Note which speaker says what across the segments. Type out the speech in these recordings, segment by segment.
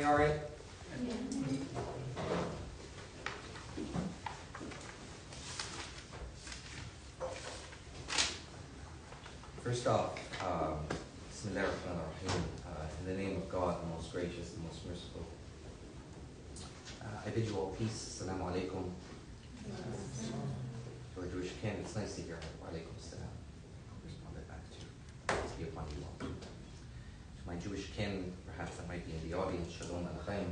Speaker 1: all right?
Speaker 2: Yeah.
Speaker 1: First off, Bismillah ar-Rahman ar-Rahim, in the name of God, the most gracious, the most merciful. I bid you all peace. Assalamu alaikum. To our Jewish kin, it's nice to hear wa alaikum assalam. I'll respond back to peace be upon you all. To my Jewish kin, perhaps that might be in the audience, shalom aleichem.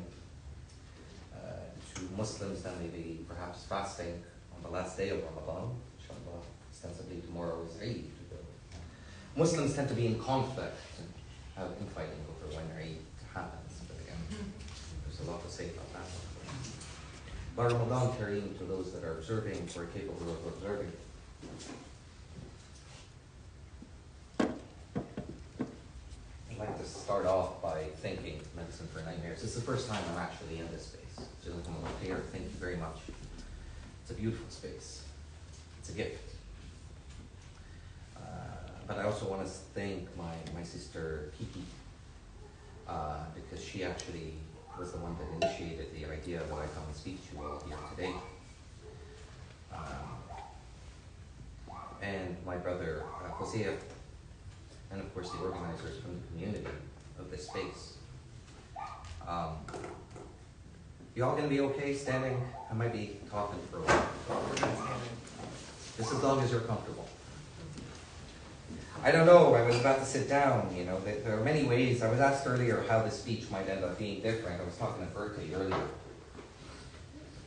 Speaker 1: To Muslims that may be perhaps fasting on the last day of Ramadan, inshallah, ostensibly tomorrow is Eid. Muslims tend to be in conflict and have infighting over when Eid happens, but again, there's a lot to say about that. But Ramadan Kareem to those that are observing or capable of observing. I'd like to start off by thanking Medicine for Nightmares. This is the first time I'm actually in this space. So I'm up here. Thank you very much. It's a beautiful space. It's a gift. But I also want to thank my sister Kiki, because she actually was the one that initiated the idea that I come and speak to you all here today. And my brother Hosea, and of course the organizers from the community of this space. You all gonna be okay standing? I might be talking for a while. Just as long as you're comfortable. I don't know, I was about to sit down, you know, there are many ways. I was asked earlier how the speech might end up being different. I was talking to Berkeley earlier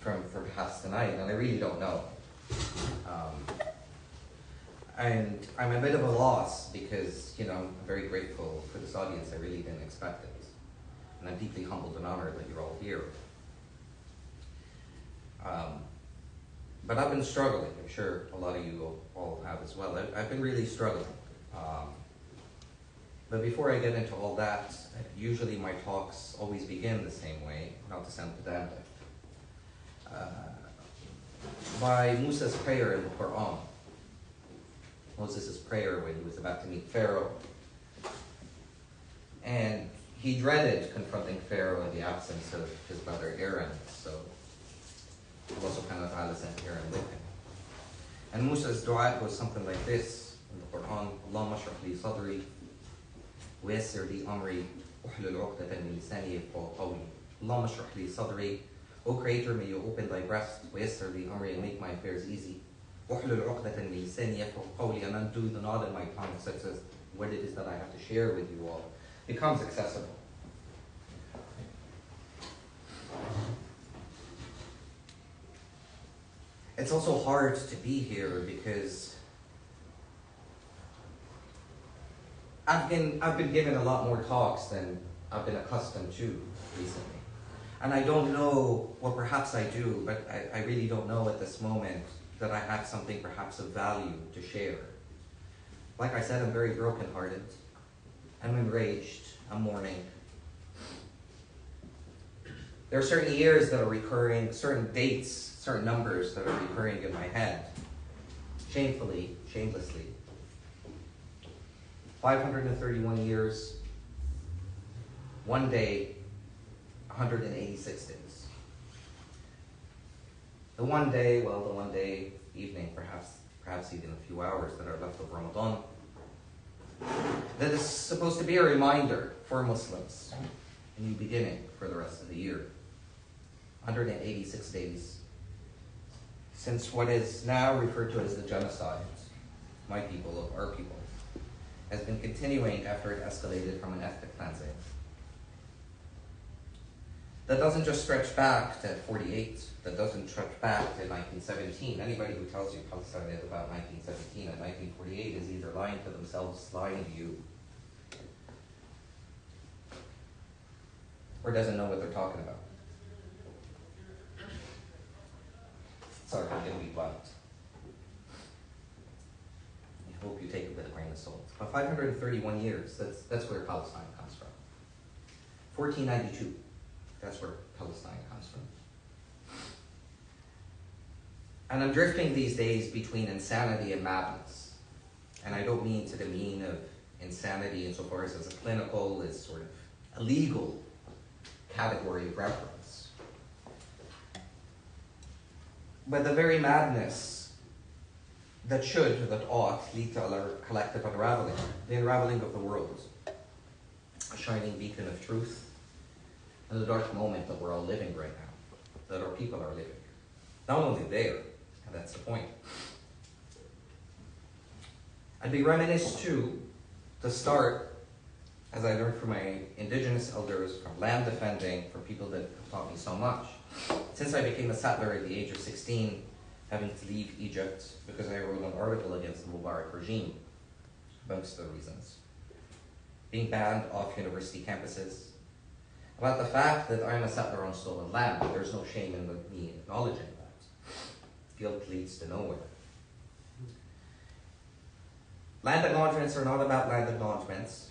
Speaker 1: from perhaps tonight, and I really don't know. And I'm a bit of a loss because, you know, I'm very grateful for this audience. I really didn't expect it. And I'm deeply humbled and honored that you're all here. But I've been struggling. I'm sure a lot of you all have as well. I've been really struggling. But before I get into all that, usually my talks always begin the same way, not to sound pedantic. By Musa's prayer in the Quran. Moses' prayer when he was about to meet Pharaoh. And he dreaded confronting Pharaoh in the absence of his brother Aaron, so Allah subhanahu wa ta'ala sent Aaron with him. And Musa's dua was something like this in the Quran: Allahumma shrah li sadri wa yassir li amri wahlul 'uqdatan min lisani yafqahu qawli. Allahumma shrah li sadri, O Creator, may you open thy breast, wa yassir li amri, and make my affairs easy. Wahlul 'uqdatan min lisani yafqahu qawli, and undo the knot in my tongue such as what it is that I have to share with you all becomes accessible. It's also hard to be here because I've been given a lot more talks than I've been accustomed to recently. And I don't know, well perhaps I do, but I really don't know at this moment that I have something perhaps of value to share. Like I said, I'm very brokenhearted. I'm enraged. I'm mourning. There are certain years that are recurring, certain dates, certain numbers that are recurring in my head. Shamefully, shamelessly. 531 years, one day, 186 days. The one day evening, perhaps even a few hours that are left of Ramadan, that is supposed to be a reminder for Muslims, a new beginning for the rest of the year. 186 days since what is now referred to as the genocide, my people, our people, has been continuing after it escalated from an ethnic cleansing. That doesn't just stretch back to 48, that doesn't stretch back to 1917. Anybody who tells you Palestine is about 1917 and 1948 is either lying to themselves, lying to you, or doesn't know what they're talking about. Sorry, I'm going to be blunt. I hope you take it with a grain of salt. But 531 years, that's where Palestine comes from. 1492, that's where Palestine comes from. And I'm drifting these days between insanity and madness. And I don't mean to demean of insanity insofar as a clinical, as sort of illegal category of reference. But the very madness that should, that ought, lead to our collective unraveling, the unraveling of the world, a shining beacon of truth, and the dark moment that we're all living right now, that our people are living. Not only there, and that's the point. I'd be reminisced too, to start, as I learned from my indigenous elders, from land defending, from people that have taught me so much. Since I became a settler at the age of 16, having to leave Egypt because I wrote an article against the Mubarak regime, amongst the reasons. Being banned off university campuses, about the fact that I'm a settler on stolen land. There's no shame in me acknowledging that. Guilt leads to nowhere. Land acknowledgements are not about land acknowledgements,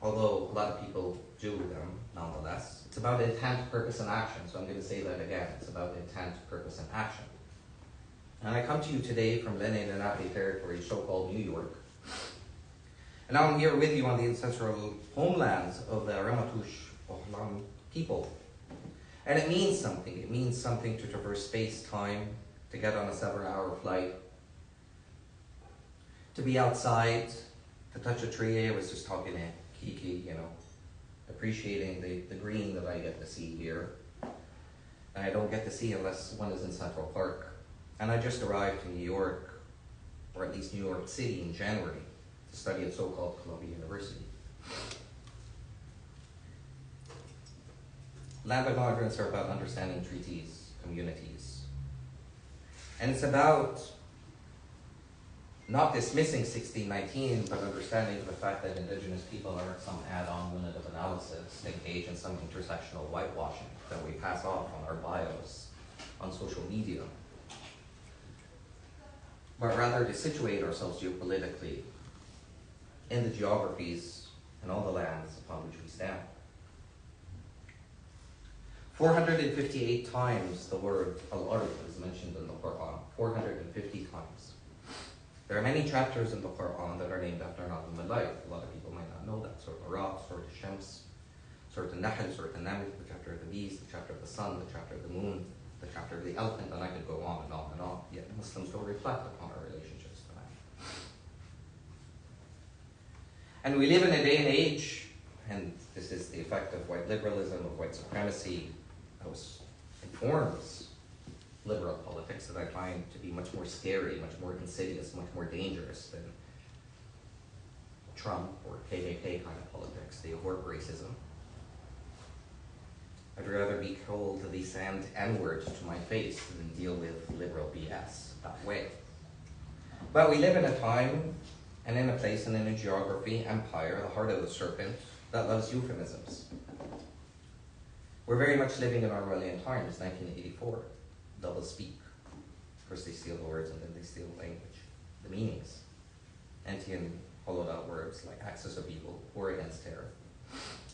Speaker 1: although a lot of people do them nonetheless. It's about intent, purpose, and action. So I'm going to say that again. It's about intent, purpose, and action. And I come to you today from Lenape territory, so-called New York. And now I'm here with you on the ancestral homelands of the Ramaytush Ohlam people. And it means something. It means something to traverse space, time, to get on a 7-hour flight, to be outside, to touch a tree. I was just talking to Kiki, appreciating the green that I get to see here. And I don't get to see unless one is in Central Park. And I just arrived in New York, or at least New York City in January, to study at so-called Columbia University. Land acknowledgements are about understanding treaties, communities. And it's about not dismissing 1619, but understanding the fact that indigenous people aren't some add-on unit of analysis to engage in some intersectional whitewashing that we pass off on our bios on social media, but rather to situate ourselves geopolitically in the geographies and all the lands upon which we stand. 458 times the word al-ard is mentioned in the Quran, 450 times. There are many chapters in the Quran that are named after Nazim al-Layth. A lot of people might not know that. Surah al-Ra, Surah al-Shams, Surah al-Nahl, Surah al-Naml, the chapter of the bees, the chapter of the sun, the chapter of the moon, the chapter of the elephant, and I could go on and on and on. Yet Muslims don't reflect upon our relationships to that. And we live in a day and age, and this is the effect of white liberalism, of white supremacy, that informs liberal politics that I find to be much more scary, much more insidious, much more dangerous than Trump or KKK kind of politics. They avert racism. I'd rather be told the sand N-word to my face than deal with liberal BS that way. But we live in a time and in a place and in a geography, empire, the heart of the serpent, that loves euphemisms. We're very much living in Orwellian times, 1984. Double speak. First they steal the words and then they steal the language, the meanings. Antian hollowed out words like axis of evil, war against terror.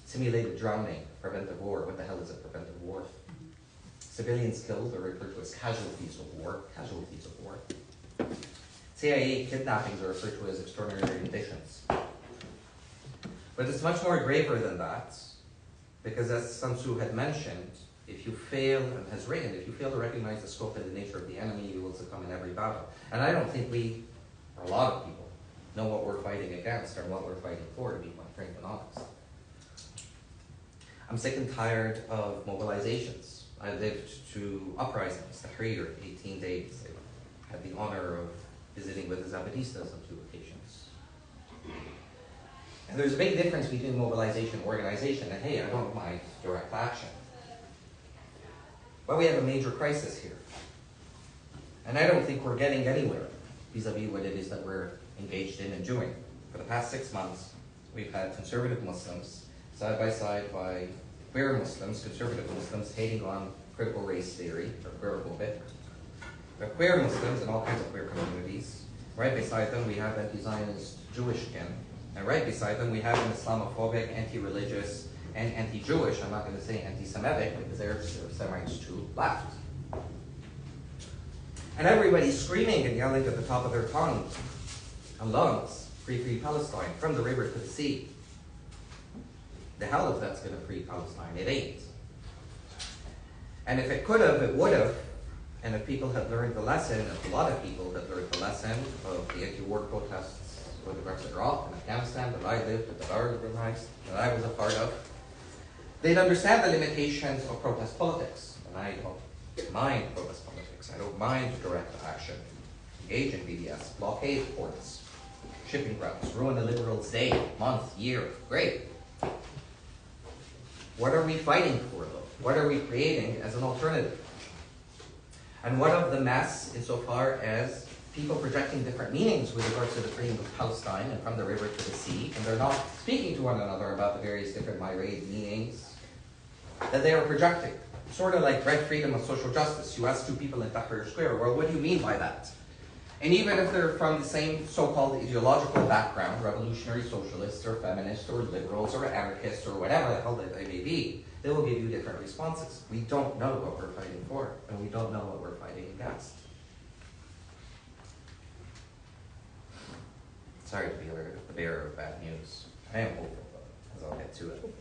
Speaker 1: Simulated drowning, preventive war. What the hell is a preventive war? Civilians killed are referred to as casualties of war. Casualties of war. CIA kidnappings are referred to as extraordinary conditions. But it's much more graver than that, because as Sun Tzu had mentioned, if you fail, and has written, if you fail to recognize the scope and the nature of the enemy, you will succumb in every battle. And I don't think we, or a lot of people, know what we're fighting against or what we're fighting for, to be quite frank and honest. I'm sick and tired of mobilizations. I lived through uprisings, Tahrir, 18 days. I had the honor of visiting with the Zapatistas on 2 occasions. And there's a big difference between mobilization and organization, and hey, I don't mind direct action. But we have a major crisis here. And I don't think we're getting anywhere vis-a-vis what it is that we're engaged in and doing. For the past 6 months, we've had conservative Muslims side by side by queer Muslims, conservative Muslims, hating on critical race theory, or queerphobic. There are queer Muslims in all kinds of queer communities. Right beside them, we have anti-Zionist Jewish kin. And right beside them, we have an Islamophobic, anti-religious, and anti-Jewish, I'm not going to say anti-Semitic, because there's Semites too, left. And everybody's screaming and yelling at the top of their tongues and lungs, free, free Palestine, from the river to the sea. The hell if that's going to free Palestine, it ain't. And if it could have, it would have. And if people had learned the lesson, if a lot of people had learned the lesson of the anti-war protests with regards to Iraq and Afghanistan that I lived, that I organized, that I was a part of, they'd understand the limitations of protest politics. And I don't mind protest politics. I don't mind direct action. Engage in BDS, blockade ports, shipping grounds, ruin a liberal's day, month, year. Great. What are we fighting for, though? What are we creating as an alternative? And what of the mess insofar as people projecting different meanings with regards to the freedom of Palestine and from the river to the sea, and they're not speaking to one another about the various different myriad meanings that they are projecting? Sort of like red freedom of social justice. You ask two people in Tahrir Square, well, what do you mean by that? And even if they're from the same so-called ideological background, revolutionary socialists or feminists or liberals or anarchists or whatever the hell they may be, they will give you different responses. We don't know what we're fighting for, and we don't know what we're fighting against. Sorry to be the bearer of bad news. I am hopeful, though, as I'll get to it.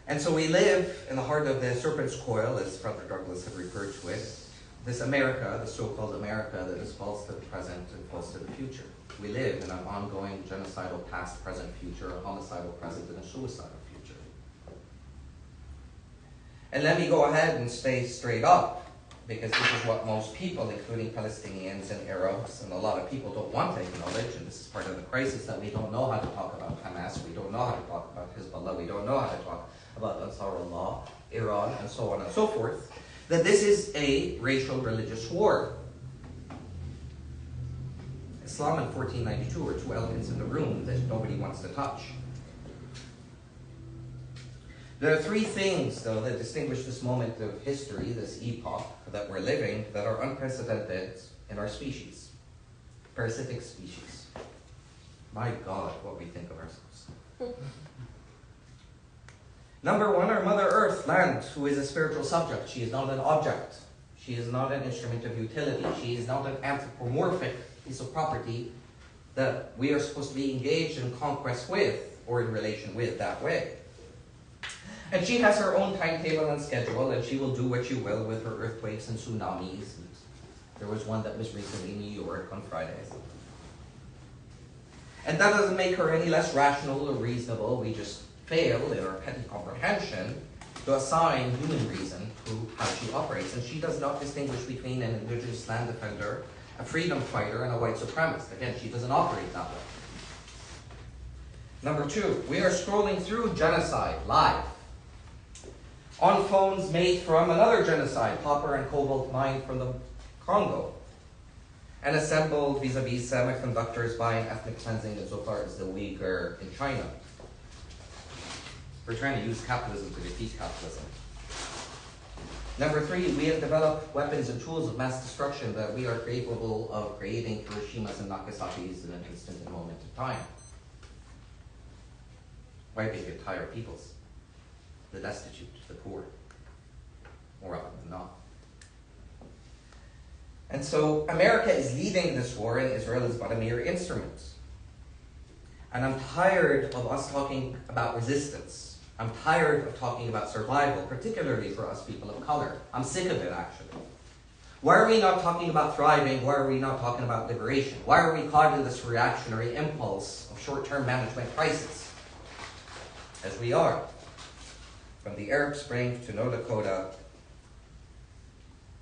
Speaker 1: And so we live in the heart of the serpent's coil, as Brother Douglas had referred to it. This America, the so-called America that is false to the present and false to the future. We live in an ongoing genocidal past, present, future, a homicidal present, and a suicidal future. And let me go ahead and stay straight up, because this is what most people, including Palestinians and Arabs, and a lot of people don't want to acknowledge, and this is part of the crisis, that we don't know how to talk about Hamas, we don't know how to talk about Hezbollah, we don't know how to talk about Ansarullah, Iran, and so on and so forth, that this is a racial religious war. Islam in 1492 were two elephants in the room that nobody wants to touch. There are three things, though, that distinguish this moment of history, this epoch that we're living, that are unprecedented in our species. Parasitic species. My God, what we think of ourselves. Number one, our Mother Earth, land, who is a spiritual subject. She is not an object. She is not an instrument of utility. She is not an anthropomorphic piece of property that we are supposed to be engaged in conquest with, or in relation with that way. And she has her own timetable and schedule, and she will do what you will with her earthquakes and tsunamis. And there was one that was recently in New York on Fridays. And that doesn't make her any less rational or reasonable. We just fail in our petty comprehension to assign human reason to how she operates. And she does not distinguish between an indigenous land defender, a freedom fighter, and a white supremacist. Again, she doesn't operate that way. Number two, we are scrolling through genocide live on phones made from another genocide, copper and cobalt mined from the Congo, and assembled vis-a-vis semiconductors by an ethnic cleansing insofar as the Uyghur in China. We're trying to use capitalism to defeat capitalism. Number three, we have developed weapons and tools of mass destruction that we are capable of creating Hiroshimas and Nagasaki's in an instant and moment of time. Wiping entire peoples. The destitute, the poor, more often than not. And so America is leading this war, and Israel is but a mere instrument. And I'm tired of us talking about resistance. I'm tired of talking about survival, particularly for us people of color. I'm sick of it, actually. Why are we not talking about thriving? Why are we not talking about liberation? Why are we caught in this reactionary impulse of short-term management crisis? As we are. From the Arab Spring to North Dakota.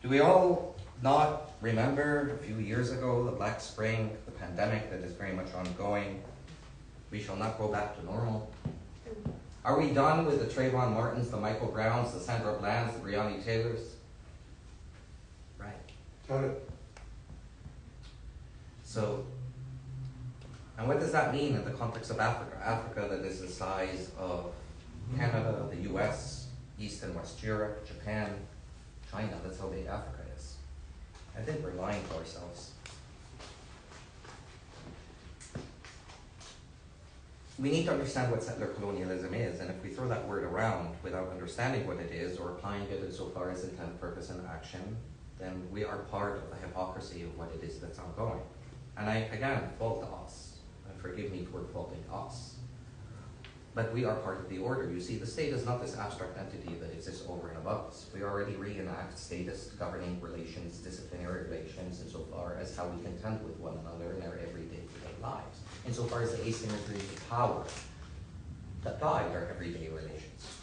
Speaker 1: Do we all not remember a few years ago, the Black Spring, the pandemic that is very much ongoing? We shall not go back to normal. Are we done with the Trayvon Martins, the Michael Browns, the Sandra Blands, the Breonna Taylors? Right.
Speaker 2: Got it.
Speaker 1: So, and what does that mean in the context of Africa? Africa that is the size of Canada, the US, East and West Europe, Japan, China. That's how big Africa is. I think we're lying to ourselves. We need to understand what settler colonialism is, and if we throw that word around without understanding what it is or applying it insofar as intent, purpose, and action, then we are part of the hypocrisy of what it is that's ongoing. And I, again, fault us, and forgive me for faulting us. But we are part of the order. You see, the state is not this abstract entity that exists over and above us. We already reenact status, governing relations, disciplinary relations, insofar as how we contend with one another in our everyday lives. Insofar as the asymmetries of power that guide our everyday relations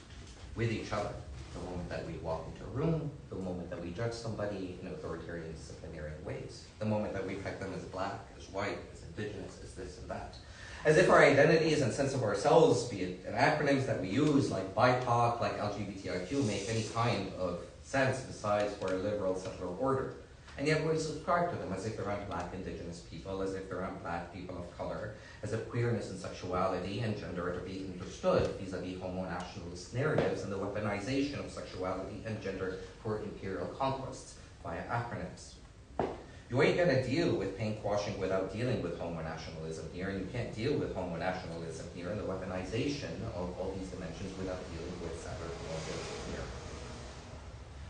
Speaker 1: with each other. The moment that we walk into a room, the moment that we judge somebody in authoritarian disciplinarian ways, the moment that we peg them as black, as white, as indigenous, as this and that. As if our identities and sense of ourselves, be it acronyms that we use like BIPOC, like LGBTIQ, make any kind of sense besides for a liberal settler order. And yet we subscribe to them as if they're on black indigenous people, as if they're on black people of color, as if queerness and sexuality and gender are to be understood vis-a-vis homo-nationalist narratives and the weaponization of sexuality and gender for imperial conquests via acronyms. You ain't gonna deal with pinkwashing without dealing with homo-nationalism here, and you can't deal with homo-nationalism here and the weaponization of all these dimensions without dealing with settler colonialism here.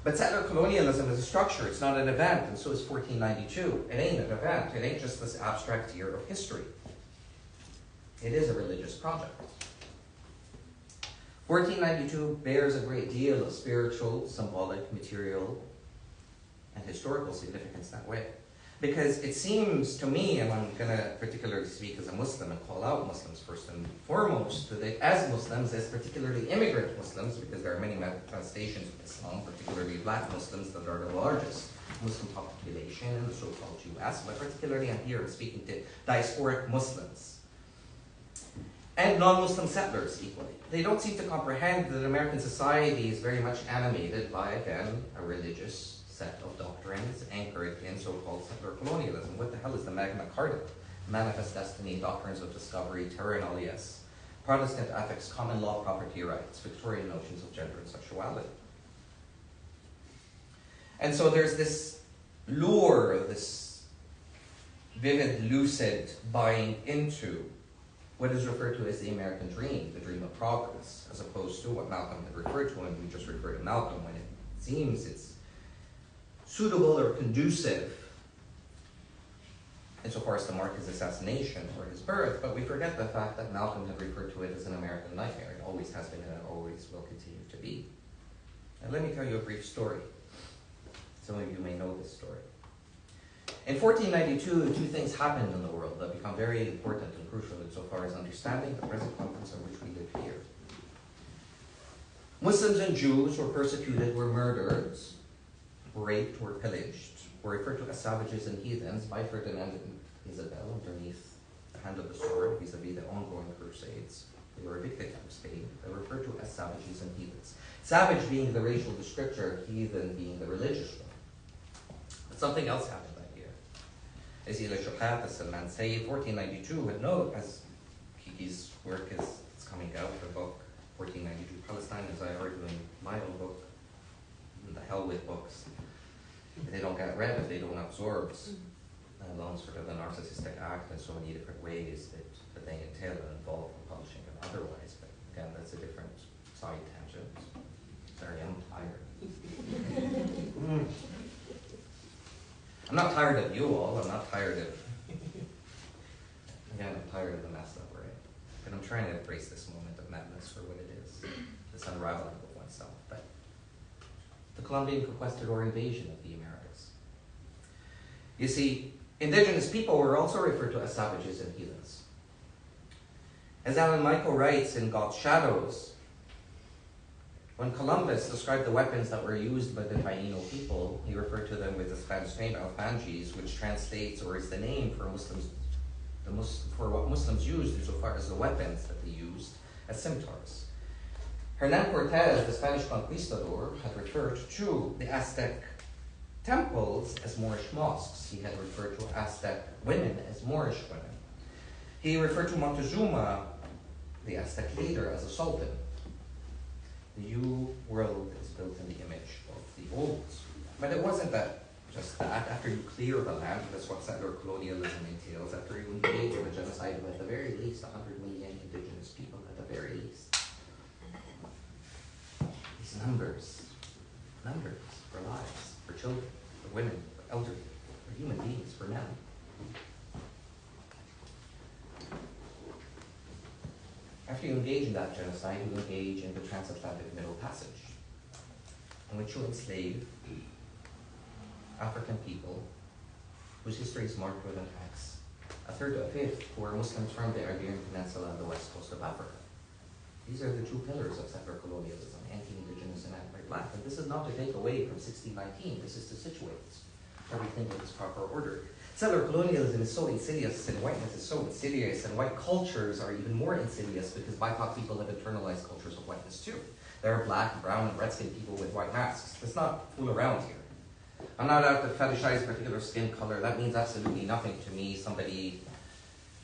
Speaker 1: But settler colonialism is a structure, it's not an event, and so is 1492. It ain't an event, it ain't just this abstract year of history. It is a religious project. 1492 bears a great deal of spiritual, symbolic, material, and historical significance that way. Because it seems to me, and I'm going to particularly speak as a Muslim and call out Muslims first and foremost, that as Muslims, as particularly immigrant Muslims, because there are many manifestations of Islam, particularly black Muslims that are the largest Muslim population in the so-called US, but particularly I'm here speaking to diasporic Muslims and non-Muslim settlers equally. They don't seem to comprehend that American society is very much animated by, again, a religious set of doctrines anchored in so-called settler colonialism. What the hell is the Magna Carta? Manifest destiny, doctrines of discovery, terra nullius, Protestant ethics, common law property rights, Victorian notions of gender and sexuality. And so there's this lure, this vivid, lucid buying into what is referred to as the American dream, the dream of progress, as opposed to what Malcolm had referred to, and we just referred to Malcolm when it seems it's suitable or conducive insofar as to mark his assassination or his birth, but we forget the fact that Malcolm had referred to it as an American nightmare. It always has been and it always will continue to be. And let me tell you a brief story. Some of you may know this story. In 1492, two things happened in the world that become very important and crucial insofar as understanding the present context in which we live here. Muslims and Jews were persecuted, were murdered, raped, were pillaged, were referred to as savages and heathens by Ferdinand and Isabel underneath the hand of the sword vis-a-vis the ongoing crusades. They were evicted from Spain. They were referred to as savages and heathens. Savage being the racial descriptor, heathen being the religious one. But something else happened that year. As Ila Shuhat, as Salman Sayyid, 1492 would note, as Kiki's work is coming out, the book 1492 Palestine, as I argue in my own book, the hell with books. They don't get read if they don't absorb, along sort of the narcissistic act in so many different ways that they entail and involve in publishing and otherwise. But again, that's a different side tangent. Sorry, I'm tired. I'm not tired of you all. I'm not tired of... Again, I'm tired of the mess that we're in. But I'm trying to embrace this moment of madness for what it is. This unraveling of oneself. But the Colombian conquest or invasion of the Americas. You see, indigenous people were also referred to as savages and heathens. As Alan Michael writes in God's Shadows, when Columbus described the weapons that were used by the Taino people, he referred to them with the Spanish name alfanges, which translates or is the name for Muslims, for what Muslims used insofar as the weapons that they used as scimitars. Hernan Cortez, the Spanish conquistador, had referred to the Aztec temples as Moorish mosques. He had referred to Aztec women as Moorish women. He referred to Montezuma, the Aztec leader, as a sultan. The new world is built in the image of the old. But it wasn't that just that. After you clear the land, that's what settler colonialism entails. After you engage in a genocide of at the very least 100 million indigenous people, at the very least. These numbers for lives, for children, for women, for elderly, for human beings, for men. After you engage in that genocide, you engage in the transatlantic Middle Passage, in which you enslave African people whose history is marked with attacks, a third to a fifth who are Muslims from the Iberian Peninsula and the west coast of Africa. These are the two pillars of settler colonialism, anti-indigenous and anti-black. And this is not to take away from 1619, this is to situate everything in its proper order. Settler colonialism is so insidious, and whiteness is so insidious, and white cultures are even more insidious because BIPOC people have internalized cultures of whiteness too. There are black, brown, and red-skinned people with white masks. Let's not fool around here. I'm not out to fetishize a particular skin color. That means absolutely nothing to me. Somebody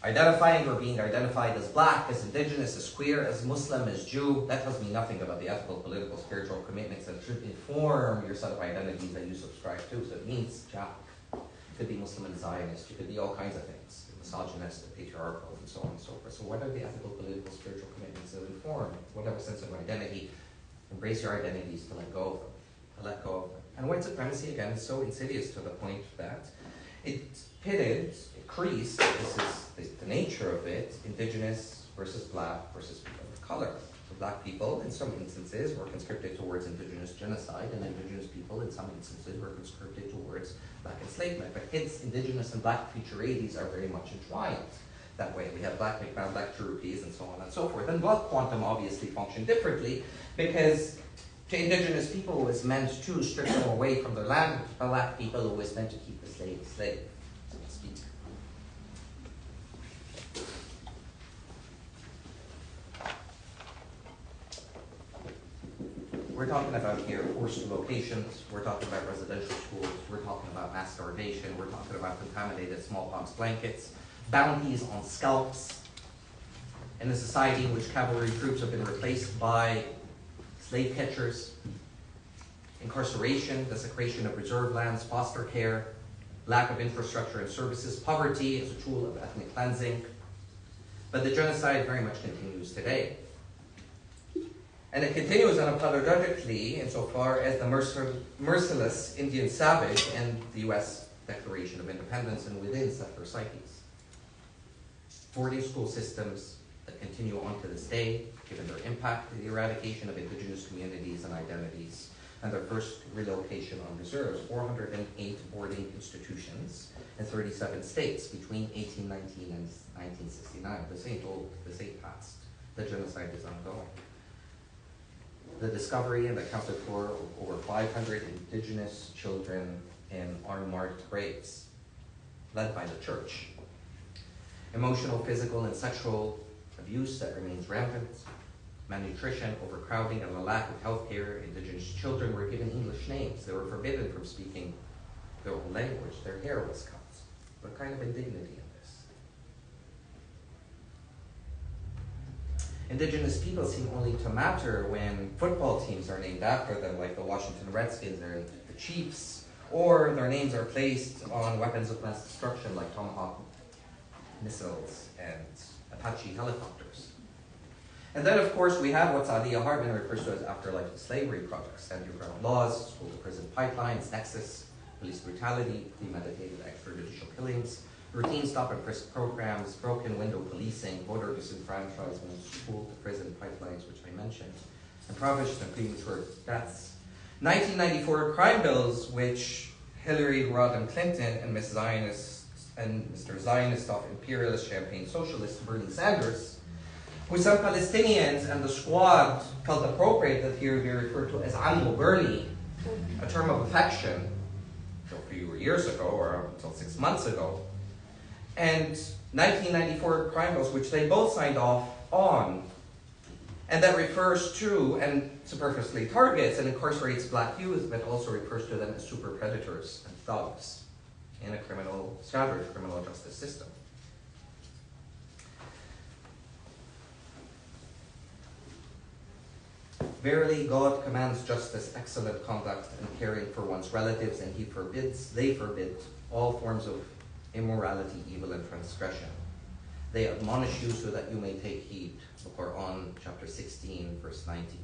Speaker 1: identifying or being identified as black, as indigenous, as queer, as Muslim, as Jew, that tells me nothing about the ethical, political, spiritual commitments that should inform your set of identities that you subscribe to. So it means Jack. You could be Muslim and Zionist. You could be all kinds of things. Misogynist, patriarchal, and so on and so forth. So what are the ethical, political, spiritual commitments that inform whatever sense of identity? Embrace your identities to let go of them. To let go of them. And white supremacy, again, is so insidious to the point that it pitted, it creased, this is the nature of it, indigenous versus black versus people of color. So black people, in some instances, were conscripted towards indigenous genocide, and indigenous people, in some instances, were conscripted towards black enslavement. But hence, indigenous and black futurities are very much entwined that way. We have black McMahon, black Cherokees, and so on and so forth. And blood quantum obviously function differently, because to indigenous people, it was meant to strip them away from their land. To black people, it was meant to keep the slave, so to speak. We're talking about here forced locations, we're talking about residential schools, we're talking about mass starvation, we're talking about contaminated smallpox blankets, bounties on scalps, in a society in which cavalry troops have been replaced by slave catchers, incarceration, desecration of reserve lands, foster care, lack of infrastructure and services, poverty as a tool of ethnic cleansing. But the genocide very much continues today. And it continues unapologetically insofar as the merciless Indian savage and the U.S. Declaration of Independence and within settler psyches. Boarding school systems that continue on to this day, given their impact, the eradication of indigenous communities and identities, and their first relocation on reserves, 408 boarding institutions in 37 states between 1819 and 1969. This ain't old, this ain't past. The genocide is ongoing. The discovery and accounted for over 500 indigenous children in unmarked graves, led by the church. Emotional, physical, and sexual abuse that remains rampant, malnutrition, overcrowding, and a lack of health care. Indigenous children were given English names. They were forbidden from speaking their own language. Their hair was cut. What kind of indignity in this? Indigenous people seem only to matter when football teams are named after them, like the Washington Redskins or the Chiefs, or their names are placed on weapons of mass destruction like Tomahawk missiles and Apache helicopters. And then, of course, we have what Saadia Hartman refers to as afterlife of slavery projects, underground laws, school-to-prison pipelines, nexus, police brutality, premeditated extrajudicial killings, routine stop-and-frisk programs, broken window policing, voter disenfranchisement, school-to-prison pipelines, which I mentioned, and provision and premature deaths. 1994 crime bills, which Hillary Rodham Clinton and Mr. Zionist of imperialist champagne socialist Bernie Sanders, who some Palestinians and the squad felt appropriate that here be referred to as Ammo Bernie, a term of affection, a few years ago or until 6 months ago, and 1994 crime bills, which they both signed off on, and that refers to and superficially targets and incarcerates black youth, but also refers to them as super predators and thugs in a standard criminal justice system. Verily, God commands justice, excellent conduct, and caring for one's relatives, and they forbid all forms of immorality, evil, and transgression. They admonish you so that you may take heed. The Quran, chapter 16, verse 90.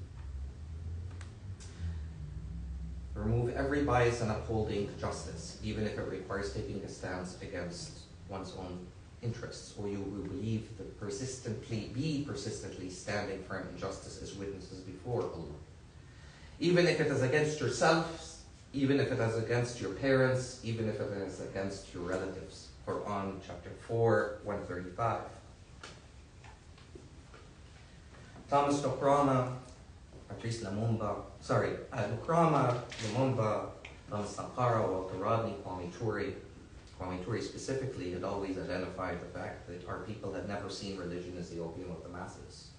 Speaker 1: Remove every bias and upholding justice, even if it requires taking a stance against one's own interests, or you will believe that persistently standing firm in justice as witnesses before Allah. Even if it is against yourselves, even if it is against your parents, even if it is against your relatives. Quran chapter 4, 135. Thomas Nkrumah, Patrice Lumumba, Nkrumah, Lumumba, Thomas Sankara, Walter Rodney, Kwame Ture specifically had always identified the fact that our people had never seen religion as the opium of the masses.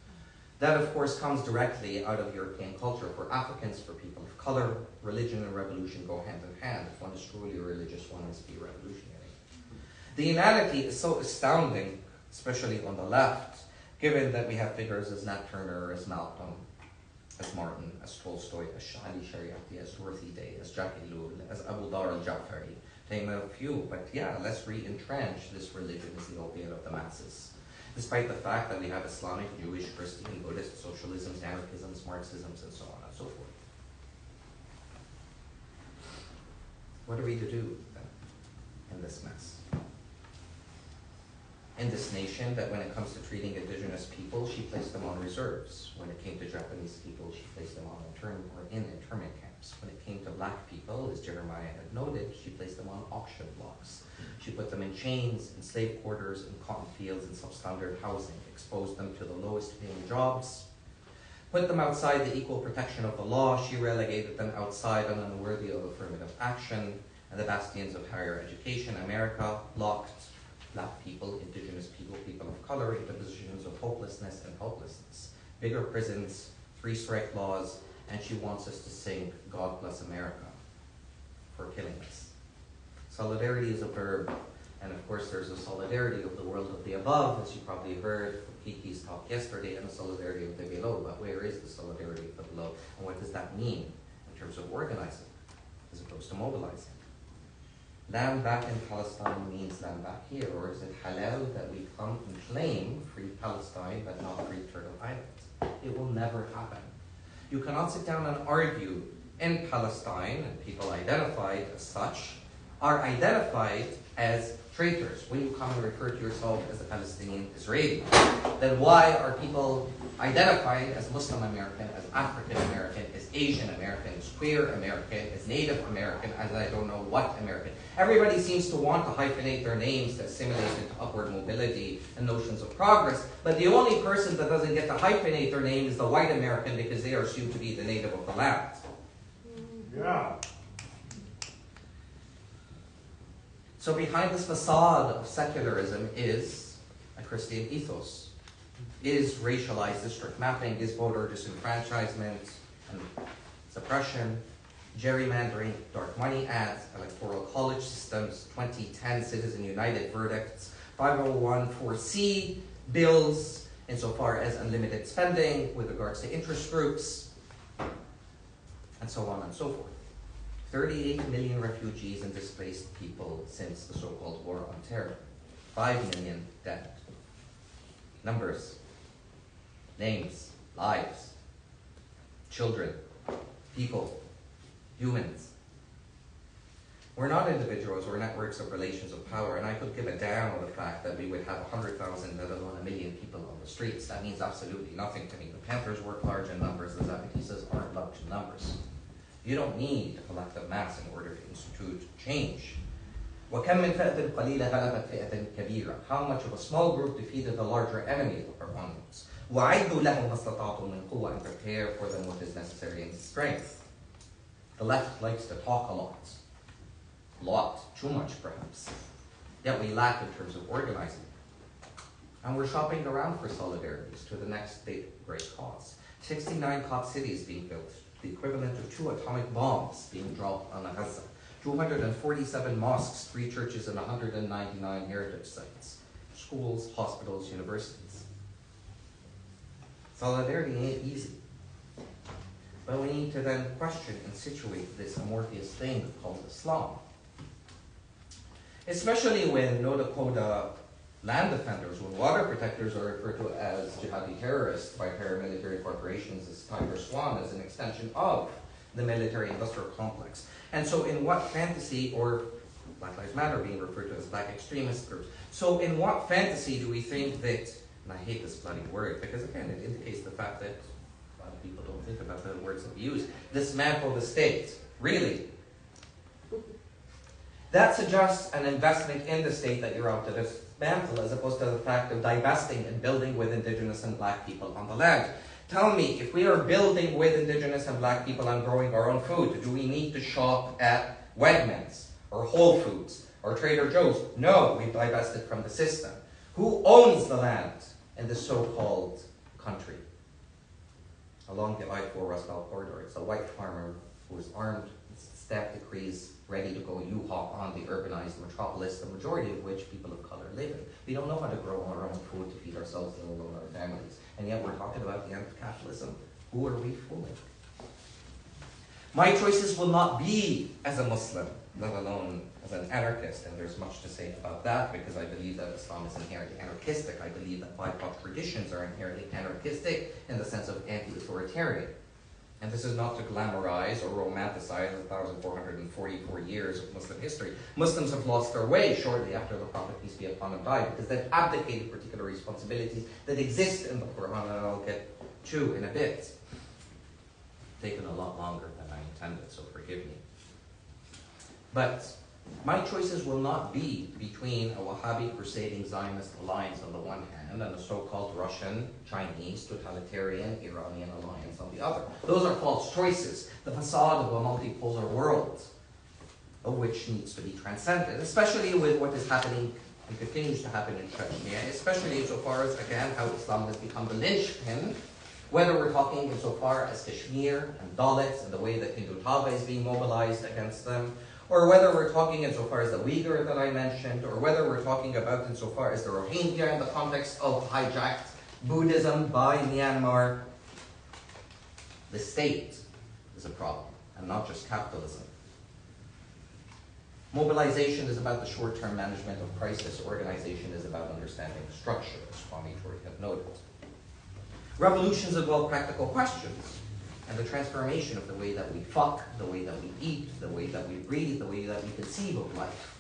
Speaker 1: That, of course, comes directly out of European culture. For Africans, for people of color, religion and revolution go hand in hand. If one is truly religious, one must be revolutionary. The inanity is so astounding, especially on the left, given that we have figures as Nat Turner, as Malcolm, as Martin, as Tolstoy, as Ali Shariati, as Dorothy Day, as Jackie Lul, as Abu Dhar al-Jafari, to name a few. But yeah, let's re-entrench this religion as the opiate of the masses. Despite the fact that we have Islamic, Jewish, Christian, Buddhist, socialisms, anarchisms, Marxisms, and so on and so forth. What are we to do then in this mess? In this nation, that when it comes to treating indigenous people, she placed them on reserves. When it came to Japanese people, she placed them on in internment camps. When it came to black people, as Jeremiah had noted, she placed them on auction blocks. She put them in chains, in slave quarters, in cotton fields, in substandard housing, exposed them to the lowest paying jobs, put them outside the equal protection of the law. She relegated them outside and unworthy of affirmative action, and the bastions of higher education. America locked black people, indigenous people, people of color into positions of hopelessness and helplessness. Bigger prisons, 3-strike laws, and she wants us to sing God Bless America for killing us. Solidarity is a verb, and of course there's a solidarity of the world of the above, as you probably heard from Kiki's talk yesterday, and a solidarity of the below. But where is the solidarity of the below, and what does that mean in terms of organizing as opposed to mobilizing? Land back in Palestine means land back here, or is it halal that we come and claim free Palestine but not free Turtle Island? It will never happen. You cannot sit down and argue in Palestine, and people identified as such are identified as traitors. When you come and refer to yourself as a Palestinian Israeli, then why are people identified as Muslim American, as African American, as Asian American, as queer American, as Native American, as I don't know what American? Everybody seems to want to hyphenate their names to assimilate into upward mobility and notions of progress, but the only person that doesn't get to hyphenate their name is the white American, because they are assumed to be the native of the land.
Speaker 2: Yeah.
Speaker 1: So behind this facade of secularism is a Christian ethos, is racialized district mapping, is voter disenfranchisement and suppression, gerrymandering, dark money ads, electoral college systems, 2010 Citizen United verdicts, 501(4)(c) bills insofar as unlimited spending with regards to interest groups, and so on and so forth. 38 million refugees and displaced people since the so-called War on Terror. 5 million dead. Numbers, names, lives, children, people, humans. We're not individuals, we're networks of relations of power, and I could give a damn of the fact that we would have 100,000, let alone 1 million people on the streets. That means absolutely nothing to me. The Panthers work large in numbers, the Zapatistas aren't large in numbers. You don't need a collective mass in order to institute change. وَكَمْ مِنْ فِئَةٍ قَلِيلَةٍ غَلَبَتْ فِئَةً كَبِيرًا. How much of a small group defeated the larger enemy of our onwards. وَعِدُّوا لَهُمْ مَا اسْتَطَعْتُم مِّن قُوَّةٍ, and prepare for them what is necessary in strength. The left likes to talk a lot, too much perhaps. Yet we lack in terms of organizing. And we're shopping around for solidarities to the next great cause. 69 cop cities being built, the equivalent of 2 atomic bombs being dropped on Gaza. 247 mosques, 3 churches, and 199 heritage sites. Schools, hospitals, universities. Solidarity ain't easy. But we need to then question and situate this amorphous thing called Islam. Especially when no Dakota land defenders, when water protectors are referred to as jihadi terrorists by paramilitary corporations as Tiger Swan, as an extension of the military-industrial complex. And so in what fantasy or Black Lives Matter being referred to as black extremist groups. So in what fantasy do we think that, and I hate this bloody word, because again, it indicates the fact that a lot of people don't think about the words that we use, dismantle the state. Really? That suggests an investment in the state that you're out to dismantle, as opposed to the fact of divesting and building with indigenous and black people on the land. Tell me, if we are building with indigenous and black people and growing our own food, do we need to shop at Wegmans or Whole Foods or Trader Joe's? No, we've divested from the system. Who owns the land in the so-called country? Along the I-4 Rust Belt corridor, it's a white farmer who is armed with stamp decrees, ready to go U-Haul on the urbanized metropolis, the majority of which people of color live in. We don't know how to grow our own food to feed ourselves and alone our families. And yet we're talking about the end of capitalism. Who are we fooling? My choices will not be as a Muslim, let alone as an anarchist, and there's much to say about that, because I believe that Islam is inherently anarchistic. I believe that BIPOC traditions are inherently anarchistic in the sense of anti-authoritarian. And this is not to glamorize or romanticize 1,444 years of Muslim history. Muslims have lost their way shortly after the Prophet, peace be upon him, died, because they've abdicated particular responsibilities that exist in the Quran, and I'll get to in a bit. Taken a lot longer than I intended, so forgive me. But my choices will not be between a Wahhabi crusading Zionist alliance on the one hand and a so-called Russian, Chinese, totalitarian, Iranian alliance on the other. Those are false choices. The facade of a multipolar world, of which needs to be transcended, especially with what is happening and continues to happen in Chechnya, especially insofar as, again, how Islam has become the linchpin, whether we're talking insofar as Kashmir and Dalits and the way that Hindutva is being mobilized against them, or whether we're talking insofar as the Uyghur that I mentioned, or whether we're talking about insofar as the Rohingya in the context of hijacked Buddhism by Myanmar. The state is a problem, and not just capitalism. Mobilization is about the short-term management of crisis. Organization is about understanding the structure, as Kwame Ture had noted. Revolutions involve practical questions, and the transformation of the way that we fuck, the way that we eat, the way that we breathe, the way that we conceive of life.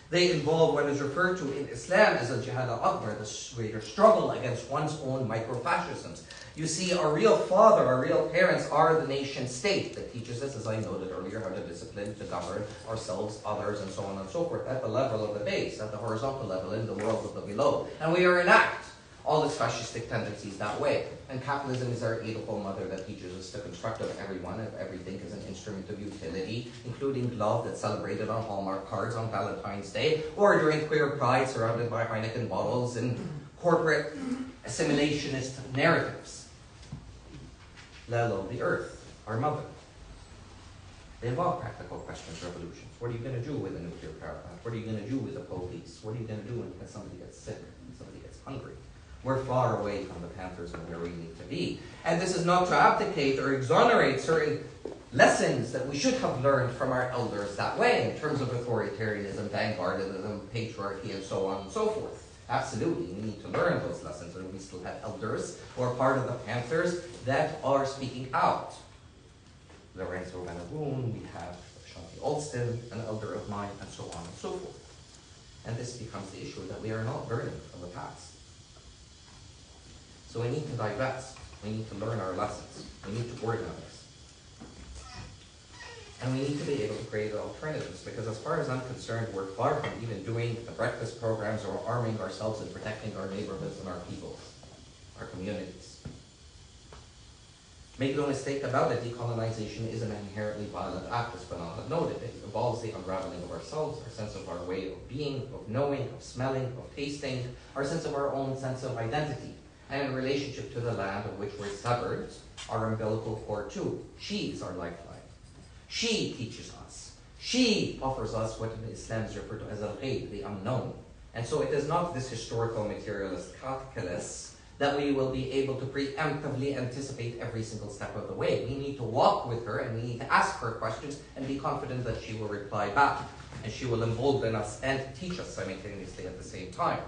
Speaker 1: They involve what is referred to in Islam as a jihad al-akbar, the greater struggle against one's own micro-fascisms. You see, our real father, our real parents are the nation state that teaches us, as I noted earlier, how to discipline, to govern ourselves, others, and so on and so forth, at the level of the base, at the horizontal level, in the world of the below. And we enact all its fascistic tendencies that way. And capitalism is our beautiful mother that teaches us to construct of everyone, of everything as an instrument of utility, including love that's celebrated on Hallmark cards on Valentine's Day, or during queer pride surrounded by Heineken bottles and corporate assimilationist narratives. Let alone the earth, our mother. They involve practical questions, revolutions. What are you going to do with a nuclear power plant? What are you going to do with the police? What are you going to do when somebody gets sick, when somebody gets hungry? We're far away from the Panthers and where we need to be. And this is not to abdicate or exonerate certain lessons that we should have learned from our elders that way, in terms of authoritarianism, vanguardism, patriarchy, and so on and so forth. Absolutely, we need to learn those lessons, and we still have elders who are part of the Panthers that are speaking out. Lorenzo Van we have Shanti Alston, an elder of mine, and so on and so forth. And this becomes the issue that we are not learning from the past. So we need to divest. We need to learn our lessons. We need to organize. And we need to be able to create alternatives, because as far as I'm concerned, we're far from even doing the breakfast programs or arming ourselves and protecting our neighborhoods and our people, our communities. Make no mistake about it, decolonization is an inherently violent act, as Fanon had noted. It involves the unraveling of ourselves, our sense of our way of being, of knowing, of smelling, of tasting, our sense of our own sense of identity. And in relationship to the land of which we're severed, our umbilical cord too. She is our lifeline. She teaches us. She offers us what in Islam is referred to as al-ghayb, the unknown. And so it is not this historical materialist calculus that we will be able to preemptively anticipate every single step of the way. We need to walk with her, and we need to ask her questions and be confident that she will reply back. And she will embolden us and teach us simultaneously at the same time.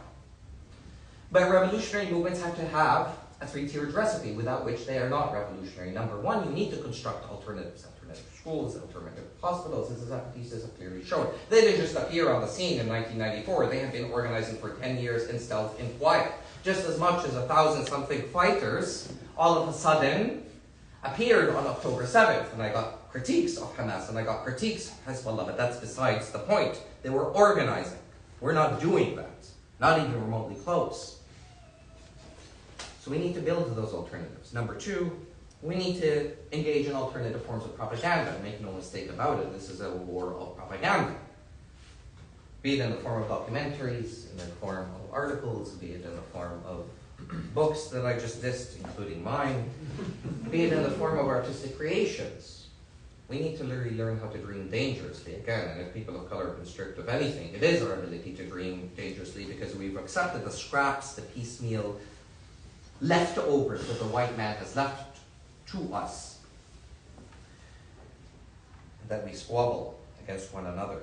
Speaker 1: But revolutionary movements have to have a three-tiered recipe, without which they are not revolutionary. Number one, you need to construct alternative centers. alternative schools, alternative hospitals, as the pieces have clearly shown. They didn't just appear on the scene in 1994. They have been organizing for 10 years in stealth, in quiet. Just as much as 1,000-something fighters all of a sudden appeared on October 7th, and I got critiques of Hamas, and I got critiques of Hezbollah, but that's besides the point. They were organizing. We're not doing that, not even remotely close. So we need to build those alternatives. Number two, we need to engage in alternative forms of propaganda. Make no mistake about it, this is a war of propaganda. Be it in the form of documentaries, in the form of articles, be it in the form of books that I just dissed, including mine, be it in the form of artistic creations. We need to really learn how to dream dangerously again, and if people of color are constrict of anything, it is our ability to dream dangerously because we've accepted the scraps, the piecemeal leftovers that the white man has left to us, and that we squabble against one another.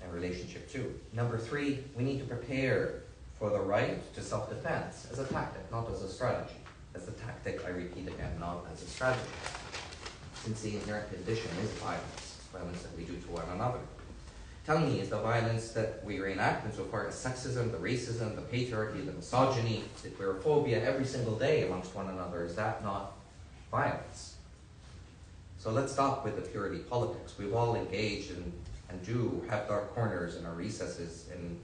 Speaker 1: And relationship two. Number three, we need to prepare for the right to self-defense as a tactic, not as a strategy. As a tactic, I repeat again, not as a strategy. Since the inherent condition is violence, violence that we do to one another. Tell me, is the violence that we reenact insofar as sexism, the racism, the patriarchy, the misogyny, the queerophobia every single day amongst one another, is that not violence? So let's stop with the purity politics. We've all engaged in and do have dark corners in our recesses and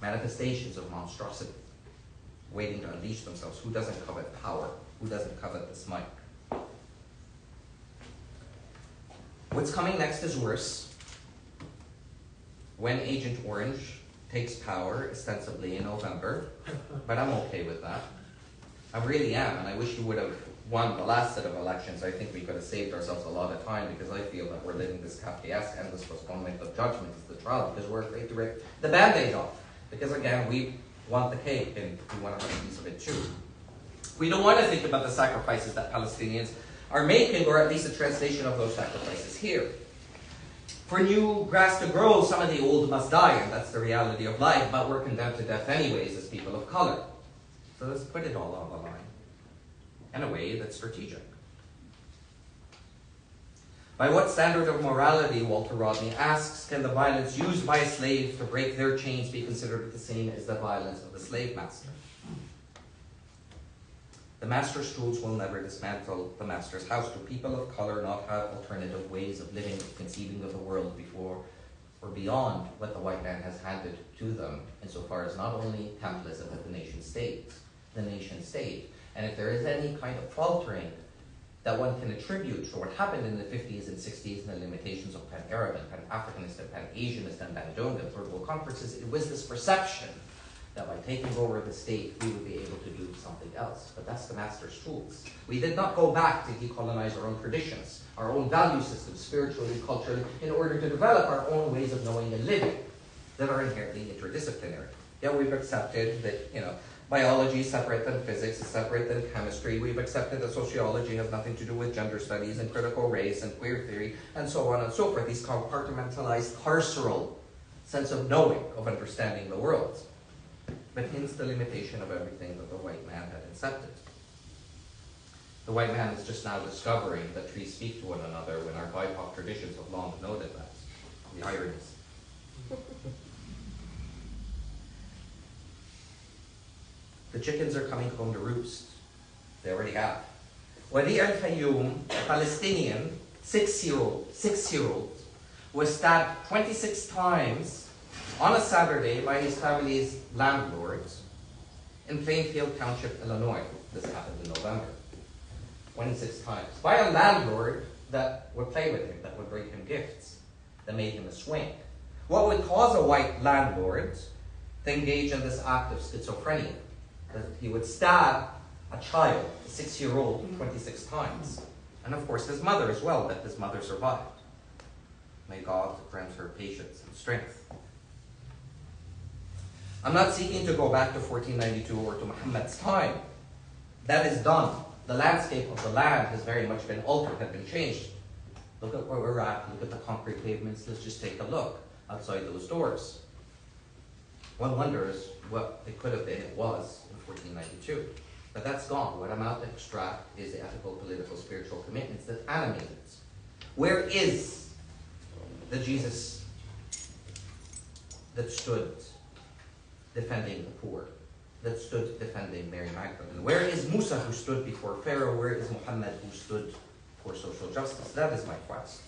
Speaker 1: manifestations of monstrosity waiting to unleash themselves. Who doesn't covet power? Who doesn't covet this mic? What's coming next is worse. When Agent Orange takes power, ostensibly in November, but I'm okay with that. I really am, and I wish you would have won the last set of elections. I think we could have saved ourselves a lot of time because I feel that we're living this Kafkaesque endless postponement of judgment as the trial because we're afraid to rip the Band-Aid off. Because again, we want the cake and we want to have a piece of it too. We don't want to think about the sacrifices that Palestinians are making, or at least a translation of those sacrifices here. For new grass to grow, some of the old must die, and that's the reality of life, but we're condemned to death anyways as people of color. So let's put it all on the line in a way that's strategic. By what standard of morality, Walter Rodney asks, can the violence used by a slave to break their chains be considered the same as the violence of the slave master? The master's tools will never dismantle the master's house. Do people of color not have alternative ways of living, conceiving of the world before or beyond what the white man has handed to them, insofar as not only capitalism but the nation state? And if there is any kind of faltering that one can attribute to what happened in the 50s and 60s and the limitations of Pan-Arab and Pan-Africanist and Pan-Asianist and Bandung and third world conferences, it was this perception that by taking over the state, we would be able to do something else. But that's the master's tools. We did not go back to decolonize our own traditions, our own value systems, spiritually, culturally, in order to develop our own ways of knowing and living that are inherently interdisciplinary. Yeah, we've accepted that, biology is separate than physics, is separate than chemistry. We've accepted that sociology has nothing to do with gender studies and critical race and queer theory and so on and so forth. These compartmentalized, carceral sense of knowing, of understanding the world. But hence the limitation of everything that the white man had accepted. The white man is just now discovering that trees speak to one another when our BIPOC traditions have long noted that. The ironies. The chickens are coming home to roost. They already have. Wadi al-Fayoum, a Palestinian, six-year-old, was stabbed 26 times on a Saturday by his family's landlords in Plainfield Township, Illinois. This happened in November. 26 times. By a landlord that would play with him, that would bring him gifts, that made him a swing. What would cause a white landlord to engage in this act of schizophrenia? That he would stab a child, a 6-year-old, 26 times. And of course his mother as well, but his mother survived. May God grant her patience and strength. I'm not seeking to go back to 1492 or to Mohammed's time. That is done. The landscape of the land has very much been altered, has been changed. Look at where we're at, look at the concrete pavements, let's just take a look outside those doors. One wonders what it could have been, it was, in 1492. But that's gone. What I'm out to extract is the ethical, political, spiritual commitments that animate it. Where is the Jesus that stood defending the poor, that stood defending Mary Magdalene? Where is Musa who stood before Pharaoh? Where is Mohamed who stood for social justice? That is my quest.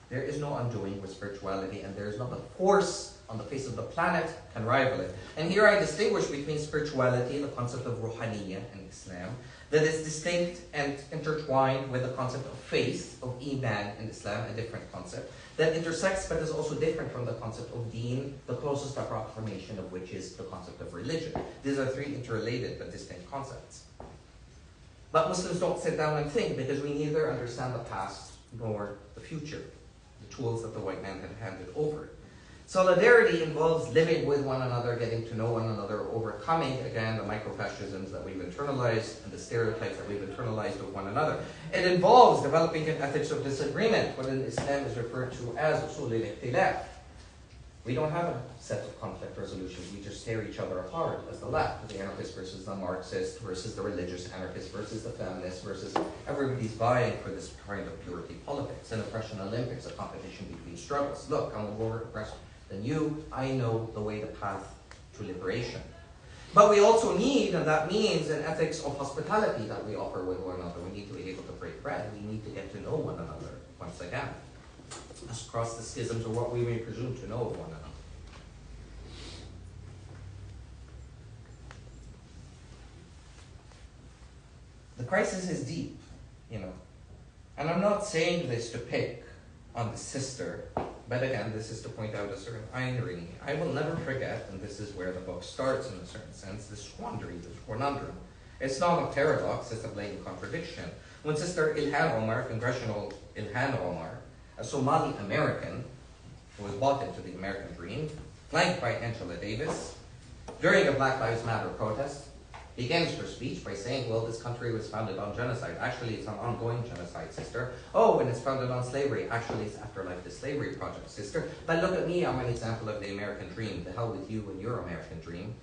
Speaker 1: There is no undoing with spirituality, and there is not a force on the face of the planet can rival it. And here I distinguish between spirituality, the concept of ruhaniya in Islam, that is distinct and intertwined with the concept of faith, of iman in Islam, a different concept, that intersects but is also different from the concept of deen, the closest approximation of which is the concept of religion. These are three interrelated but distinct concepts. But Muslims don't sit down and think, because we neither understand the past nor the future, the tools that the white man had handed over. Solidarity involves living with one another, getting to know one another, overcoming, again, the microfascisms that we've internalized and the stereotypes that we've internalized of one another. It involves developing an ethics of disagreement, what in Islam is referred to as usul al-ikhtilaf. We don't have a set of conflict resolutions. We just tear each other apart as the left, the anarchist versus the Marxist versus the religious anarchist versus the feminist versus everybody's vying for this kind of purity politics. An oppression Olympics, a competition between struggles. Look, I'm more oppressed than you. I know the way, the path to liberation. But we also need, and that means an ethics of hospitality that we offer with one another. We need to be able to break bread. We need to get to know one another once again, across the schisms of what we may presume to know of one another. The crisis is deep, and I'm not saying this to pick on the sister, but again, this is to point out a certain irony. I will never forget, and this is where the book starts in a certain sense, this quandary, this conundrum. It's not a paradox, it's a blatant contradiction. When Sister Ilhan Omar, Congressional Ilhan Omar, a Somali American who was bought into the American dream, flanked by Angela Davis, during a Black Lives Matter protest, begins her speech by saying, well, this country was founded on genocide. Actually, it's an ongoing genocide, sister. Oh, and it's founded on slavery. Actually, it's Afterlife the Slavery Project, sister. But look at me, I'm an example of the American dream. The hell with you and your American dream.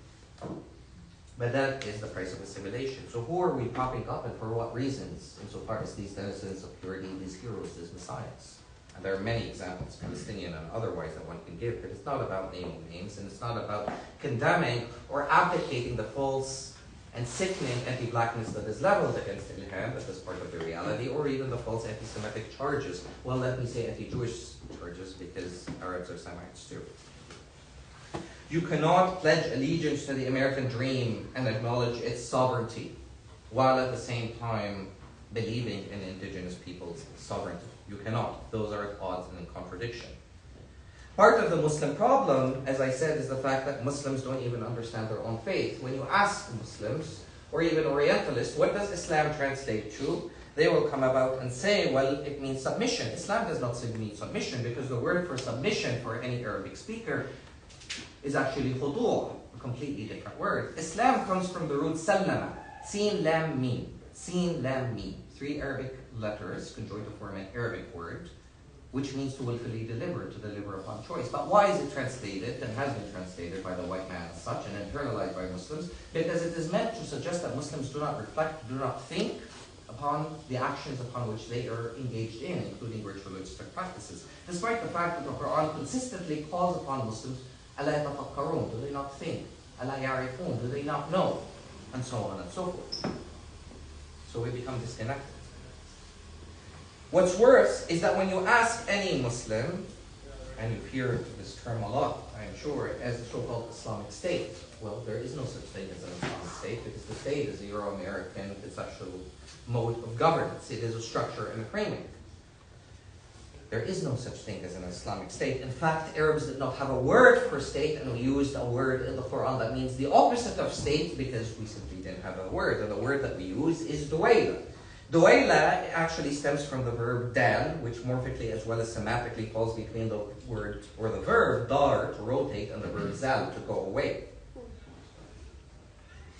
Speaker 1: But that is the price of assimilation. So who are we propping up, and for what reasons, insofar as these denizens of purity, these heroes, these messiahs? And there are many examples, Palestinian and otherwise, that one can give, but it's not about naming names, and it's not about condemning or abdicating the false and sickening anti-blackness that is leveled against Ilhan, that is part of the reality, or even the false anti-Semitic charges. Well, let me say anti-Jewish charges, because Arabs are Semites too. You cannot pledge allegiance to the American dream and acknowledge its sovereignty, while at the same time believing in indigenous people's sovereignty. You cannot. Those are at odds and in contradiction. Part of the Muslim problem, as I said, is the fact that Muslims don't even understand their own faith. When you ask Muslims, or even Orientalists, what does Islam translate to? They will come about and say, well, it means submission. Islam does not mean submission, because the word for submission for any Arabic speaker is actually khudu', a completely different word. Islam comes from the root sallama, sin lam mim. Sin lam mim. 3 Arabic letters conjoined to form an Arabic word, which means to willfully deliver, to deliver upon choice. But why is it translated, and has been translated by the white man as such, and internalized by Muslims? Because it is meant to suggest that Muslims do not reflect, do not think upon the actions upon which they are engaged in, including ritualistic practices. Despite the fact that the Quran consistently calls upon Muslims, أَلَا يَتَفَكَّرُونَ, do they not think? أَلَا يَعْرِفُونَ, do they not know? And so on and so forth. So we become disconnected. What's worse is that when you ask any Muslim, and you hear this term a lot, I'm sure, as the so-called Islamic State. Well, there is no such thing as an Islamic State, because the state is a Euro-American conceptual mode of governance. It is a structure and a framing. There is no such thing as an Islamic State. In fact, Arabs did not have a word for state, and we used a word in the Quran that means the opposite of state, because we simply didn't have a word. And the word that we use is duwayla. Duwayla actually stems from the verb dal, which morphically as well as semantically falls between the word or the verb dar, to rotate, and the verb zal, to go away.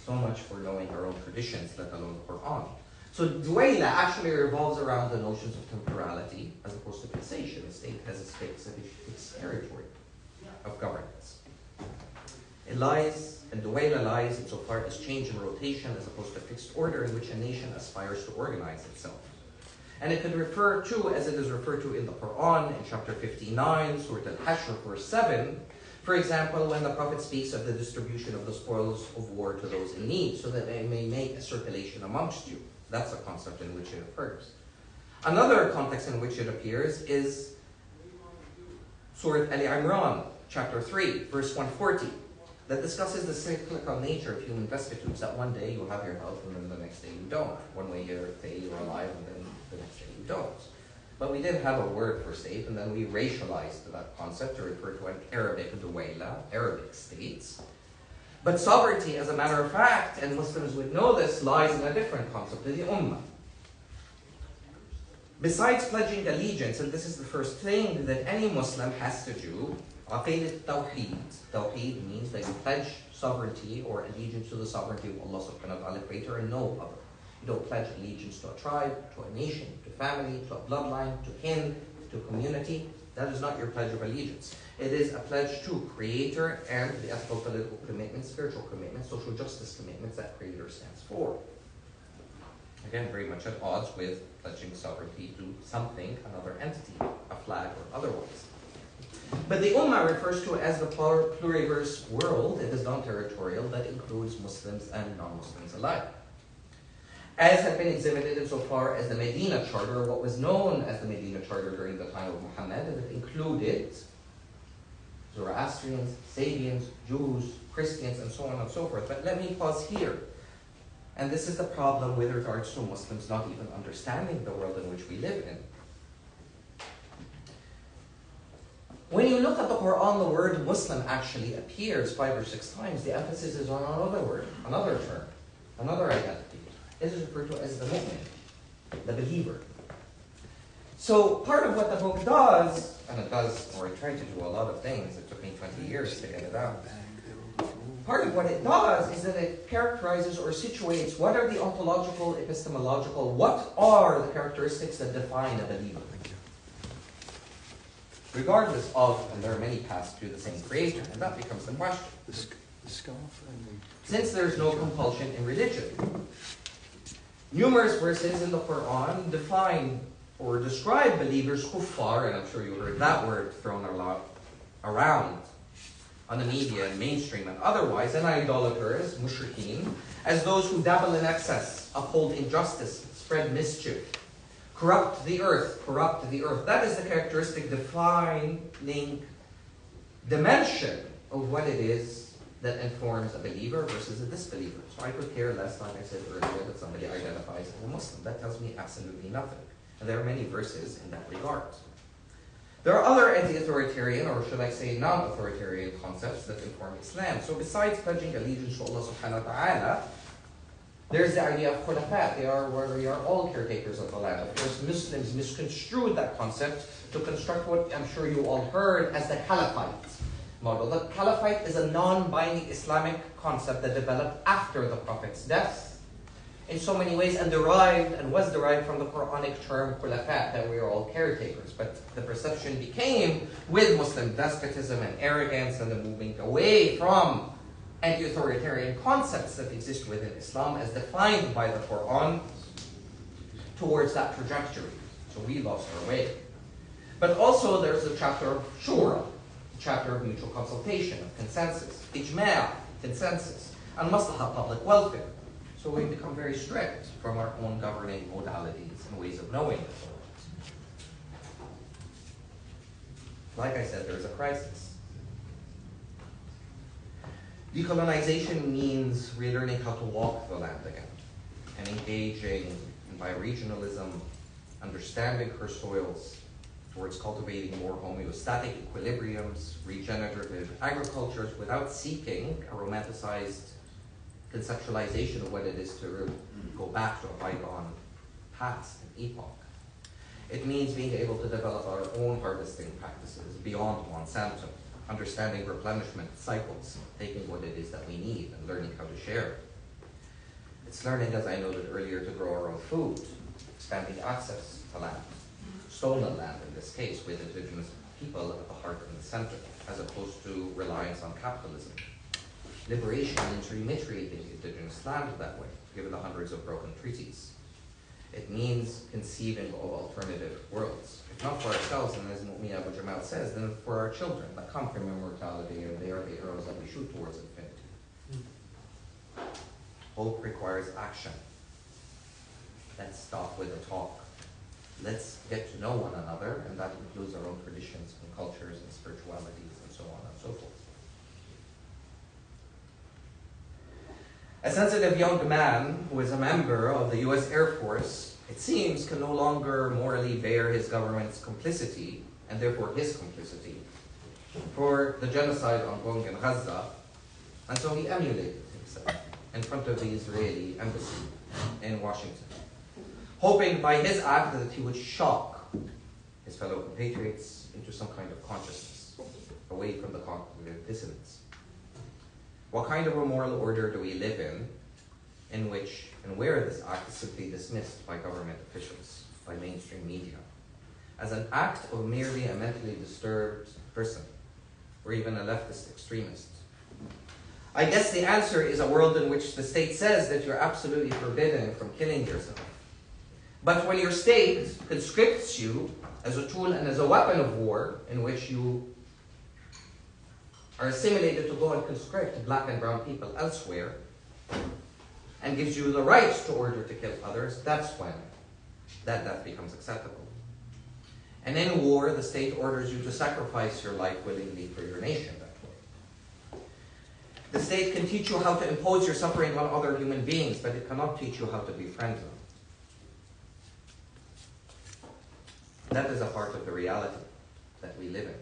Speaker 1: So much for knowing our own traditions, let alone the Quran. So duwayla actually revolves around the notions of temporality as opposed to fixation. The state has its fixed territory of governance. It lies And Duwayla lies insofar as change and rotation as opposed to fixed order in which a nation aspires to organize itself. And it could refer to, as it is referred to in the Quran, in chapter 59, Surah Al-Hashr, verse 7, for example, when the Prophet speaks of the distribution of the spoils of war to those in need, so that they may make a circulation amongst you. That's a concept in which it occurs. Another context in which it appears is Surah Al-Imran, chapter 3, verse 140, that discusses the cyclical nature of human vicissitudes, that one day you have your health and then the next day you don't. One way you're alive and then the next day you don't. But we did have a word for state, and then we racialized that concept to refer to an Arabic Duwayla, Arabic states. But sovereignty, as a matter of fact, and Muslims would know this, lies in a different concept, the Ummah. Besides pledging allegiance, and this is the first thing that any Muslim has to do, Aqidat Tawheed. Tawheed means that you pledge sovereignty or allegiance to the sovereignty of Allah subhanahu wa ta'ala, creator, and no other. You don't pledge allegiance to a tribe, to a nation, to family, to a bloodline, to kin, to a community. That is not your pledge of allegiance. It is a pledge to creator and the ethical, political commitments, spiritual commitments, social justice commitments that creator stands for. Again, very much at odds with pledging sovereignty to something, another entity, a flag or otherwise. But the Ummah refers to as the pluriverse world. It is non-territorial, that includes Muslims and non-Muslims alike. As had been exhibited insofar as the Medina Charter, what was known as the Medina Charter during the time of Mohamed, and it included Zoroastrians, Sabians, Jews, Christians, and so on and so forth. But let me pause here. And this is the problem with regards to Muslims not even understanding the world in which we live in. When you look at the Quran, the word Muslim actually appears 5 or 6 times. The emphasis is on another word, another term, another identity. It is referred to as the mu'min, the believer. So part of what the book does, and it does, or it tried to do a lot of things, it took me 20 years to get it out. Part of what it does is that it characterizes or situates what are the ontological, epistemological, what are the characteristics that define a believer. Regardless of, and there are many paths to the same creator, and that becomes the question. Since there's no compulsion in religion, numerous verses in the Quran define or describe believers, kuffar, and I'm sure you heard that word thrown a lot around on the media and mainstream and otherwise, and idolaters, mushrikeen, as those who dabble in excess, uphold injustice, spread mischief, corrupt the earth. That is the characteristic defining dimension of what it is that informs a believer versus a disbeliever. So I could care less, like I said earlier, that somebody identifies as a Muslim. That tells me absolutely nothing. And there are many verses in that regard. There are other anti-authoritarian, or should I say non-authoritarian concepts that inform Islam. So besides pledging allegiance to Allah subhanahu wa ta'ala, there's the idea of khulafat. They are all caretakers of the land. Of course, Muslims misconstrued that concept to construct what I'm sure you all heard as the caliphate model. The caliphate is a non-binding Islamic concept that developed after the Prophet's death in so many ways and was derived from the Quranic term khulafat, that we are all caretakers. But the perception became, with Muslim despotism and arrogance and the moving away from anti-authoritarian concepts that exist within Islam as defined by the Quran, towards that trajectory. So we lost our way. But also there's the chapter of shura, the chapter of mutual consultation, of consensus, ijma', consensus, and maslaha, public welfare. So we become very strict from our own governing modalities and ways of knowing the world. Like I said, there's a crisis. Decolonization means relearning how to walk the land again and engaging in bioregionalism, understanding her soils, towards cultivating more homeostatic equilibriums, regenerative agricultures without seeking a romanticized conceptualization of what it is to go back to a bygone past and epoch. It means being able to develop our own harvesting practices beyond Monsanto, understanding replenishment cycles, taking what it is that we need and learning how to share. It's learning, as I noted earlier, to grow our own food, expanding access to land, stolen land in this case, with indigenous people at the heart and the center, as opposed to reliance on capitalism. liberation means rematriating indigenous land that way, given the hundreds of broken treaties. It means conceiving of alternative worlds. If not for ourselves, and as Mu'min Abu Jamal says, then for our children that come from immortality, and they are the arrows that we shoot towards infinity. Hope requires action. Let's stop with the talk. Let's get to know one another, and that includes our own traditions and cultures and spiritualities and so on and so forth. A sensitive young man who is a member of the US Air Force, it seems, can no longer morally bear his government's complicity, and therefore his complicity, for the genocide ongoing in Gaza, and so he emulated himself in front of the Israeli embassy in Washington, hoping by his act that he would shock his fellow compatriots into some kind of consciousness, away from the cognitive dissonance. What kind of a moral order do we live in which and where this act is simply dismissed by government officials, by mainstream media, as an act of merely a mentally disturbed person, or even a leftist extremist? I guess the answer is a world in which the state says that you're absolutely forbidden from killing yourself. But when your state conscripts you as a tool and as a weapon of war, in which you are assimilated to go and conscript black and brown people elsewhere, and gives you the right to order to kill others, that's when that death becomes acceptable. And in war, the state orders you to sacrifice your life willingly for your nation that way. The state can teach you how to impose your suffering on other human beings, but it cannot teach you how to befriend them. That is a part of the reality that we live in.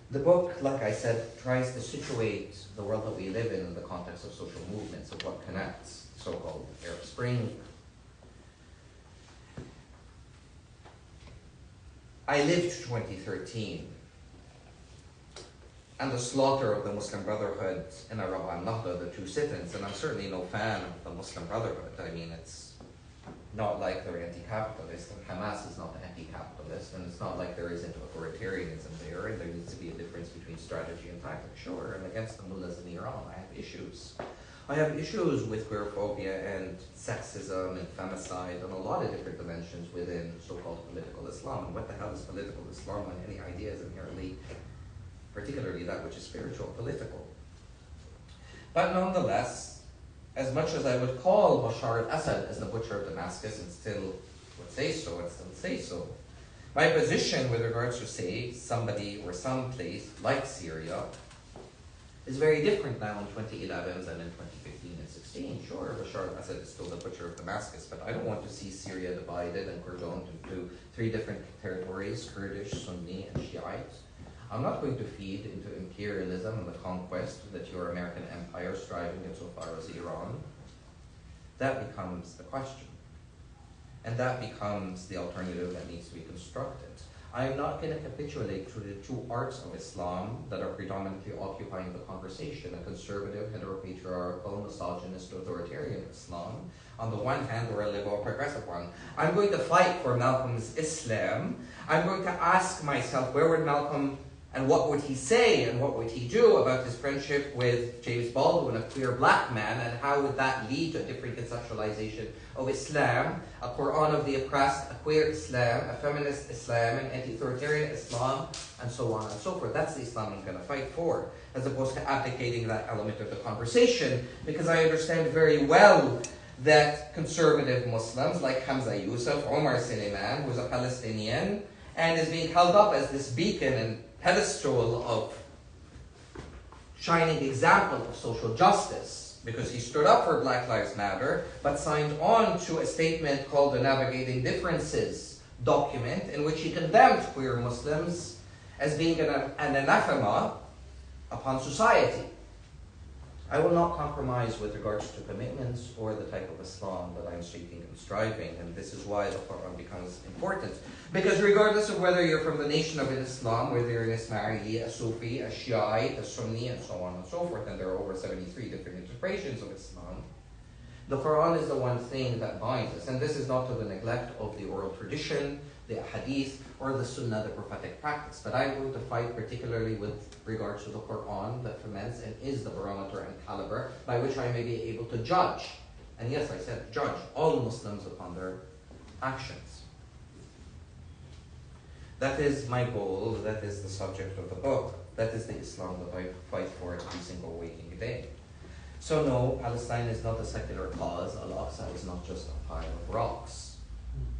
Speaker 1: The book, like I said, tries to situate the world that we live in the context of social movements, of what connects the so-called Arab Spring. I lived 2013 and the slaughter of the Muslim Brotherhood in Arab al-Nahda, the two sit-ins, and I'm certainly no fan of the Muslim Brotherhood. I mean, it's not like they're anti-capitalist, and Hamas is not anti-capitalist, and it's not like there isn't authoritarianism there, and there needs to be a difference between strategy and tactics. Sure, and against the mullahs in Iran, I have issues. I have issues with queerphobia and sexism and femicide and a lot of different dimensions within so-called political Islam. And what the hell is political Islam when any idea is inherently, particularly that which is spiritual, political? But nonetheless, as much as I would call Bashar al-Assad as the butcher of Damascus and still would say so, my position with regards to, say, somebody or some place like Syria is very different now in 2011 than in 2015 and 16. Sure, Bashar al-Assad is still the butcher of Damascus, but I don't want to see Syria divided and cordoned into three different territories, Kurdish, Sunni, and Shiite. I'm not going to feed into imperialism and the conquest that your American empire is striving insofar as Iran. That becomes the question. And that becomes the alternative that needs to be constructed. I am not going to capitulate to the two arts of Islam that are predominantly occupying the conversation, a conservative, heteropatriarchal, misogynist, authoritarian Islam, on the one hand, or a liberal, progressive one. I'm going to fight for Malcolm's Islam. I'm going to ask myself, where would Malcolm and what would he say and what would he do about his friendship with James Baldwin, a queer black man, and how would that lead to a different conceptualization of Islam, a Quran of the oppressed, a queer Islam, a feminist Islam, an anti-authoritarian Islam, and so on and so forth. That's the Islam I'm going to fight for, as opposed to abdicating that element of the conversation, because I understand very well that conservative Muslims like Hamza Yusuf, Omar Suleiman, who's a Palestinian, and is being held up as this beacon and pedestal of shining example of social justice because he stood up for Black Lives Matter but signed on to a statement called the Navigating Differences document in which he condemned queer Muslims as being an anathema upon society. I will not compromise with regards to commitments or the type of Islam that I'm seeking and striving, and this is why the Quran becomes important. Because regardless of whether you're from the nation of Islam, whether you're an Ismaili, a Sufi, a Shiite, a Sunni, and so on and so forth, and there are over 73 different interpretations of Islam, the Quran is the one thing that binds us. And this is not to the neglect of the oral tradition, the hadith, or the Sunnah, the prophetic practice. But I'm going to fight particularly with regards to the Quran that ferments and is the barometer and caliber by which I may be able to judge. And yes, I said judge all Muslims upon their actions. That is my goal, that is the subject of the book. That is the Islam that I fight for every single waking day. So no, Palestine is not a secular cause. Al-Aqsa is not just a pile of rocks.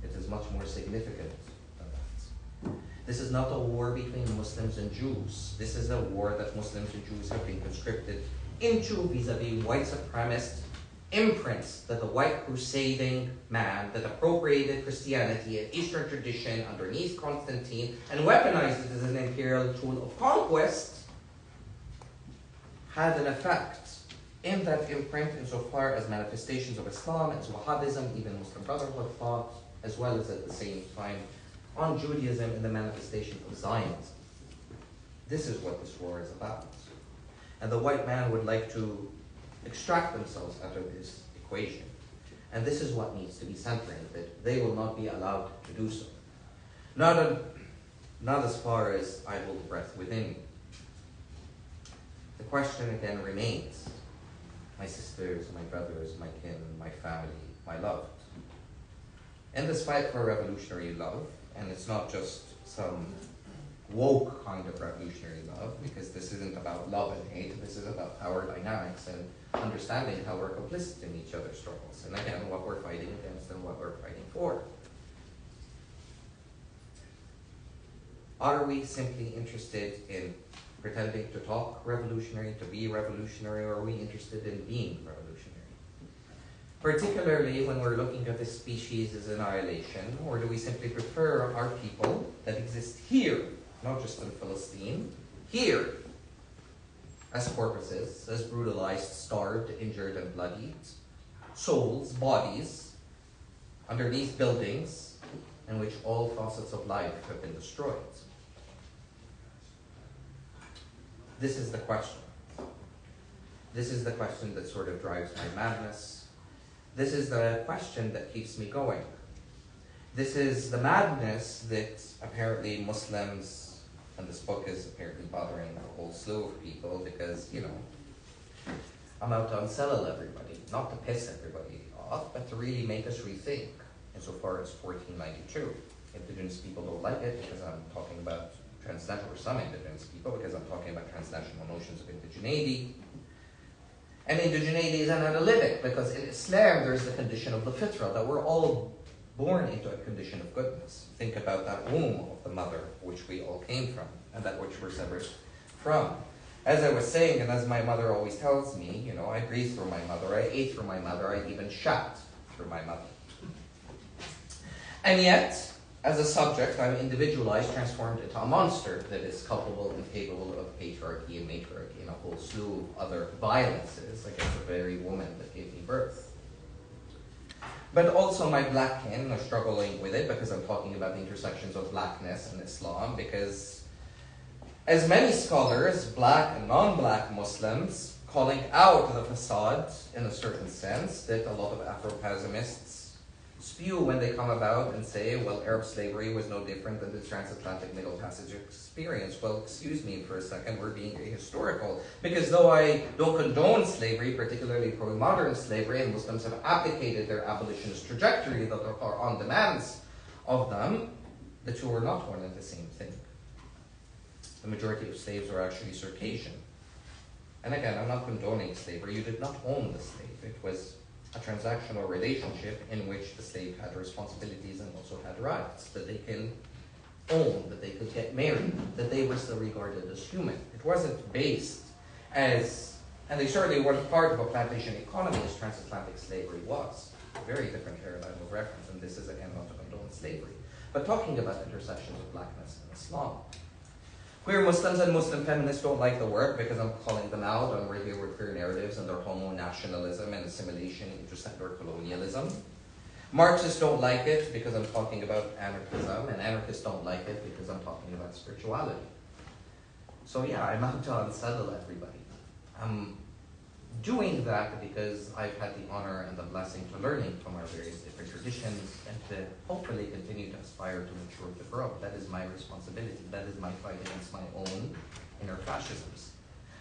Speaker 1: It is much more significant than that. This is not a war between Muslims and Jews. This is a war that Muslims and Jews have been conscripted into vis-a-vis white supremacist imprints that the white crusading man that appropriated Christianity and Eastern tradition underneath Constantine and weaponized it as an imperial tool of conquest had an effect in that imprint insofar as manifestations of Islam and Wahhabism, even Muslim Brotherhood thought, as well as at the same time on Judaism and the manifestation of Zionism. This is what this war is about. And the white man would like to extract themselves out of this equation. And this is what needs to be centering, that they will not be allowed to do so. Not as far as I hold breath within me. The question again remains, my sisters, my brothers, my kin, my family, my loved. In this fight for revolutionary love, and it's not just some woke kind of revolutionary love, because this isn't about love and hate, this is about power dynamics and understanding how we're complicit in each other's struggles, and again, what we're fighting against and what we're fighting for. Are we simply interested in pretending to talk revolutionary, to be revolutionary, or are we interested in being revolutionary? Particularly when we're looking at this species as annihilation, or do we simply prefer our people that exist here, not just in Palestine, here, as corpuses, as brutalized, starved, injured, and bloodied, souls, bodies, underneath buildings in which all facets of life have been destroyed? This is the question. This is the question that sort of drives my madness. This is the question that keeps me going. This is the madness that apparently Muslims, and this book is apparently bothering a whole slew of people because, you know, I'm out to unsettle everybody, not to piss everybody off, but to really make us rethink insofar as 1492. Indigenous people don't like it because I'm talking about transnational, or some indigenous people, because I'm talking about transnational notions of indigeneity. And indigeneity is analytic because in Islam there's the condition of the fitrah, that we're all born into a condition of goodness. Think about that womb of the mother which we all came from, and that which we're severed from. As I was saying, and as my mother always tells me, you know, I breathe through my mother, I ate through my mother, I even shat through my mother. And yet, as a subject, I'm individualized, transformed into a monster that is culpable and capable of patriarchy and matriarchy and a whole slew of other violences against the very woman that gave me birth. But also my black kin are struggling with it because I'm talking about the intersections of blackness and Islam, because as many scholars, black and non-black Muslims, calling out the facade in a certain sense that a lot of Afro-pessimists spew when they come about and say, well, Arab slavery was no different than the transatlantic Middle Passage experience. Well, excuse me for a second, we're being ahistorical. Because though I don't condone slavery, particularly pro-modern slavery, and Muslims have abdicated their abolitionist trajectory that are on demands of them, the two are not one and the same thing. The majority of slaves were actually Circassian. And again, I'm not condoning slavery. You did not own the slave. It was a transactional relationship in which the slave had responsibilities and also had rights that they can own, that they could get married, that they were still regarded as human. It wasn't based as, and they certainly weren't part of a plantation economy as transatlantic slavery was. A very different paradigm of reference, and this is again not to condone slavery, but talking about intersections of blackness and Islam. Queer Muslims and Muslim feminists don't like the work because I'm calling them out on where they were queer narratives and their homo-nationalism and assimilation into settler colonialism. Marxists don't like it because I'm talking about anarchism, and anarchists don't like it because I'm talking about spirituality. So yeah, I'm out to unsettle everybody. I'm doing that because I've had the honor and the blessing to learning from our various different traditions and to hopefully continue to aspire to mature, to grow. That is my responsibility. That is my fight against my own inner fascisms.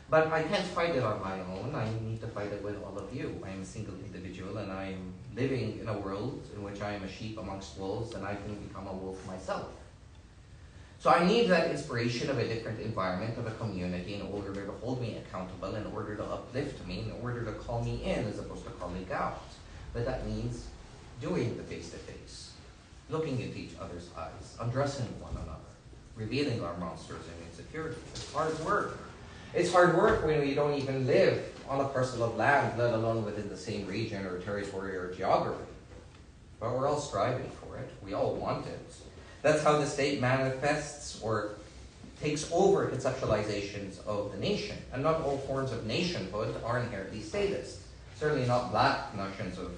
Speaker 1: But I can't fight it on my own. I need to fight it with all of you. I am a single individual and I am living in a world in which I am a sheep amongst wolves and I can become a wolf myself. So I need that inspiration of a different environment, of a community, in order to hold me accountable, in order to uplift me, in order to call me in as opposed to calling out. But that means doing the face-to-face, looking into each other's eyes, undressing one another, revealing our monsters and insecurities. It's hard work. It's hard work when we don't even live on a parcel of land, let alone within the same region or territory or geography. But we're all striving for it. We all want it. That's how the state manifests or takes over conceptualizations of the nation. And not all forms of nationhood are inherently statist. Certainly not black notions of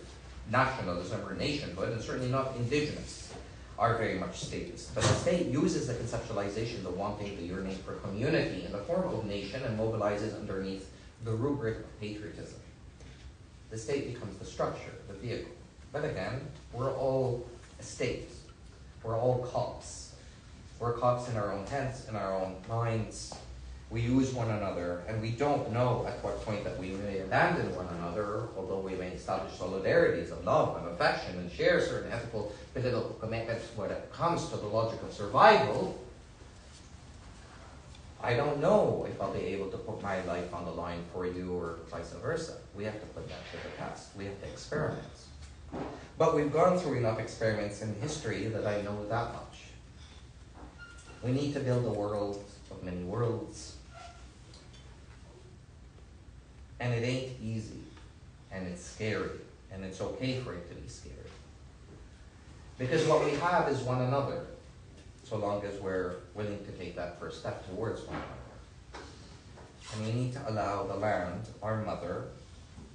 Speaker 1: nationalism or nationhood, and certainly not indigenous are very much statist. But the state uses the conceptualization, the wanting, the yearning for community in the form of nation and mobilizes underneath the rubric of patriotism. The state becomes the structure, the vehicle. But again, we're all a state. We're all cops. We're cops in our own heads, in our own minds. We use one another, and we don't know at what point that we may abandon one another, although we may establish solidarities of love and affection and share certain ethical, political commitments when it comes to the logic of survival. I don't know if I'll be able to put my life on the line for you or vice versa. We have to put that to the test. We have to experiment. But we've gone through enough experiments in history that I know that much. We need to build a world of many worlds. And it ain't easy. And it's scary. And it's okay for it to be scary. Because what we have is one another, so long as we're willing to take that first step towards one another. And we need to allow the land, our mother,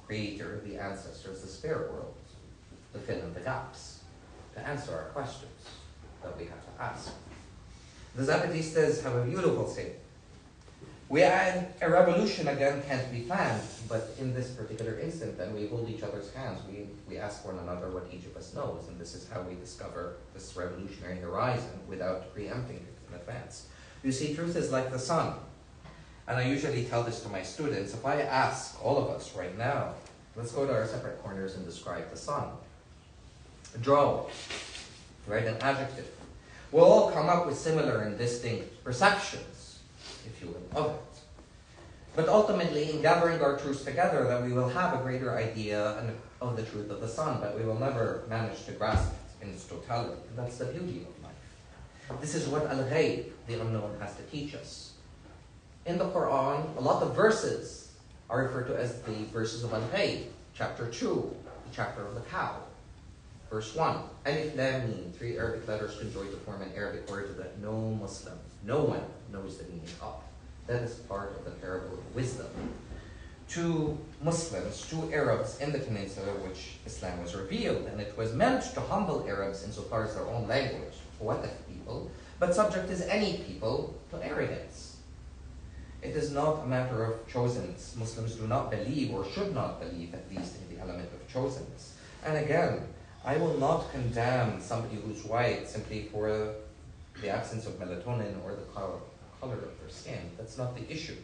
Speaker 1: creator, the ancestors, the spirit world, to fill in the gaps, to answer our questions that we have to ask. The Zapatistas have a beautiful saying. We add a revolution again can't be planned, but in this particular instant, then we hold each other's hands. We ask one another what each of us knows, and this is how we discover this revolutionary horizon without preempting it in advance. You see, truth is like the sun. And I usually tell this to my students. If I ask all of us right now, let's go to our separate corners and describe the sun. Draw, write an adjective. We'll all come up with similar and distinct perceptions, if you will, of it. But ultimately, in gathering our truths together, that we will have a greater idea of the truth of the sun, but we will never manage to grasp it in its totality. And that's the beauty of life. This is what al-ghayb, the unknown, has to teach us. In the Quran, a lot of verses are referred to as the verses of al-ghayb. Chapter 2, the chapter of the cow. Verse 1, Alif Lam Mim, 3 Arabic letters conjoined to form an Arabic word that no Muslim, no one knows the meaning of. That is part of the parable of wisdom. To Muslims, to Arabs in the peninsula which Islam was revealed, and it was meant to humble Arabs insofar as their own language, what if people, but subject as any people to arrogance. It is not a matter of chosenness. Muslims do not believe, or should not believe at least, in the element of chosenness. And again, I will not condemn somebody who's white simply for the absence of melatonin or the color of their skin. That's not the issue.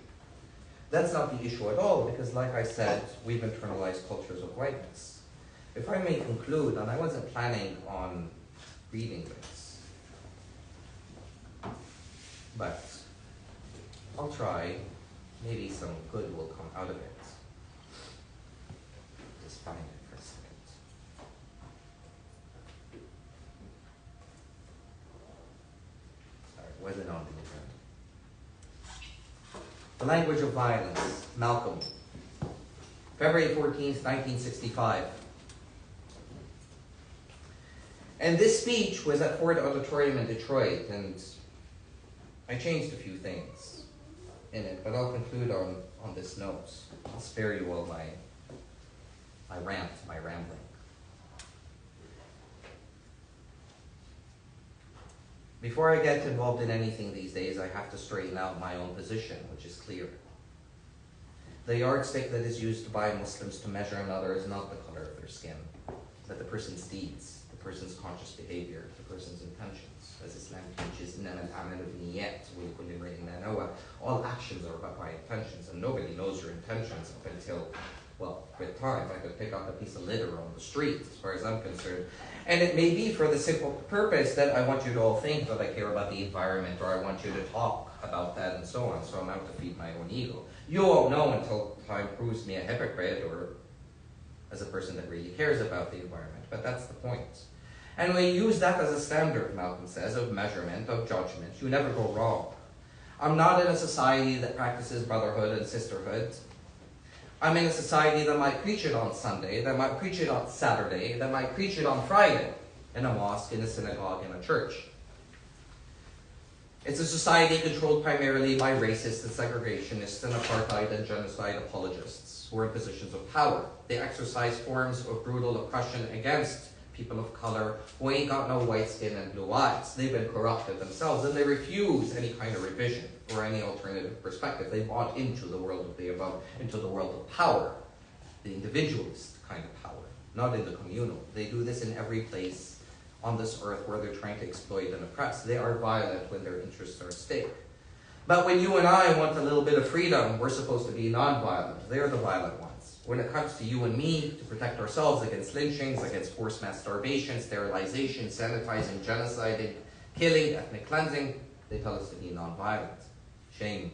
Speaker 1: That's not the issue at all, because like I said, we've internalized cultures of whiteness. If I may conclude, and I wasn't planning on reading this, but I'll try. Maybe some good will come out of it. Just find it for a second. Was it on the language of violence, Malcolm, February 14th, 1965. And this speech was at Ford Auditorium in Detroit, and I changed a few things in it, but I'll conclude on this note. I'll spare you all my rant, my rambling. Before I get involved in anything these days, I have to straighten out my own position, which is clear. The yardstick that is used by Muslims to measure another is not the color of their skin, but the person's deeds, the person's conscious behavior, the person's intentions. As Islam teaches, all actions are about my intentions, and nobody knows your intentions up until, well, with time. I could pick up a piece of litter on the street, as far as I'm concerned. And it may be for the simple purpose that I want you to all think that I care about the environment, or I want you to talk about that and so on, so I'm out to feed my own ego. You won't know until time proves me a hypocrite or as a person that really cares about the environment, but that's the point. And we use that as a standard, Malcolm says, of measurement, of judgment. You never go wrong. I'm not in a society that practices brotherhood and sisterhood. I'm in a society that might preach it on Sunday, that might preach it on Saturday, that might preach it on Friday, in a mosque, in a synagogue, in a church. It's a society controlled primarily by racists and segregationists and apartheid and genocide apologists who are in positions of power. They exercise forms of brutal oppression against people of color who ain't got no white skin and blue eyes. They've been corrupted themselves, and they refuse any kind of revision or any alternative perspective. They bought into the world of the above, into the world of power, the individualist kind of power, not in the communal. They do this in every place on this earth where they're trying to exploit and oppress. They are violent when their interests are at stake. But when you and I want a little bit of freedom, we're supposed to be non-violent. They're the violent ones. When it comes to you and me, to protect ourselves against lynchings, against forced mass starvation, sterilization, sanitizing, genociding, killing, ethnic cleansing, they tell us to be non-violent. Shame.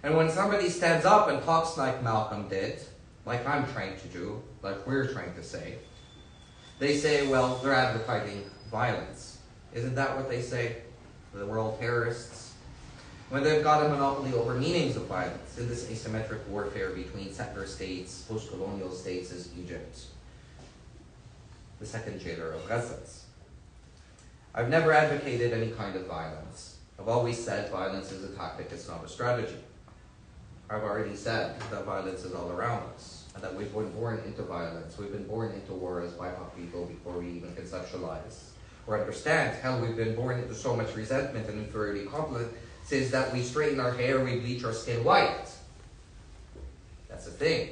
Speaker 1: And when somebody stands up and talks like Malcolm did, like I'm trying to do, like we're trying to say, they say, well, they're advocating violence. Isn't that what they say? That we're all terrorists? When they've got a monopoly over meanings of violence in this asymmetric warfare between settler states, post-colonial states as Egypt, the second jailer of Ghazals. I've never advocated any kind of violence. I've always said violence is a tactic, it's not a strategy. I've already said that violence is all around us, and that we've been born into violence. We've been born into war as BIPOC people before we even conceptualize or understand. Hell, we've been born into so much resentment and inferiority complexes that we straighten our hair, we bleach our skin white. That's a thing.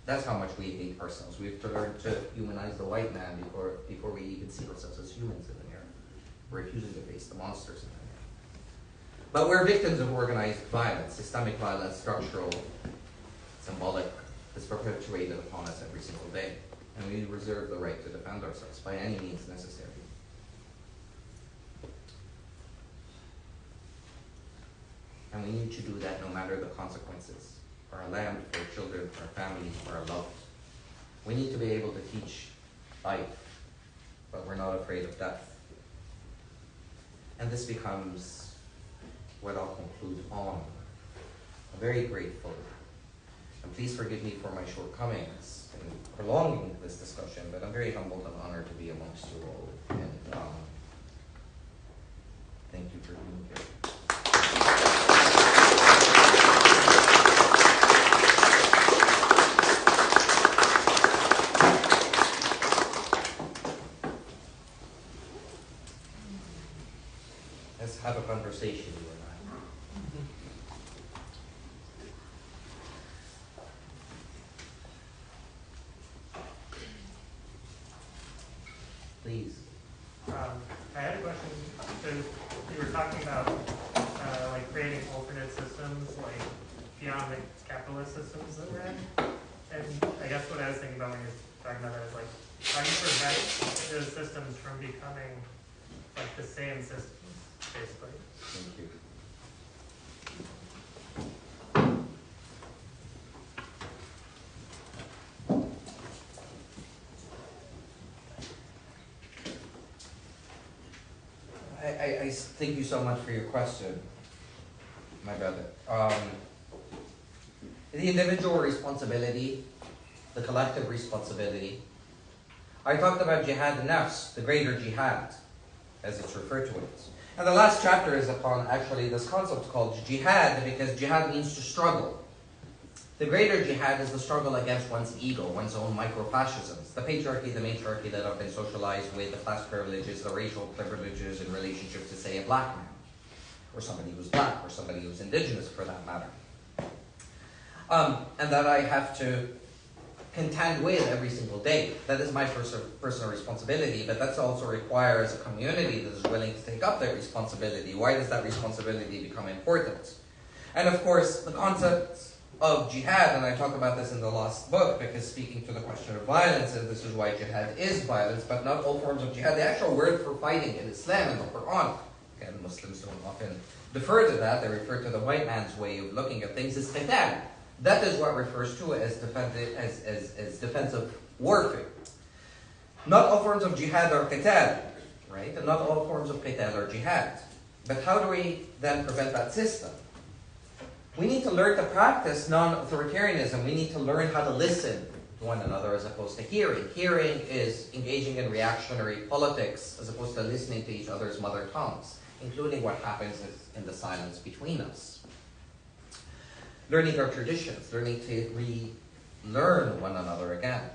Speaker 1: That's how much we hate ourselves. We have to learn to humanize the white man before we even see ourselves as humans in the mirror. We're refusing to face the monsters in the mirror. But we're victims of organized violence, systemic violence, structural, symbolic, that's perpetuated upon us every single day. And we reserve the right to defend ourselves by any means necessary. And we need to do that no matter the consequences. For our land, for our children, for our families, for our loved. We need to be able to teach life, but we're not afraid of death. And this becomes what I'll conclude on. I'm very grateful. And please forgive me for my shortcomings in prolonging this discussion, but I'm very humbled and honored to be amongst you all. And thank you for being here. Let's have a conversation, you and I. Please.
Speaker 3: I had a question. So you were talking about like creating alternate systems, like beyond the capitalist systems that we're in. And I guess what I was thinking about when you're talking about that is like, how do you prevent those systems from becoming like the same systems, basically?
Speaker 1: Thank you. I thank you so much for your question, my brother. The individual responsibility, the collective responsibility. I talked about jihad nafs, the greater jihad, as it's referred to it. And the last chapter is upon actually this concept called jihad, because jihad means to struggle. The greater jihad is the struggle against one's ego, one's own micro-fascisms, the patriarchy, the matriarchy that have been socialized with, the class privileges, the racial privileges in relationship to, say, a black man, or somebody who's black, or somebody who's indigenous for that matter. and that I have to contend with every single day. That is my personal responsibility, but that also requires a community that is willing to take up that responsibility. Why does that responsibility become important? And of course, the concept of jihad, and I talk about this in the last book, because speaking to the question of violence, and this is why jihad is violence, but not all forms of jihad. The actual word for fighting in Islam, in the Quran, again, Muslims don't often defer to that, they refer to the white man's way of looking at things, is qital. That is what refers to as defensive warfare. Not all forms of jihad are qital, right? And not all forms of qital are jihad. But how do we then prevent that system? We need to learn to practice non-authoritarianism. We need to learn how to listen to one another as opposed to hearing. Hearing is engaging in reactionary politics as opposed to listening to each other's mother tongues, including what happens in the silence between us. Learning our traditions, learning to relearn one another again.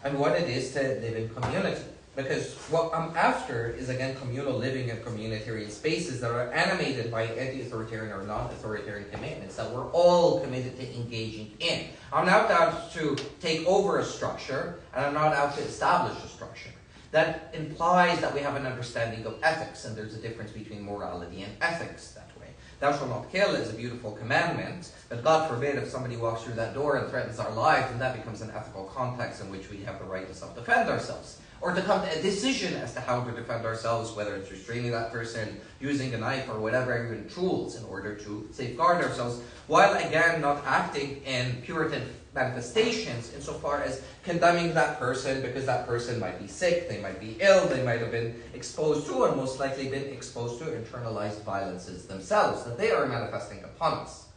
Speaker 1: And what it is to live in community. Because what I'm after is, again, communal living in communitarian spaces that are animated by anti-authoritarian or non-authoritarian commitments that we're all committed to engaging in. I'm not out to take over a structure, and I'm not out to establish a structure. That implies that we have an understanding of ethics, and there's a difference between morality and ethics that way. Thou shalt not kill is a beautiful commandment, but God forbid if somebody walks through that door and threatens our lives, then that becomes an ethical context in which we have the right to self-defend ourselves. Or to come to a decision as to how to defend ourselves, whether it's restraining that person, using a knife, or whatever, even tools in order to safeguard ourselves, while again not acting in Puritan manifestations insofar as condemning that person because that person might be sick, they might be ill, they might have been exposed to, and most likely been exposed to internalized violences themselves that they are manifesting upon us.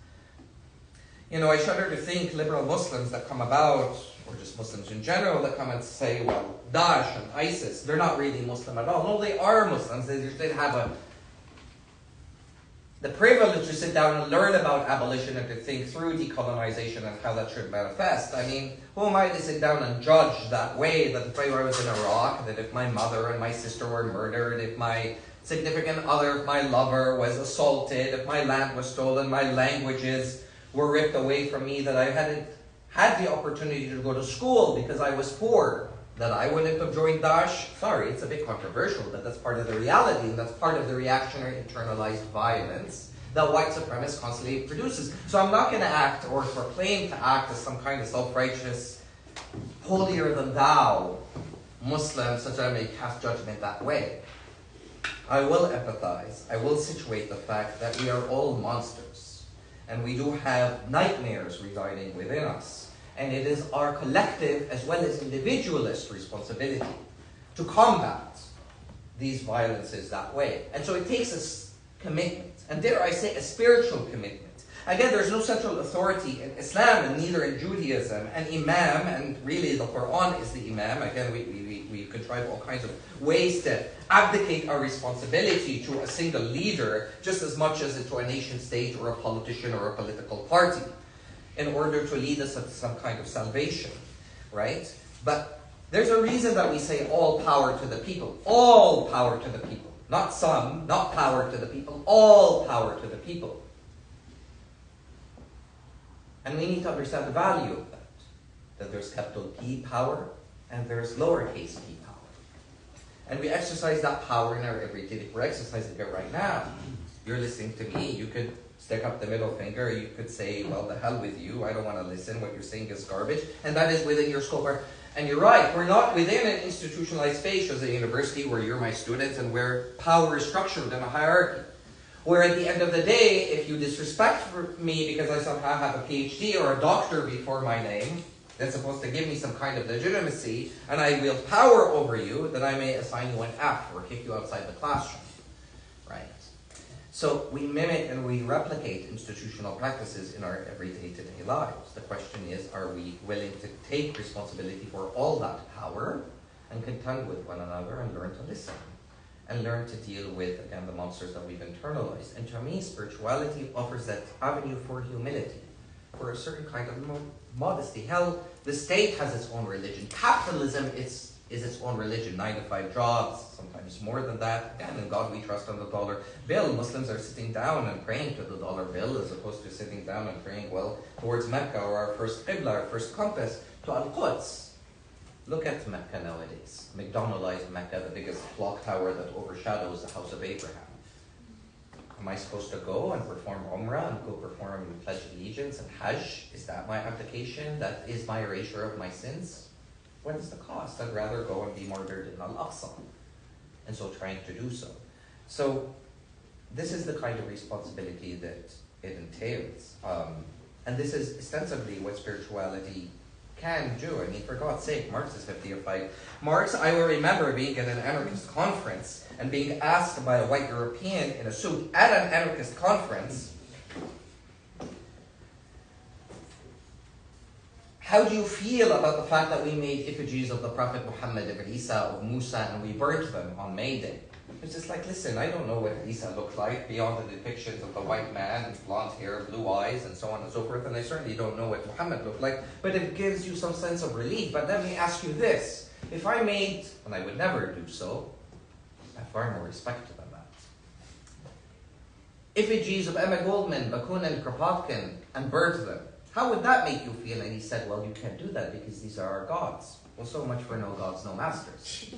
Speaker 1: You know, I shudder to think liberal Muslims that come about, or just Muslims in general, that come and say, well, Daesh and ISIS, they're not really Muslim at all. No, they are Muslims. They just didn't have the privilege to sit down and learn about abolition and to think through decolonization and how that should manifest. I mean, who am I to sit down and judge that way, that if I was in Iraq, that if my mother and my sister were murdered, if my significant other, my lover, was assaulted, if my land was stolen, my languages were ripped away from me, that I hadn't had the opportunity to go to school because I was poor, that I wouldn't have joined Daesh? Sorry, it's a bit controversial, but that's part of the reality, and that's part of the reactionary internalized violence that white supremacy constantly produces. So I'm not going to act or proclaim to act as some kind of self-righteous, holier-than-thou Muslim, such that I may cast judgment that way. I will empathize. I will situate the fact that we are all monsters, and we do have nightmares residing within us. And it is our collective as well as individualist responsibility to combat these violences that way. And so it takes a commitment, and dare I say a spiritual commitment. Again, there's no central authority in Islam and neither in Judaism. An imam, and really the Quran is the imam. Again, we contrive all kinds of ways to abdicate our responsibility to a single leader just as much as to a nation state or a politician or a political party, in order to lead us to some kind of salvation, right? But there's a reason that we say all power to the people. All power to the people. Not some, not power to the people. All power to the people. And we need to understand the value of that. That there's capital P power and there's lowercase p power. And we exercise that power in our everyday life. We're exercising it right now. You're listening to me. You could stick up the middle finger. You could say, well, the hell with you. I don't want to listen. What you're saying is garbage. And that is within your scope. And you're right. We're not within an institutionalized space as a university where you're my students and where power is structured in a hierarchy. Where at the end of the day, if you disrespect me because I somehow have a PhD or a doctor before my name, that's supposed to give me some kind of legitimacy, and I wield power over you, then I may assign you an F or kick you outside the classroom. Right? So we mimic and we replicate institutional practices in our everyday-to-day lives. The question is, are we willing to take responsibility for all that power and contend with one another and learn to listen? And learn to deal with, again, the monsters that we've internalized. And to me, spirituality offers that avenue for humility, for a certain kind of modesty. Hell, the state has its own religion. Capitalism, its is its own religion, 9 to 5 jobs, sometimes more than that. Again, in God we trust on the dollar bill. Muslims are sitting down and praying to the dollar bill as opposed to sitting down and praying, well, towards Mecca or our first Qibla, our first compass, to Al-Quds. Look at Mecca nowadays. McDonaldized Mecca, the biggest clock tower that overshadows the house of Abraham. Am I supposed to go and perform Umrah and go perform Pledge Allegiance and Hajj? Is that my application? That is my erasure of my sins? What is the cost? I'd rather go and be murdered in Al-Aqsa. And so trying to do so. So this is the kind of responsibility that it entails. And this is ostensibly what spirituality can do. I mean, for God's sake, Marx is 50-5. Marx, I will remember being at an anarchist conference and being asked by a white European in a suit at an anarchist conference, how do you feel about the fact that we made effigies of the Prophet Mohamed, of Isa, of Musa, and we burnt them on May Day? It's just like, listen, I don't know what Isa looked like beyond the depictions of the white man with blonde hair, blue eyes, and so on and so forth, and I certainly don't know what Muhammad looked like, but it gives you some sense of relief. But let me ask you this. If I made, and I would never do so, I have far more respect than that, effigies of Emma Goldman, Bakunin, Kropotkin, and burnt them, how would that make you feel? And he said, well, you can't do that because these are our gods. Well, so much for no gods, no masters.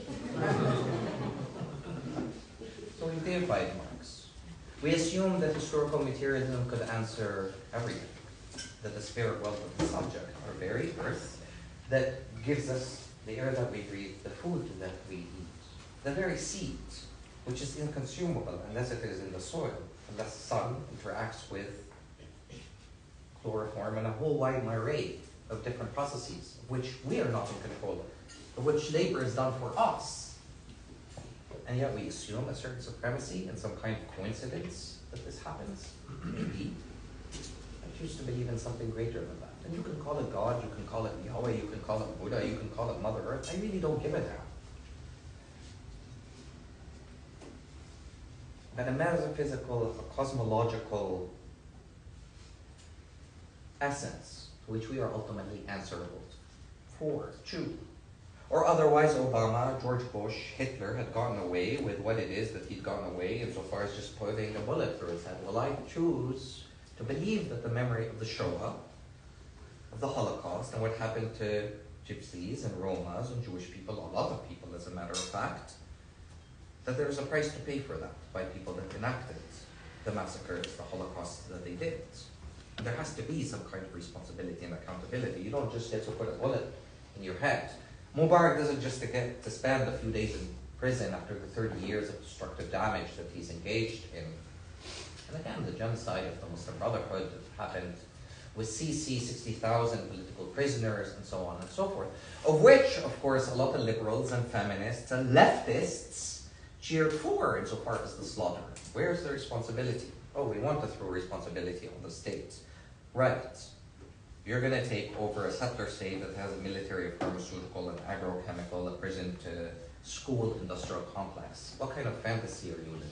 Speaker 1: So we deified Marx. We assumed that historical materialism could answer everything. That the spirit wealth of the subject, our very earth, that gives us the air that we breathe, the food that we eat, the very seed, which is inconsumable unless it is in the soil, unless sun interacts with chloroform and a whole wide array of different processes, of which we are not in control of which labor is done for us. And yet we assume a certain supremacy and some kind of coincidence that this happens. Maybe. I choose to believe in something greater than that. And you can call it God, you can call it Yahweh, you can call it Buddha, you can call it Mother Earth. I really don't give a damn. But a metaphysical, a cosmological essence to which we are ultimately answerable for, to. Or otherwise Obama, George Bush, Hitler had gotten away with what it is that he'd gotten away insofar as just putting a bullet through his head. Well, I choose to believe that the memory of the Shoah, of the Holocaust, and what happened to Gypsies and Romas and Jewish people, a lot of people as a matter of fact, that there is a price to pay for that by people that enacted the massacres, the Holocaust that they did. And there has to be some kind of responsibility and accountability. You don't just get to put a bullet in your head. Mubarak doesn't just get to spend a few days in prison after the 30 years of destructive damage that he's engaged in. And again, the genocide of the Muslim Brotherhood happened with Sisi, 60,000 political prisoners, and so on and so forth. Of which, of course, a lot of liberals and feminists and leftists cheered for insofar as the slaughter. Where's the responsibility? Oh, we want to throw responsibility on the state. Right. You're going to take over a settler state that has a military, pharmaceutical, and agrochemical, a prison to school industrial complex. What kind of fantasy are you living?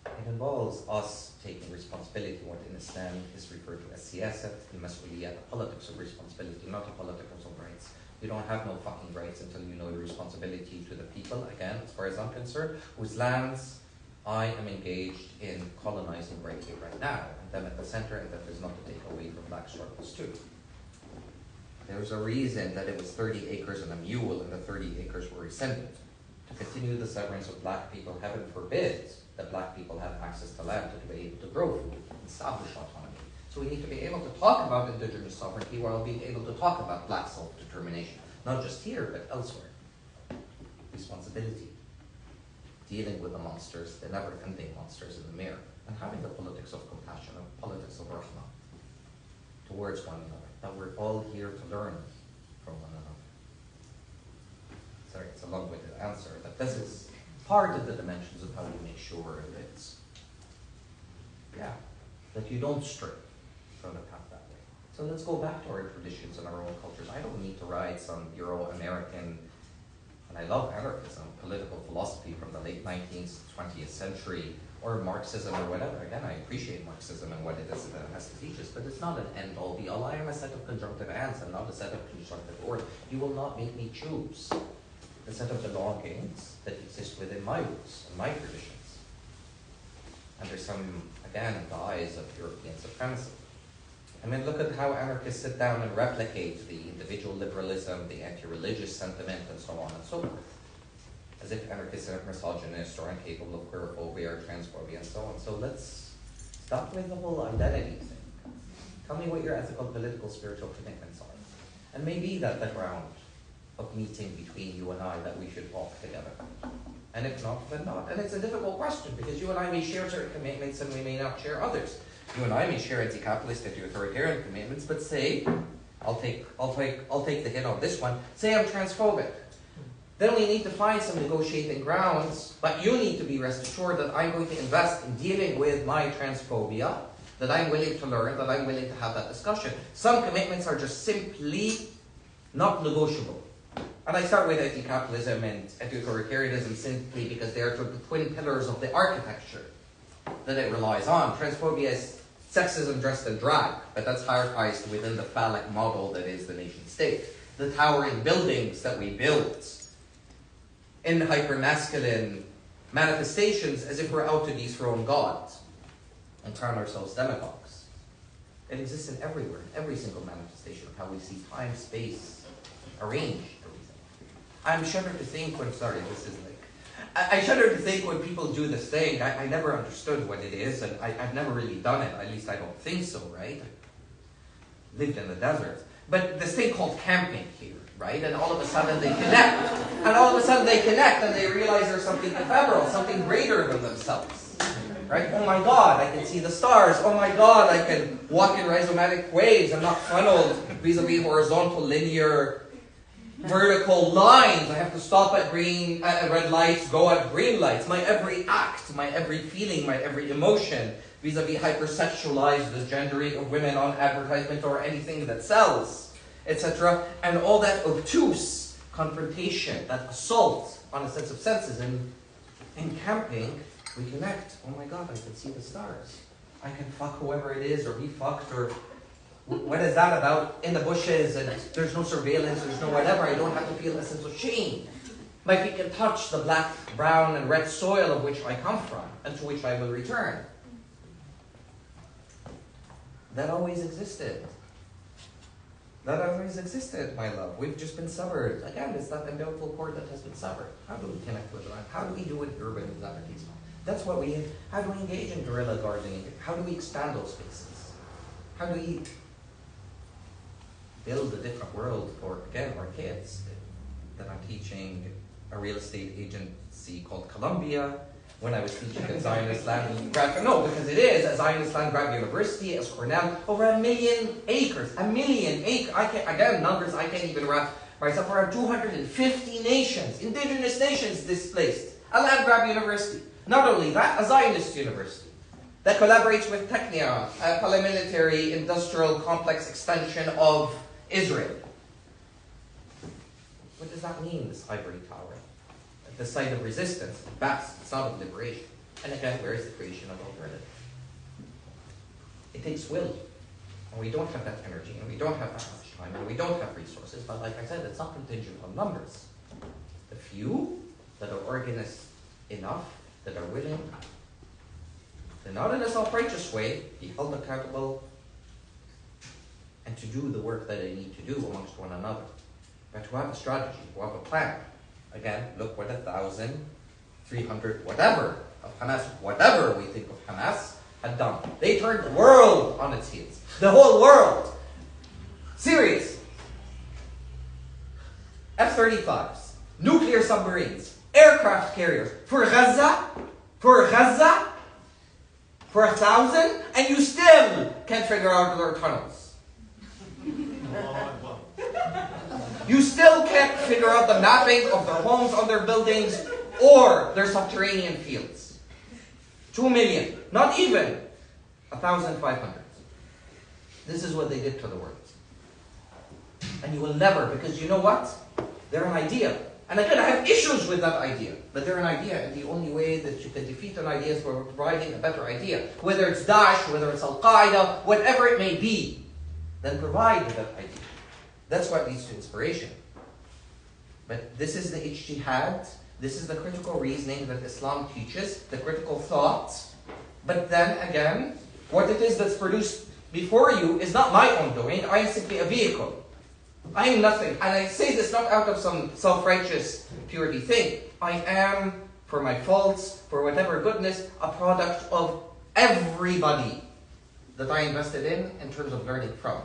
Speaker 1: It involves us taking responsibility, what in Islam is referred to as siyasat, al-mas'uliyat, the politics of responsibility, not the politics of rights. You don't have no fucking rights until you know your responsibility to the people, again, as far as I'm concerned, whose lands I am engaged in colonizing right here, right now, and them at the center, and that is not to take away from black struggles too. There's a reason that it was 30 acres and a mule, and the 30 acres were rescinded. To continue the severance of black people, heaven forbid that black people have access to land to be able to grow food, establish autonomy. So we need to be able to talk about indigenous sovereignty while being able to talk about black self-determination, not just here, but elsewhere. Responsibility. Dealing with the monsters, the never-ending monsters in the mirror, and having the politics of compassion, the politics of rahmah towards one another, that we're all here to learn from one another. Sorry, it's a long-winded answer, but this is part of the dimensions of how we make sure that you don't stray from the path that way. So let's go back to our traditions and our own cultures. I don't need to ride some Euro-American, and I love anarchism, political philosophy from the late 19th, 20th century, or Marxism or whatever. Again, I appreciate Marxism and what it is that it has to teach us, but it's not an end-all, be-all. I am a set of conjunctive ants and not a set of conjunctive order. You will not make me choose the set of belongings that exist within my roots and my traditions. And there's some, again, guise of European supremacy. I mean, look at how anarchists sit down and replicate the individual liberalism, the anti-religious sentiment, and so on and so forth. As if anarchists are misogynist or incapable of queerphobia or transphobia and so on. So let's stop with the whole identity thing. Tell me what your ethical, political, spiritual commitments are. And maybe that's the ground of meeting between you and I that we should walk together. And if not, then not. And it's a difficult question because you and I may share certain commitments and we may not share others. You and I may share anti-capitalist, anti-authoritarian commitments, but say, I'll take the hit on this one, say I'm transphobic. Then we need to find some negotiating grounds, but you need to be rest assured that I'm going to invest in dealing with my transphobia, that I'm willing to learn, that I'm willing to have that discussion. Some commitments are just simply not negotiable. And I start with anti-capitalism and anti-authoritarianism simply because they are the twin pillars of the architecture that it relies on. Transphobia is sexism dressed in drag, but that's hierarchized within the phallic model that is the nation state. The towering buildings that we build in hyper-masculine manifestations as if we're out to dethrone God and crown ourselves demagogues. It exists in everywhere, in every single manifestation of how we see time, space, arranged. I'm shuddered to think when, I shudder to think when people do this thing, I never understood what it is, and I've never really done it, at least I don't think so, right? Lived in the desert. But this thing called camping here, right? And all of a sudden they connect. And all of a sudden they connect and they realize there's something ephemeral, something greater than themselves. Right? Oh my God, I can see the stars. Oh my God, I can walk in rhizomatic waves. I'm not funneled vis-a-vis horizontal, linear, vertical lines. I have to stop at red lights, go at green lights. My every act, my every feeling, my every emotion, vis-a-vis hypersexualized, the gendering of women on advertisement or anything that sells, etc. And all that obtuse confrontation, that assault on a sense of senses. And in camping, we connect. Oh my God, I can see the stars. I can fuck whoever it is, or be fucked, or what is that about? In the bushes, and there's no surveillance, there's no whatever. I don't have to feel a sense of shame. My feet can touch the black, brown, and red soil of which I come from, and to which I will return. That always existed. That always existed, my love. We've just been severed. Again, it's that umbilical cord that has been severed. How do we connect with life? How do we do it urban anarchism? That's what we. How do we engage in guerrilla gardening? How do we expand those spaces? How do we build a different world for, again, our kids? That I'm teaching a real estate agency called Columbia. When I was teaching at Zionist Land Grad, no, because it is a Zionist Land Grad University, as Cornell, over 1 million acres. 1 million acres. Again, numbers I can't even wrap myself around. 250 nations, indigenous nations displaced. A land grab university. Not only that, a Zionist university that collaborates with Technion, a paramilitary industrial complex extension of Israel. What does that mean, this ivory tower? The site of resistance, at best, it's not of liberation. And again, where is the creation of alternative? It takes will. And we don't have that energy, and we don't have that much time, and we don't have resources. But like I said, it's not contingent on numbers. The few that are organized enough, that are willing, to not in a self-righteous way, be held accountable, and to do the work that they need to do amongst one another. But to have a strategy, to have a plan. Again, look what 1,300, whatever, of Hamas, whatever we think of Hamas, had done. They turned the world on its heels. The whole world. Serious. F-35s, nuclear submarines, aircraft carriers, for Gaza, for 1,000, and you still can't figure out their tunnels. You still can't figure out the mapping of their homes on their buildings or their subterranean fields. 2 million, not even 1,500. This is what they did to the world. And you will never, because you know what? They're an idea. And again, I have issues with that idea. But they're an idea, and the only way that you can defeat an idea is by providing a better idea. Whether it's Daesh, whether it's Al-Qaeda, whatever it may be, then provide that idea. That's what leads to inspiration. But this is the ijtihad, this is the critical reasoning that Islam teaches, the critical thought. But then again, what it is that's produced before you is not my own doing. I am simply a vehicle. I am nothing. And I say this not out of some self-righteous purity thing. I am, for my faults, for whatever goodness, a product of everybody that I invested in terms of learning from.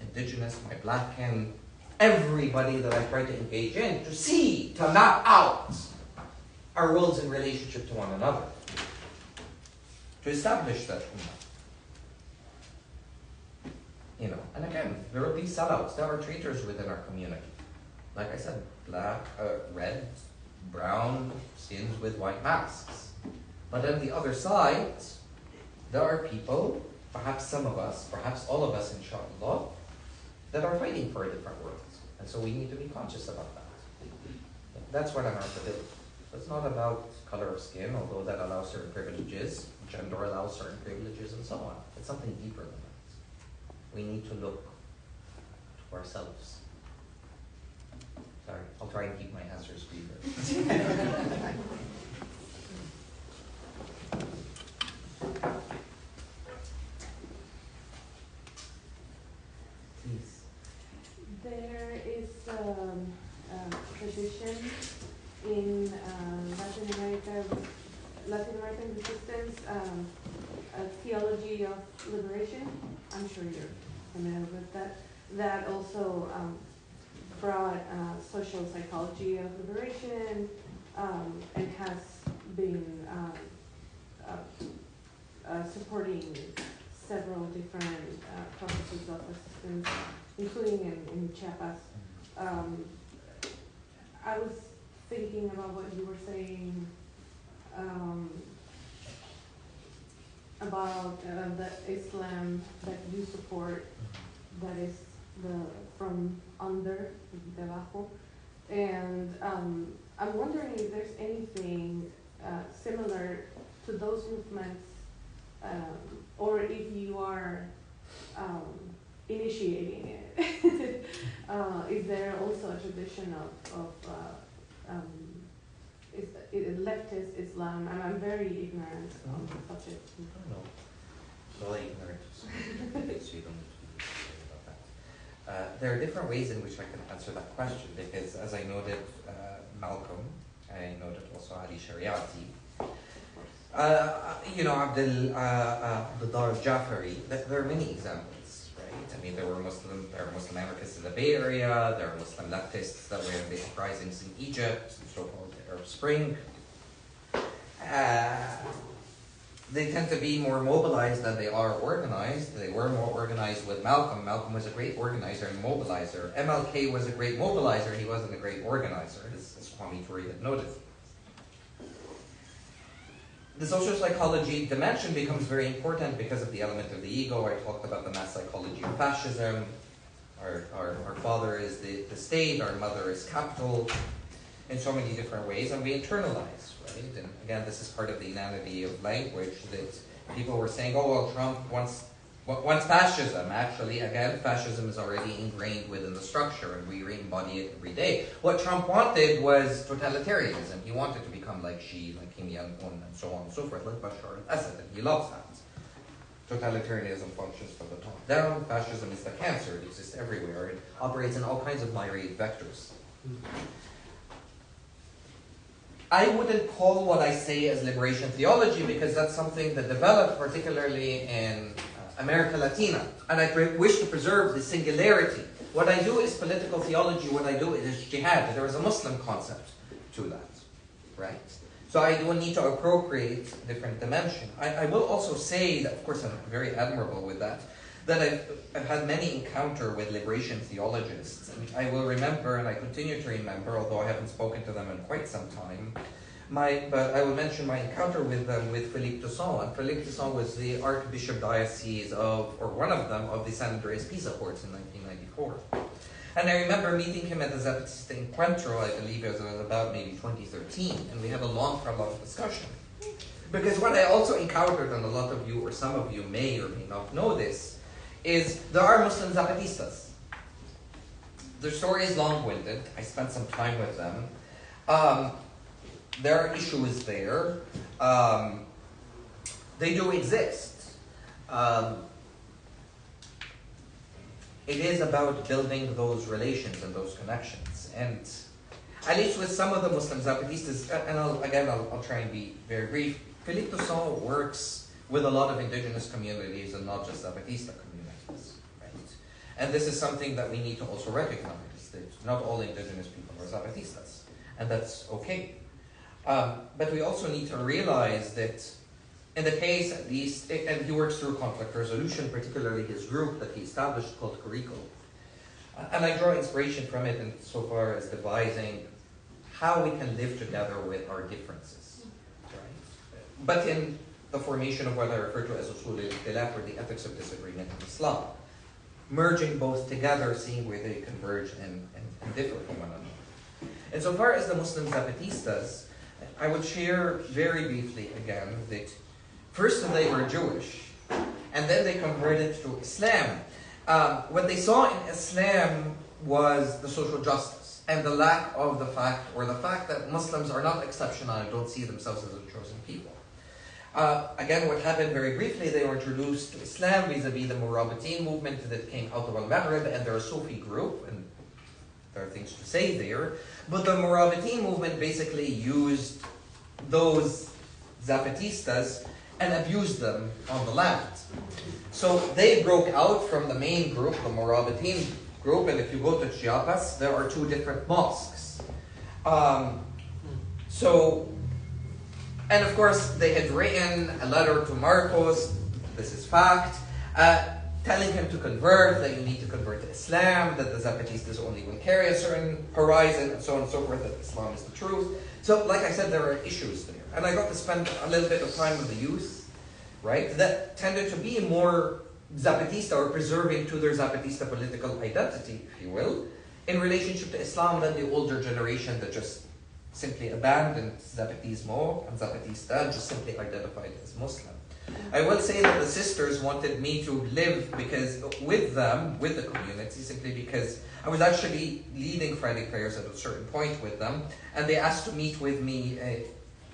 Speaker 1: Indigenous, my black kin, everybody that I try to engage in, to see, to map out our roles in relationship to one another. To establish that ummah. You know, and again, there will be sellouts. There are traitors within our community. Like I said, black, red, brown skins with white masks. But on the other side, there are people, perhaps some of us, perhaps all of us, inshallah, that are fighting for a different world. And so we need to be conscious about that. That's what Anarchism is. It's not about color of skin, although that allows certain privileges. Gender allows certain privileges and so on. It's something deeper than that. We need to look to ourselves. Sorry, I'll try and keep my answers briefer. Please.
Speaker 4: There is a tradition in Latin American resistance, a theology of liberation. I'm sure you're familiar with that. That also brought social psychology of liberation and has been supporting several different processes of resistance, including in Chiapas. I was thinking about what you were saying about the Islam that you support, that is from under, debajo. And I'm wondering if there's anything similar to those movements, or if you are initiating it. Is there also a tradition of leftist Islam? I'm very ignorant on the subject.
Speaker 1: No, so ignorant. So you don't need to be worried about that. There are different ways in which I can answer that question, because as I noted, Malcolm, I noted also Ali Shariati, Abdul al-Jafari, there are many examples, right? I mean, there are Muslim anarchists in the Bay Area, there are Muslim leftists that were in the uprisings in Egypt, so-called Arab Spring. They tend to be more mobilized than they are organized. They were more organized with Malcolm. Malcolm was a great organizer and mobilizer. MLK was a great mobilizer. He wasn't a great organizer, as Kwame Ture had noted. The social psychology dimension becomes very important because of the element of the ego. I talked about the mass psychology of fascism. Our father is the state, our mother is capital, in so many different ways, and we internalize, right? And again, this is part of the inanity of language, that people were saying, oh, well, Trump wants fascism. Actually, again, fascism is already ingrained within the structure, and we re-embody it every day. What Trump wanted was totalitarianism. He wanted to become like Xi, like Kim Jong-un, and so on and so forth, like Bashar al-Assad, and he loves that. Totalitarianism functions from the top down. Fascism is the cancer. It exists everywhere. It operates in all kinds of myriad vectors. I wouldn't call what I say as liberation theology, because that's something that developed particularly in America Latina, and I wish to preserve the singularity. What I do is political theology, what I do is jihad. There is a Muslim concept to that, right? So I don't need to appropriate different dimension. I will also say that, of course, I'm very admirable with that I've had many encounter with liberation theologists. And I will remember, and I continue to remember, although I haven't spoken to them in quite some time, but I will mention my encounter with them with Philippe Toussaint. And Philippe Toussaint was the Archbishop Diocese of, or one of them, of the San Andreas Peace Accords in 1994. And I remember meeting him at the Zapatista Encuentro, I believe it was about maybe 2013, and we had a long prolonged discussion. Because what I also encountered, and a lot of you or some of you may or may not know this, is there are Muslim Zapatistas. Their story is long-winded. I spent some time with them. There are issues there. They do exist. It is about building those relations and those connections. And at least with some of the Muslim Zapatistas, and I'll try and be very brief, Philippe Toussaint works with a lot of indigenous communities and not just Zapatista communities. Right? And this is something that we need to also recognize, that not all indigenous people are Zapatistas. And that's okay. But we also need to realize that in the case, at least, and he works through conflict resolution, particularly his group that he established called Curico. And I draw inspiration from it insofar as devising how we can live together with our differences. Right? But in the formation of what I refer to as usul al-ikhtilaf, or the ethics of disagreement in Islam. Merging both together, seeing where they converge and differ from one another. Insofar as the Muslim Zapatistas, I would share very briefly again that first they were Jewish, and then they converted to Islam. What they saw in Islam was the social justice and the lack of the fact that Muslims are not exceptional and don't see themselves as a chosen people. Again, what happened very briefly, they were introduced to Islam vis-a-vis the Murabitin movement that came out of Al-Maghrib, and they're a Sufi group, and there are things to say there. But the Murabitin movement basically used those Zapatistas and abused them on the land. So they broke out from the main group, the Murabitin group, and if you go to Chiapas, there are two different mosques. And of course, they had written a letter to Marcos, this is fact, telling him to convert, that you need to convert to Islam, that the Zapatistas only will carry a certain horizon, and so on and so forth, that Islam is the truth. So, like I said, there are issues there. And I got to spend a little bit of time with the youth, right, that tended to be more Zapatista or preserving to their Zapatista political identity, if you will, in relationship to Islam than the older generation that just simply abandoned Zapatismo and Zapatista and just simply identified as Muslim. I will say that the sisters wanted me to live with the community, simply because I was actually leading Friday prayers at a certain point with them, and they asked to meet with me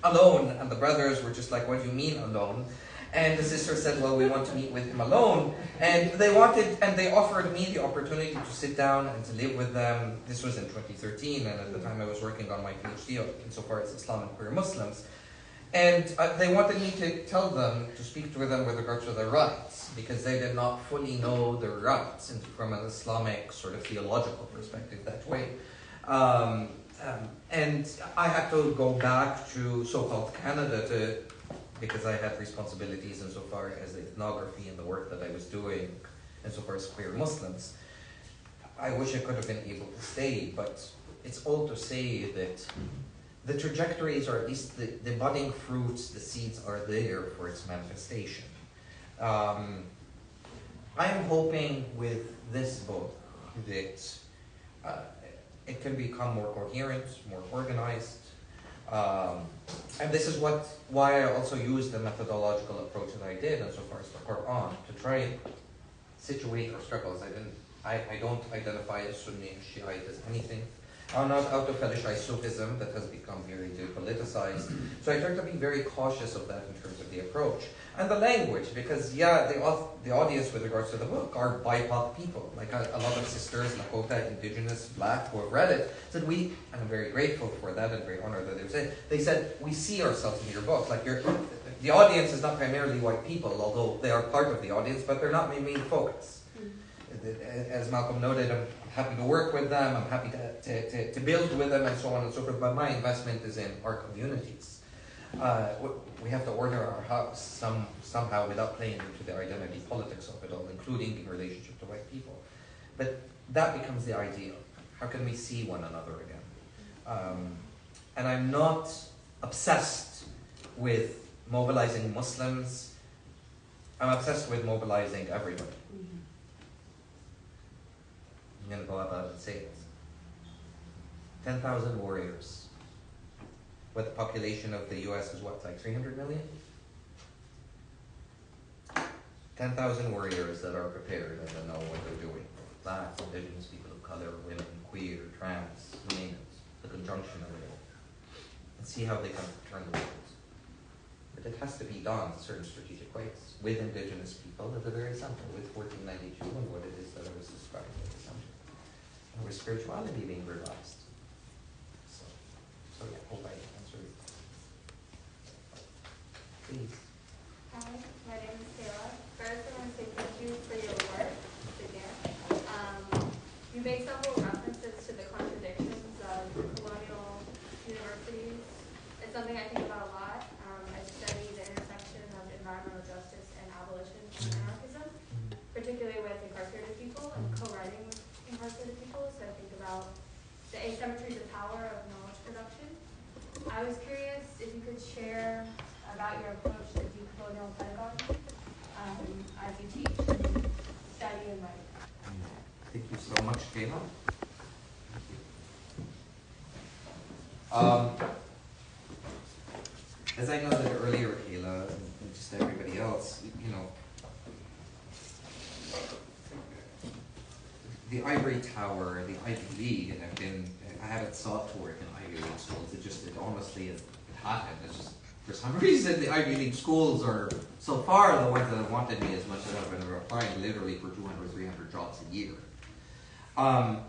Speaker 1: alone, and the brothers were just like, what do you mean alone? And the sister said, well, we want to meet with him alone. And they offered me the opportunity to sit down and to live with them. This was in 2013, and at the time I was working on my PhD insofar as Islam and queer Muslims. And they wanted me to speak to them with regard to their rights, because they did not fully know their rights from an Islamic sort of theological perspective that way. And I had to go back to so-called Canada because I had responsibilities insofar as the ethnography and the work that I was doing insofar as queer Muslims. I wish I could have been able to stay, but it's all to say that the trajectories, or at least the budding fruits, the seeds are there for its manifestation. I'm hoping with this book that it can become more coherent, more organized. And this is why I also used the methodological approach that I did insofar as the Quran, to try and situate our struggles. I don't identify as Sunni and Shiite as anything. I'm not out to fetishize Sufism that has become very depoliticized. So I try to be very cautious of that in terms of the approach. And the language, because the audience with regards to the book are BIPOC people. Like a lot of sisters, Lakota, Indigenous, Black, who have read it, said and I'm very grateful for that and very honored that they said, we see ourselves in your book. Like the audience is not primarily white people, although they are part of the audience, but they're not my main focus. As Malcolm noted, I'm happy to work with them, I'm happy to build with them, and so on and so forth, but my investment is in our communities. We have to order our house somehow without playing into the identity politics of it all, including in relationship to white people. But that becomes the ideal. How can we see one another again? And I'm not obsessed with mobilizing Muslims. I'm obsessed with mobilizing everybody. I'm going to go about and say it. 10,000 warriors. What the population of the US is what, like 300 million? 10,000 warriors that are prepared and that know what they're doing. Blacks, indigenous, people of color, women, queer, trans, you name it. The conjunction of it all. And see how they can turn the world. But it has to be done in certain strategic ways. With indigenous people at the very center, with 1492 and what it is that I was describing at the center. And with spirituality being realized. So yeah, hope I answered. Please.
Speaker 5: Hi, my name is Kayla. First, I want to say thank you for your work. Again, you made several references to the contradictions of colonial universities. It's something I think about a lot. I study the intersection of environmental justice and abolition and anarchism, particularly with incarcerated people and co-writing with incarcerated people. So I think about the asymmetries of power of knowledge production. I was curious if you could share about your approach to decolonial pedagogy as you teach and study and write.
Speaker 1: Thank you so much, Kayla. As I noted earlier, Kayla, and just everybody else, you know, the Ivory Tower, the Ivy League, and I haven't sought to work in Ivy League schools. It honestly, it happened. It's just, for some reason, the Ivy League schools are, so far, the ones that have wanted me as much as I've been applying literally for 200, 300 jobs a year. I've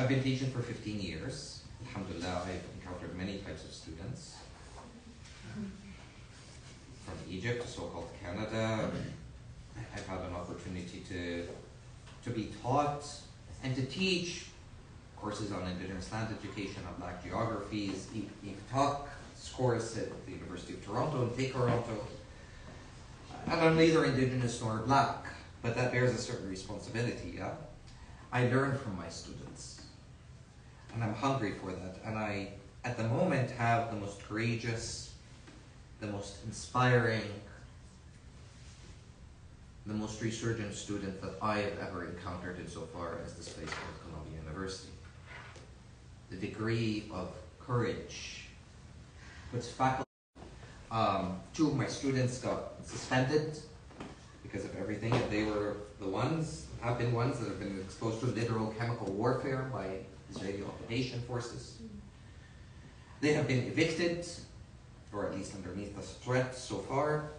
Speaker 1: been teaching for 15 years. Alhamdulillah, I've encountered many types of students. From Egypt to so-called Canada. I've had an opportunity to be taught and to teach courses on Indigenous land education, on Black geographies, talk course at the University of Toronto and take Toronto. And I'm neither Indigenous nor Black, but that bears a certain responsibility, yeah? I learn from my students, and I'm hungry for that. And I, at the moment, have the most courageous, the most inspiring, the most resurgent student that I have ever encountered insofar as this place called Columbia University. The degree of courage puts faculty. Two of my students got suspended because of everything. They were have been ones that have been exposed to literal chemical warfare by Israeli occupation forces. They have been evicted, or at least underneath the threat so far.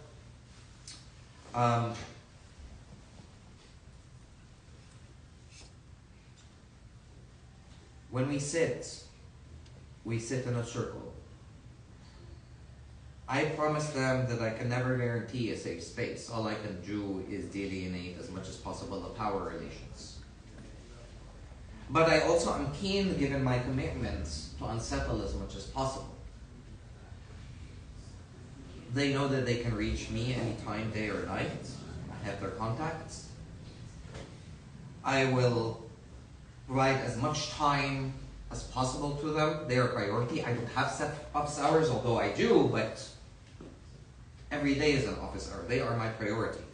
Speaker 1: When we sit in a circle. I promise them that I can never guarantee a safe space. All I can do is delineate as much as possible the power relations. But I also am keen, given my commitments, to unsettle as much as possible. They know that they can reach me anytime, day or night. I have their contacts. I will provide as much time as possible to them. They are a priority. I don't have set office hours, although I do, but every day is an office hour. They are my priority.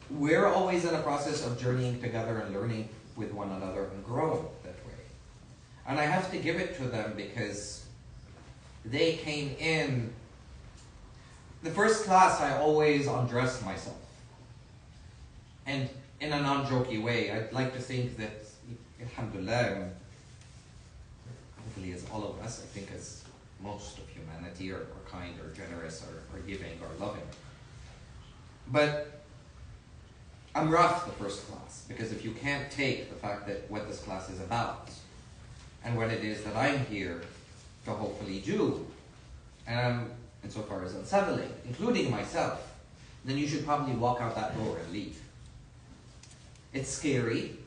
Speaker 1: We're always in a process of journeying together and learning with one another and growing that way. And I have to give it to them because they came in. The first class, I always undressed myself. And in a non-jokey way, I'd like to think that, alhamdulillah, hopefully as all of us, I think as most of humanity are kind or generous or giving or loving. But I'm rough the first class, because if you can't take the fact that what this class is about and what it is that I'm here to hopefully do, and insofar as unsettling, including myself, then you should probably walk out that door and leave. It's scary,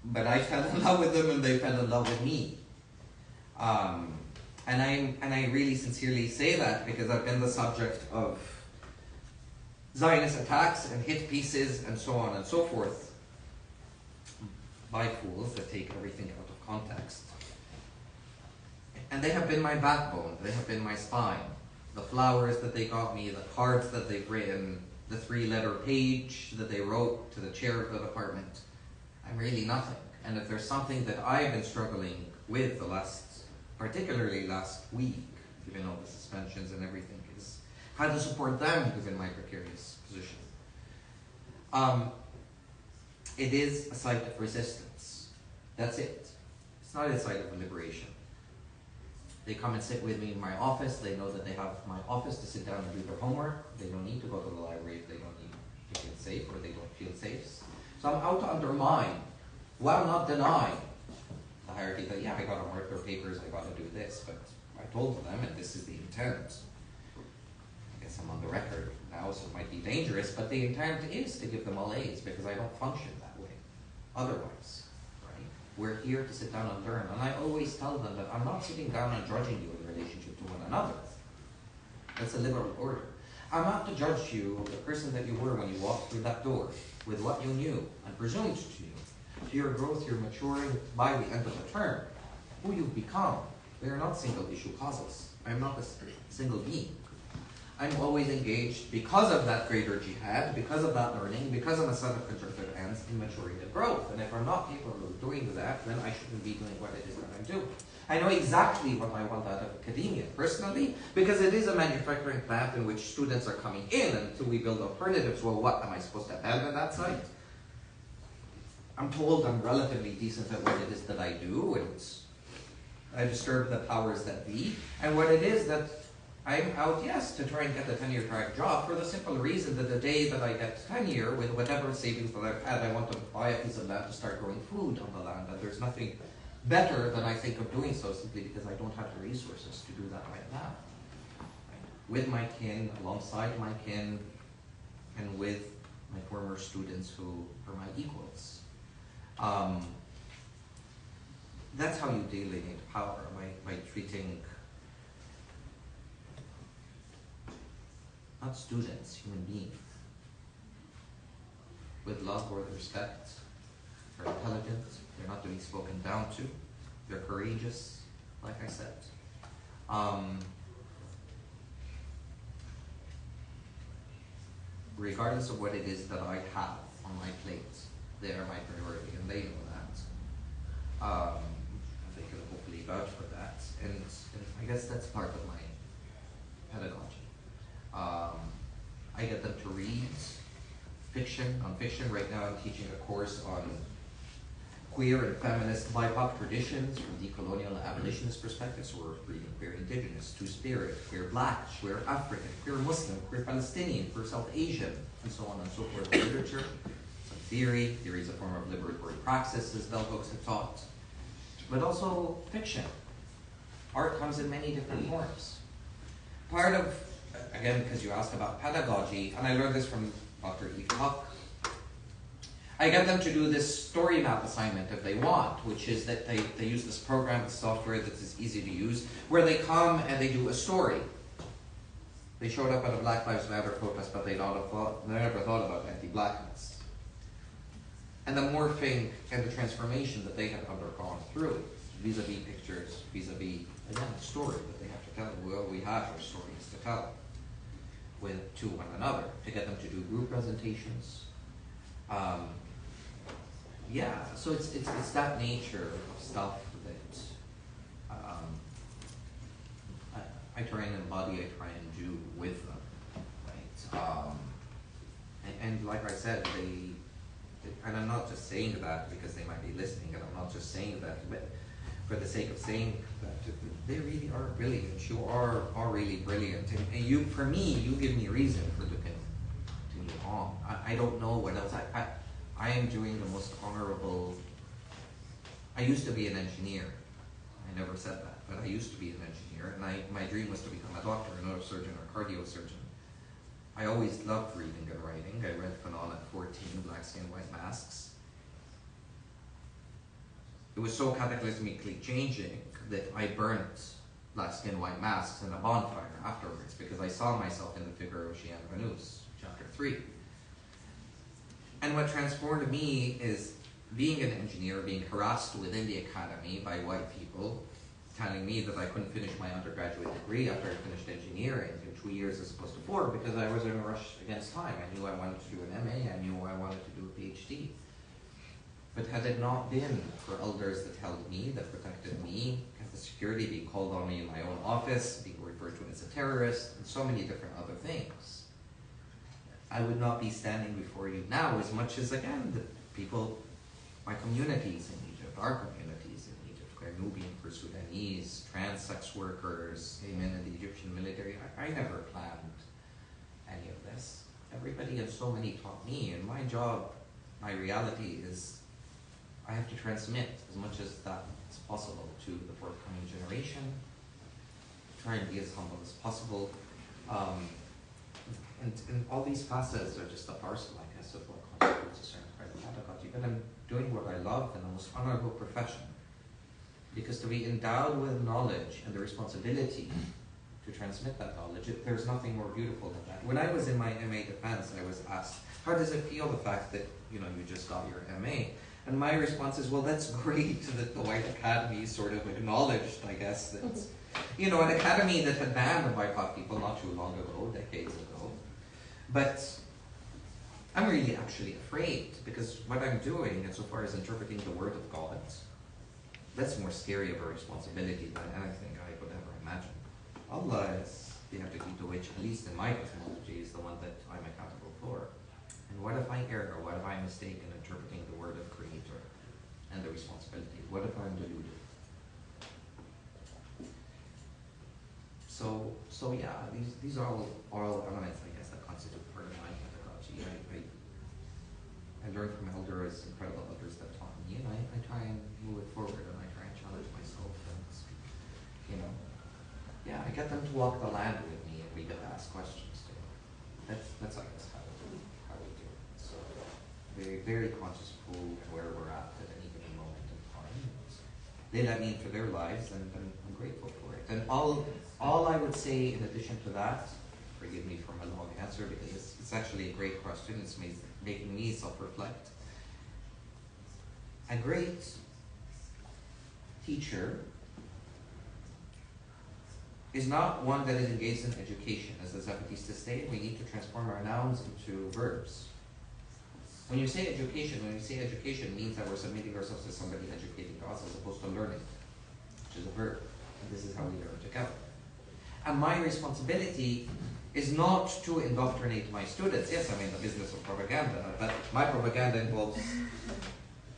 Speaker 1: but I fell in love with them and they fell in love with me. And I really sincerely say that because I've been the subject of Zionist attacks and hit pieces and so on and so forth by fools that take everything out of context. And they have been my backbone, they have been my spine. the flowers that they got me, the cards that they've written, the 3-letter page that they wrote to the chair of the department. I'm really nothing. And if there's something that I've been struggling with particularly last week, given all the suspensions and everything, is how to support them given my precarious position. It is a site of resistance. That's it. It's not a site of liberation. They come and sit with me in my office. They know that they have my office to sit down and do their homework. They don't need to go to the library if they don't need to feel safe or they don't feel safe. So I'm out to undermine, while not denying, the hierarchy that, yeah, I got to mark their papers, I got to do this, but I told them, and this is the intent. I guess I'm on the record now, so it might be dangerous, but the intent is to give them all A's because I don't function that way. Otherwise, right? We're here to sit down and learn, and I always tell them that I'm not sitting down and judging you in relationship to one another. That's a liberal order. I'm not to judge you, the person that you were when you walked through that door, with what you knew and presumed to you, to your growth, your maturing by the end of the term, who you've become. They are not single issue causes. I'm not a single being. I'm always engaged because of that greater jihad, because of that learning, because of a set of conjunctive ends in maturing and growth. And if I'm not capable of doing that, then I shouldn't be doing what it is that I'm doing. I know exactly what I want out of academia, personally, because it is a manufacturing plant in which students are coming in, and until we build alternatives, well, what am I supposed to abandon that site? I'm told I'm relatively decent at what it is that I do, and I disturb the powers that be, and what it is that I'm out, yes, to try and get a tenure track job for the simple reason that the day that I get tenure, with whatever savings that I've had, I want to buy a piece of land to start growing food on the land, and there's nothing better than I think of doing so simply because I don't have the resources to do that right now. Right? With my kin, alongside my kin, and with my former students who are my equals. That's how you delineate power, by treating not students, human beings, with love or respect. They're intelligent, they're not to be spoken down to, they're courageous, like I said. Regardless of what it is that I have on my plate, they are my priority, and they know that. They can hopefully vouch for that, and I guess that's part of my pedagogy. I get them to read non-fiction. Right now I'm teaching a course on queer and feminist BIPOC traditions from decolonial and abolitionist perspectives. So we're reading queer indigenous, two-spirit, queer black, queer African, queer Muslim, queer Palestinian, queer South Asian, and so on and so forth. Literature, some theory is a form of liberatory praxis, as bell books have taught, but also fiction. Art comes in many different forms. Part of, again, because you asked about pedagogy, and I learned this from Dr. Eve Huck, I get them to do this story map assignment if they want, which is that they use this program, this software that is easy to use, where they come and they do a story. They showed up at a Black Lives Matter protest, but they never thought about anti-blackness. And the morphing and the transformation that they have undergone through it, vis-a-vis pictures, vis-a-vis, again, the story that they have to tell. Well, we have our stories to tell to one another, to get them to do group presentations. Yeah, so it's that nature of stuff that I try and embody, I try and do with them, right? And like I said, and I'm not just saying that because they might be listening, and I'm not just saying that but for the sake of saying that they really are brilliant. You are really brilliant, and you, for me, you give me reason for to continue on. I don't know what else. I am doing the most honorable. I used to be an engineer. I never said that, but I used to be an engineer, and my dream was to become a doctor, a neurosurgeon, or cardiosurgeon. I always loved reading and writing. I read Fanon at 14, Black Skin, White Masks. It was so cataclysmically changing that I burnt Black Skin, White Masks in a bonfire afterwards because I saw myself in the figure of Ocean Vanus, chapter 3. And what transformed me is being an engineer, being harassed within the academy by white people, telling me that I couldn't finish my undergraduate degree after I finished engineering in 2 years as opposed to 4 because I was in a rush against time. I knew I wanted to do an MA, I knew I wanted to do a PhD. But had it not been for elders that held me, that protected me, the security, being called on me in my own office, being referred to as a terrorist, and so many different other things, I would not be standing before you now as much as, again, the people, my communities in Egypt, our communities in Egypt, Nubian for Sudanese, trans sex workers, men in the Egyptian military. I never planned any of this. Everybody and so many taught me, and my job, my reality is I have to transmit as much as that is possible to the forthcoming generation, try and be as humble as possible. And all these facets are just a parcel, I guess, of what constitutes a certain kind of pedagogy. But I'm doing what I love in the most honorable profession. Because to be endowed with knowledge and the responsibility to transmit that knowledge, there's nothing more beautiful than that. When I was in my MA defense, I was asked, how does it feel, the fact that you just got your MA? And my response is, well, that's great that the White Academy sort of acknowledged, I guess, that, an academy that had banned BIPOC people not too long ago, decades ago. But I'm really actually afraid, because what I'm doing, insofar as interpreting the Word of God, that's more scary of a responsibility than anything I could ever imagine. Allah is the entity to which, at least in my cosmology, is the one that I'm accountable for. And what if I err, or what if I mistake in interpreting the word of Creator and the responsibility? What if I'm deluded? So yeah, these are all elements, I guess, that constitute part of my pedagogy. I learned from elders, incredible elders that taught me, and I try and move it forward, and I try and challenge myself, and I get them to walk the land with me, and we get to ask questions too. That's I guess how we do it. So very, very conscious of who and where we're at any given moment in time. They let me into their lives, and I'm grateful for it. And all I would say in addition to that, forgive me for my long answer because it's actually a great question. It's making me self-reflect. A great teacher is not one that is engaged in education. As the Zapatistas state, we need to transform our nouns into verbs. When you say education, it means that we're submitting ourselves to somebody educating us as opposed to learning, which is a verb. And this is how we learn together. And my responsibility is not to indoctrinate my students. Yes, I'm in the business of propaganda, but my propaganda involves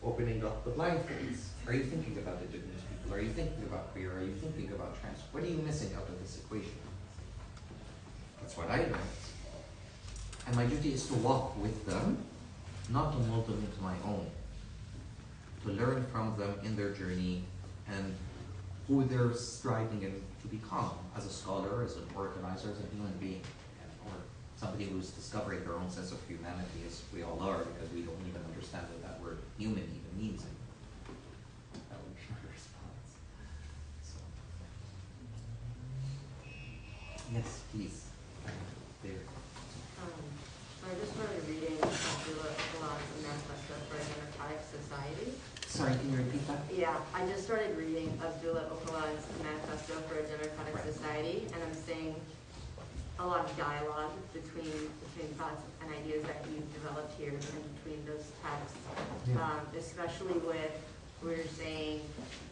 Speaker 1: opening up the blindfolds. Are you thinking about indigenous people? Are you thinking about queer? Are you thinking about trans? What are you missing out of this equation? That's what I learned. And my duty is to walk with them, not to mold them into my own. To learn from them in their journey and who they're striving to become as a scholar, as an organizer, as a human being, or somebody who's discovering their own sense of humanity, as we all are, because we don't even understand what that word human even means. That would be my response. So. Yes, please. There.
Speaker 6: So I just started reading Abdou Manifesto for a Democratic Society.
Speaker 1: Sorry, can you repeat that?
Speaker 6: Yeah, I just started reading Abdou Manifesto for a Democratic Society, and I'm seeing a lot of dialogue between thoughts and ideas that you've developed here and between those texts, especially with where you're saying,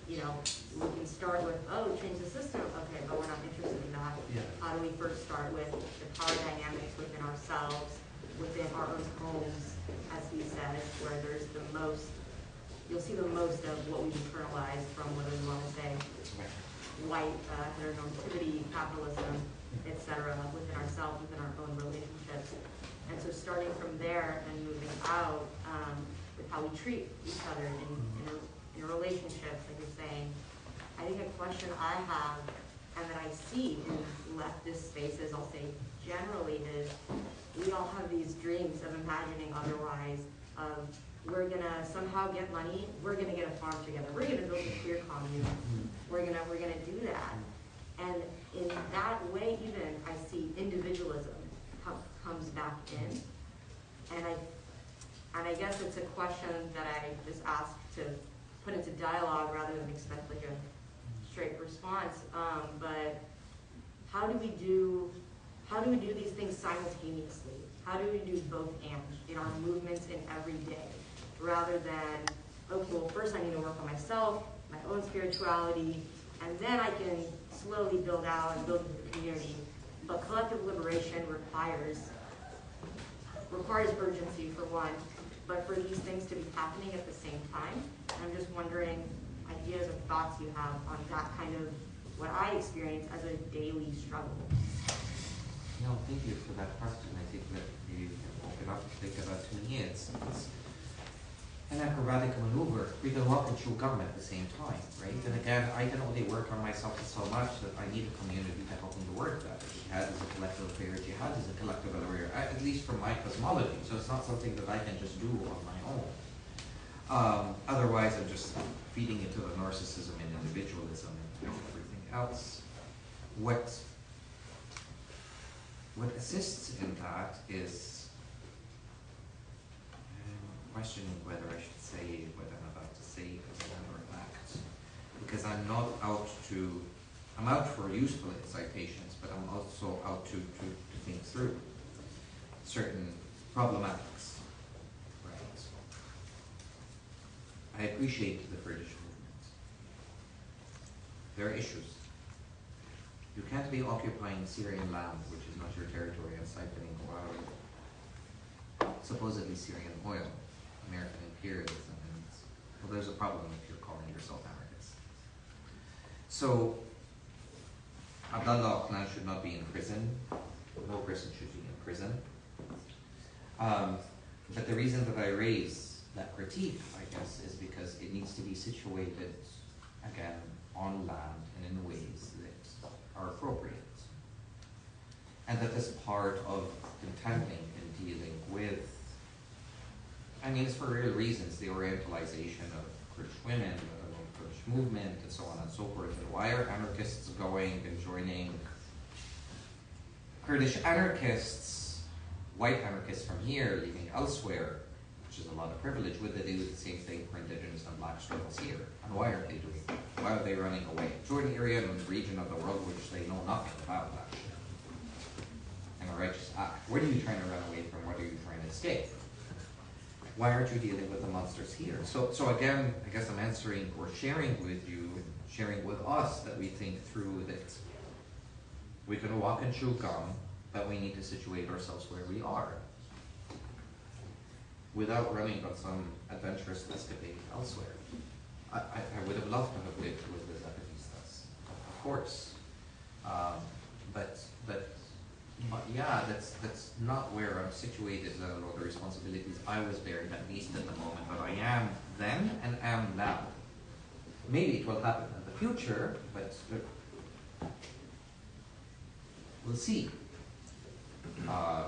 Speaker 6: we can start with, change the system, okay, but we're not interested in that.
Speaker 1: Yeah.
Speaker 6: How do we first start with the power dynamics within ourselves, within our own homes, as he says, where there's the most, you'll see the most of what we've internalized from, whether we want to say white heteronormativity, capitalism, etc., within ourselves, within our own relationships. And so starting from there and moving out with how we treat each other in relationships, like you're saying, I think a question I have and that I see in leftist spaces, I'll say generally, is we all have these dreams of imagining otherwise, of we're gonna somehow get money, we're gonna get a farm together, we're gonna build a queer commune, we're gonna do that. And in that way even, I see individualism comes back in. And I guess it's a question that I just ask to put into dialogue rather than expect like a straight response, but how do we do these things simultaneously? How do we do both and in our movements in every day, rather than, okay, well, first I need to work on myself, my own spirituality, and then I can slowly build out and build the community. But collective liberation requires urgency, for one, but for these things to be happening at the same time. I'm just wondering ideas and thoughts you have on that kind of what I experience as a daily struggle.
Speaker 1: No, thank you for that question. I think that you open up to think about, to me, it's an acrobatic maneuver. We can walk and chew gum at the same time, right? And again, I can only work on myself so much that I need a community to help me to work that. Jihad is a collective affair, jihad is a collective affair, at least from my cosmology. So it's not something that I can just do on my own. Otherwise, I'm just feeding into the narcissism and individualism and everything else. What assists in that is questioning whether I should say what I'm about to say as a matter of fact. Because I'm out for useful citations, but I'm also out to think through certain problematics. Right. I appreciate the British movement. There are issues. You can't be occupying Syrian land, which is not your territory, and siphoning supposedly Syrian oil, American imperialism, and well, there's a problem if you're calling yourself anarchist. So, Abdullah Öcalan should not be in prison. No person should be in prison. But the reason that I raise that critique, I guess, is because it needs to be situated, again, on land and in ways that are appropriate. And that is part of contending and dealing with, I mean, it's for real reasons, the orientalization of Kurdish women, the Kurdish movement, and so on and so forth. And why are anarchists going and joining Kurdish anarchists, white anarchists from here, leaving elsewhere, which is a lot of privilege? Would they do the same thing for indigenous and black struggles here? And why are they doing that? Why are they running away? Jordan area and the region of the world which they know nothing about that shit. And a righteous act. What are you trying to run away from? What are you trying to escape? Why aren't you dealing with the monsters here? So again, I guess I'm answering or sharing with you, sharing with us that we think through that we can walk and chew gum, but we need to situate ourselves where we are without running on some adventurous escapade elsewhere. I would have loved to have lived with the Zapatistas, of course. But yeah, that's not where I'm situated, or the responsibilities I was bearing, at least at the moment, but I am then and am now. Maybe it will happen in the future, but we'll see. Yeah,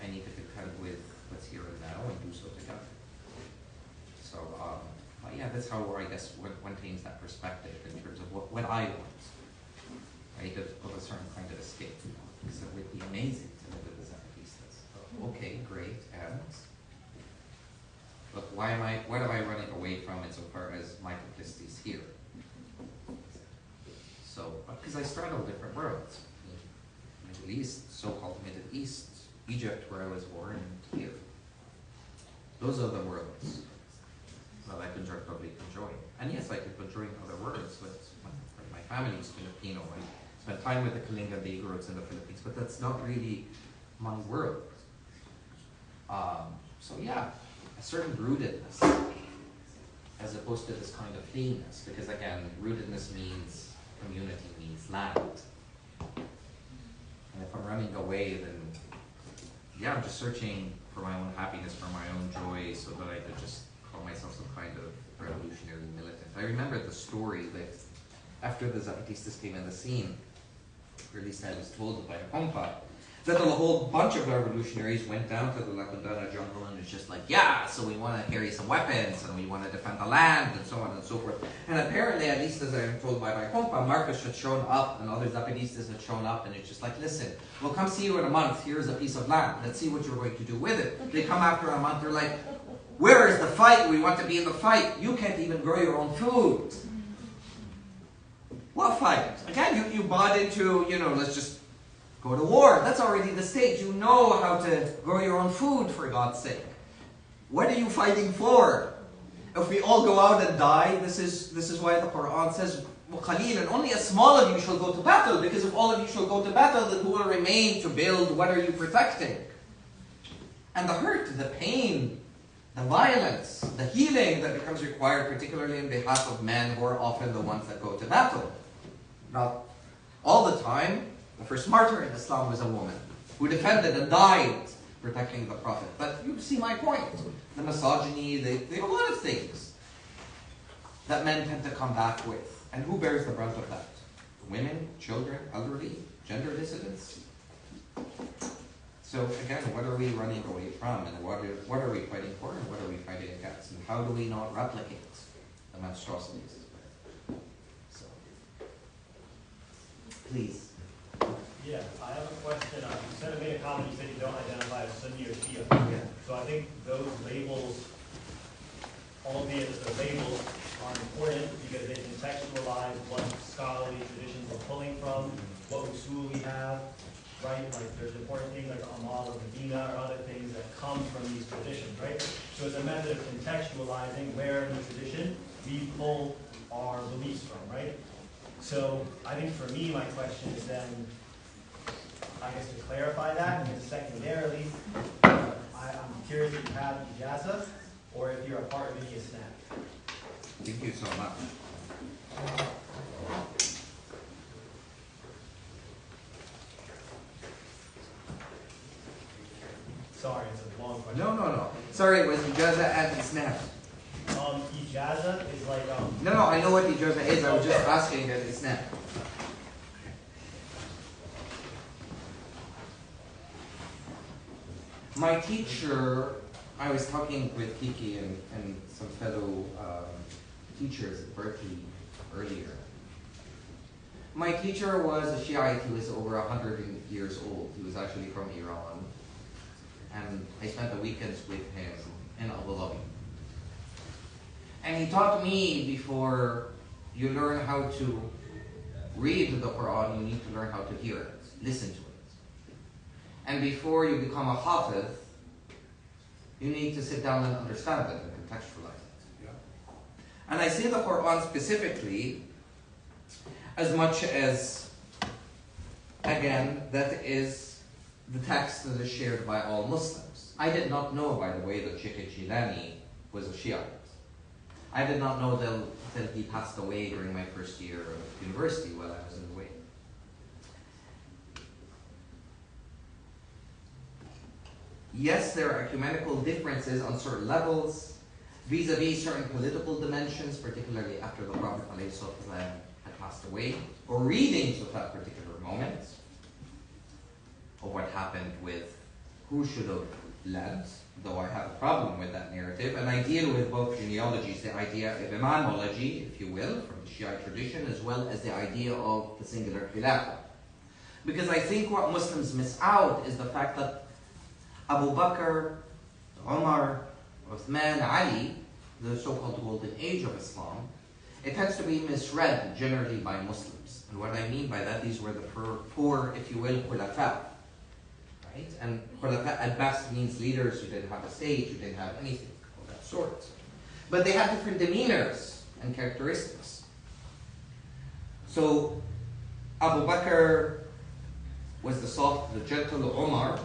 Speaker 1: I need to contend with what's here and now and do so together. So, but yeah, that's how I guess one tames that perspective in terms of what I want. Right, of a certain kind of escape. Because it would be amazing to live with the Zapatistas. Okay, great, and but what am I running away from insofar as my complicities here? So, because I straddle different worlds. Middle East, so-called Middle East, Egypt, where I was born, and here. Those are the worlds that I constructively enjoy. And yes, I could enjoy other worlds, but my family is Filipino. I spent time with the Kalinga Igorots in the Philippines, but that's not really my world. So yeah, a certain rootedness, as opposed to this kind of thingness, because again, rootedness means community, means land. And if I'm running away, then yeah, I'm just searching for my own happiness, for my own joy, so that I could just call myself some kind of revolutionary militant. I remember the story that after the Zapatistas came in the scene, or at least I was told by a compa, that a whole bunch of revolutionaries went down to the Lacandana jungle and it's just like, yeah, so we want to carry some weapons and we want to defend the land and so on and so forth. And apparently, at least as I'm told by my compa, Marcus had shown up and other Zapatistas had shown up and it's just like, listen, we'll come see you in a month, here's a piece of land, let's see what you're going to do with it. They come after a month, they're like, where is the fight? We want to be in the fight. You can't even grow your own food. What fight? Again, you bought into, let's just go to war. That's already the stage. You know how to grow your own food, for God's sake. What are you fighting for? If we all go out and die, this is why the Quran says, وَقَلِيلًا, only a small of you shall go to battle, because if all of you shall go to battle, then who will remain to build? What are you protecting? And the hurt, the pain, the violence, the healing that becomes required, particularly in behalf of men who are often the ones that go to battle. Now, all the time, the first martyr in Islam was a woman who defended and died protecting the Prophet. But you see my point. The misogyny, they have a lot of things that men tend to come back with. And who bears the brunt of that? Women, children, elderly, gender dissidents. So again, what are we running away from, and what are we fighting for, and what are we fighting against, and how do we not replicate the monstrosities? So, please.
Speaker 7: Yeah, I have a question. You said, made a comment, you said you don't identify as Sunni or Shia.
Speaker 1: Yeah.
Speaker 7: So I think those labels, albeit that the labels are important because they contextualize what scholarly traditions we're pulling from, what usul we have, right? Like there's important things like Amal or Medina or other things that come from these traditions, right? So it's a method of contextualizing where in the tradition we pull our beliefs from, right? So I think for me, my question is then, I guess to clarify that, and secondarily, I'm curious if you have ijazah or if you're a part of any snap.
Speaker 1: Thank you so much.
Speaker 7: Sorry, it's a long question.
Speaker 1: No. Sorry, it was ijaza and snap.
Speaker 7: Ijazah is like
Speaker 1: No, I know what ijaza is. I was just asking that it's snap. My teacher, I was talking with Kiki and some fellow teachers at Berkeley earlier. My teacher was a Shiite. He was over 100 years old. He was actually from Iran. And I spent the weekends with him in Abu Dhabi. And he taught me, before you learn how to read the Quran, you need to learn how to hear it, listen to it. And before you become a hafiz, you need to sit down and understand it and contextualize it.
Speaker 2: Yeah.
Speaker 1: And I say the Quran specifically as much as, again, that is the text that is shared by all Muslims. I did not know, by the way, that Sheikh Jilani was a Shiite. I did not know that he passed away during my first year of university while I was in the way. Yes, there are ecumenical differences on certain levels, vis-a-vis certain political dimensions, particularly after the Prophet ﷺ had passed away, or readings of that particular moment, of what happened with who should have led, though I have a problem with that narrative, and I deal with both genealogies, the idea of imamology, if you will, from the Shiite tradition, as well as the idea of the singular khilafah. Because I think what Muslims miss out is the fact that Abu Bakr, Umar, Uthman, Ali, the so-called golden age of Islam, it tends to be misread generally by Muslims. And what I mean by that, these were the four, if you will, khulafa. Right? And khulafa at best means leaders who didn't have a stage, who didn't have anything of that sort. But they had different demeanors and characteristics. So Abu Bakr was the soft, the gentle. Umar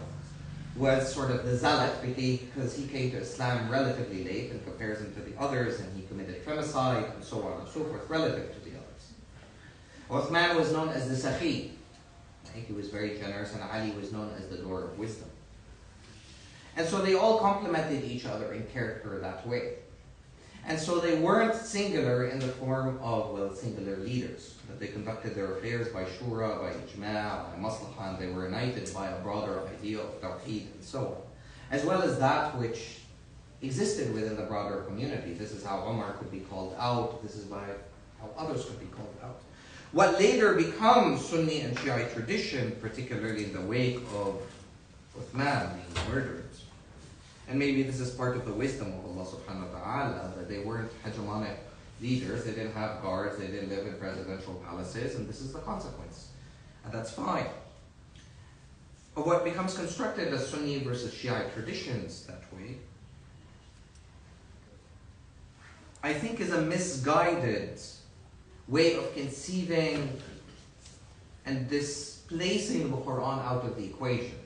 Speaker 1: was sort of the zealot because he came to Islam relatively late in comparison to the others, and he committed femicide and so on and so forth relative to the others. Uthman was known as the Sakhi. He was very generous, and Ali was known as the door of wisdom. And so they all complemented each other in character that way. And so they weren't singular in the form of, well, singular leaders. That they conducted their affairs by shura, by ijma', by maslahah, and they were united by a broader idea of tawheed and so on. As well as that which existed within the broader community. This is how Umar could be called out. This is how others could be called out. What later becomes Sunni and Shiite tradition, particularly in the wake of Uthman being murdered, and maybe this is part of the wisdom of Allah subhanahu wa ta'ala, that they weren't hegemonic leaders, they didn't have guards, they didn't live in presidential palaces, and this is the consequence. And that's fine. But what becomes constructed as Sunni versus Shiite traditions that way, I think is a misguided way of conceiving and displacing the Quran out of the equation.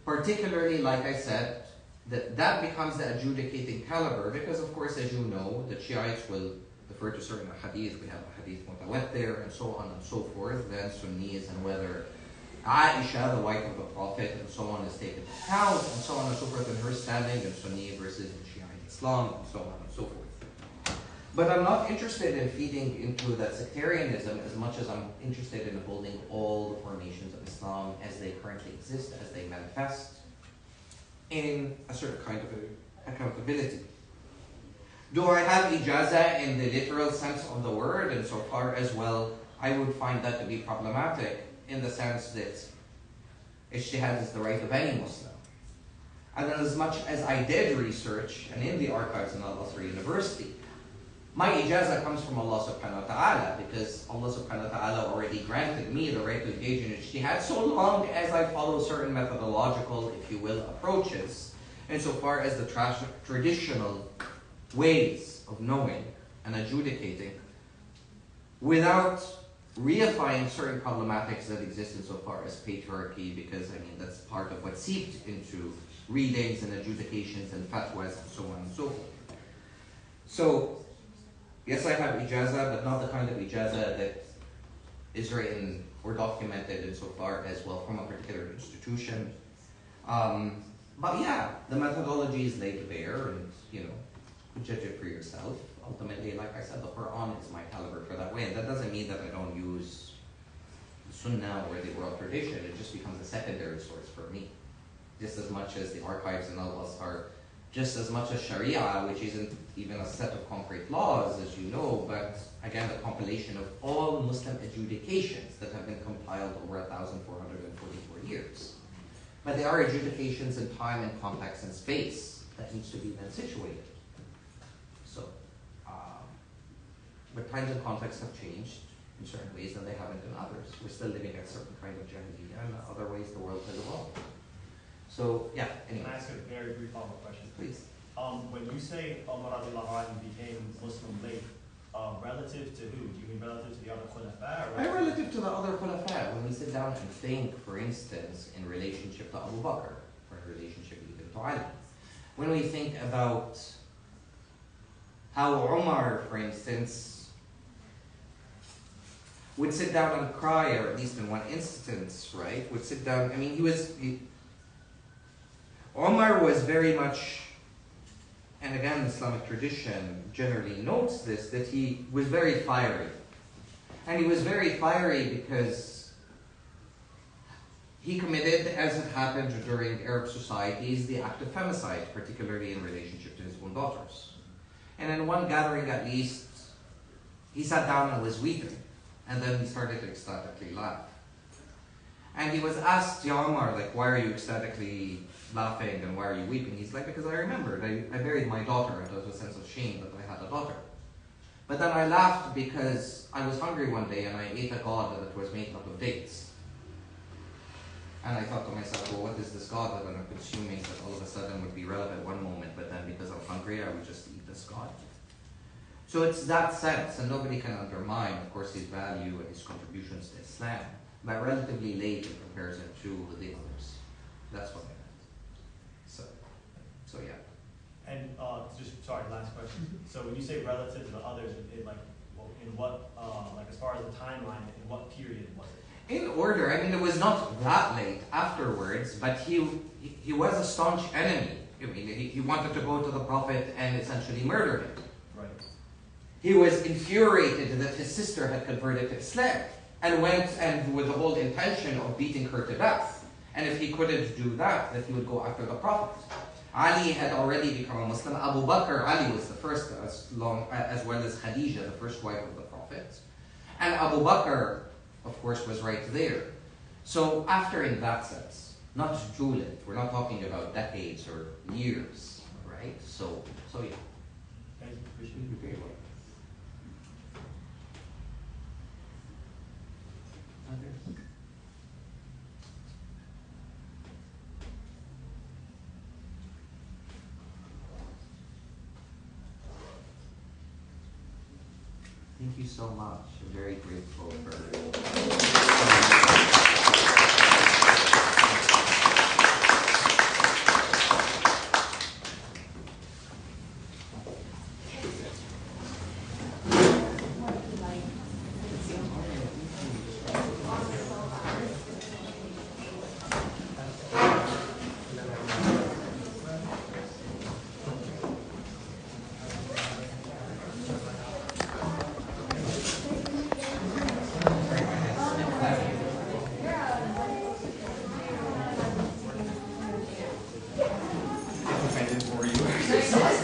Speaker 1: Particularly, like I said, that becomes the adjudicating caliber because, of course, as you know, the Shiites will refer to certain hadith. We have a hadith mutawattir and so on and so forth. Then Sunnis and whether Aisha, the wife of the Prophet, and so on is taken into account, and so on and so forth, and her standing in Sunni versus in Shiite Islam, and so on and so forth. But I'm not interested in feeding into that sectarianism as much as I'm interested in holding all the formations of Islam as they currently exist, as they manifest, in a certain kind of accountability. Do I have ijazah in the literal sense of the word? And so far as well, I would find that to be problematic in the sense that ijtihad is the right of any Muslim. And then as much as I did research, and in the archives in Al-Azhar University, my ijazah comes from Allah subhanahu wa ta'ala because Allah subhanahu wa ta'ala already granted me the right to engage in ijtihad so long as I follow certain methodological, if you will, approaches, insofar as the traditional ways of knowing and adjudicating without reifying certain problematics that exist insofar as patriarchy, because I mean that's part of what seeped into readings and adjudications and fatwas and so on and so forth. So, yes, I have ijazah, but not the kind of ijazah that is written or documented insofar as, well, from a particular institution. But yeah, the methodology is laid bare and, you know, judge it for yourself. Ultimately, like I said, the Quran is my caliber for that way. And that doesn't mean that I don't use the Sunnah or the oral tradition. It just becomes a secondary source for me. Just as much as the archives in Al-Azhar, just as much as Sharia, which isn't even a set of concrete laws, as you know, but again, a compilation of all Muslim adjudications that have been compiled over 1,444 years. But they are adjudications in time and context and space that needs to be then situated. So, but times and contexts have changed in certain ways and they haven't in others. We're still living a certain kind of jahiliyyah, and in other ways the world has evolved. So, yeah, anyway.
Speaker 7: Can I ask a very brief follow-up question?
Speaker 1: Please.
Speaker 7: When you say Umar radiallahu anhu became Muslim late, relative to who? Do you mean relative to the other khulafa?
Speaker 1: I relative to the other khulafa. When we sit down and think, for instance, in relationship to Abu Bakr, or in relationship even to Ali. When we think about how Umar, for instance, would sit down and cry, or at least in one instance, right, would sit down, I mean, Umar was very much, and again, Islamic tradition generally notes this, that he was very fiery. And he was very fiery because he committed, as it happened during Arab societies, the act of femicide, particularly in relationship to his own daughters. And in one gathering at least, he sat down and was weeping. And then he started to ecstatically laugh. And he was asked, Ya Umar, like, why are you ecstatically laughing and why are you weeping? He's like, because I remembered, I buried my daughter and there was a sense of shame that I had a daughter. But then I laughed because I was hungry one day and I ate a god that was made up of dates. And I thought to myself, well, what is this god that I'm consuming that all of a sudden would be relevant one moment, but then because I'm hungry, I would just eat this god? So it's that sense, and nobody can undermine, of course, his value and his contributions to Islam, but relatively late in comparison to the others. That's what I meant. So yeah.
Speaker 7: And just, sorry, last question. So when you say relative to the others, in what, like as far as the timeline, in what period was it?
Speaker 1: In order, I mean, it was not that late afterwards, but he was a staunch enemy. I mean, he wanted to go to the Prophet and essentially murder him.
Speaker 7: Right.
Speaker 1: He was infuriated that his sister had converted to Islam and went and with the whole intention of beating her to death. And if he couldn't do that, that he would go after the Prophet. Ali had already become a Muslim. Abu Bakr, Ali was the first, as well as Khadija, the first wife of the Prophet. And Abu Bakr, of course, was right there. So after, in that sense, not too late. We're not talking about decades or years, right? So yeah.
Speaker 7: Thank you. Appreciate
Speaker 1: Very well. Thank you so much. I'm very grateful for.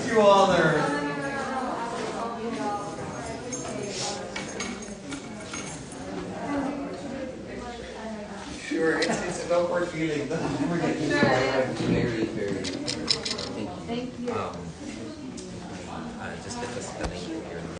Speaker 1: You all there. Sure, it's an awkward feeling. Very, very. Thank you.
Speaker 5: Thank you.
Speaker 1: Just get the spelling here.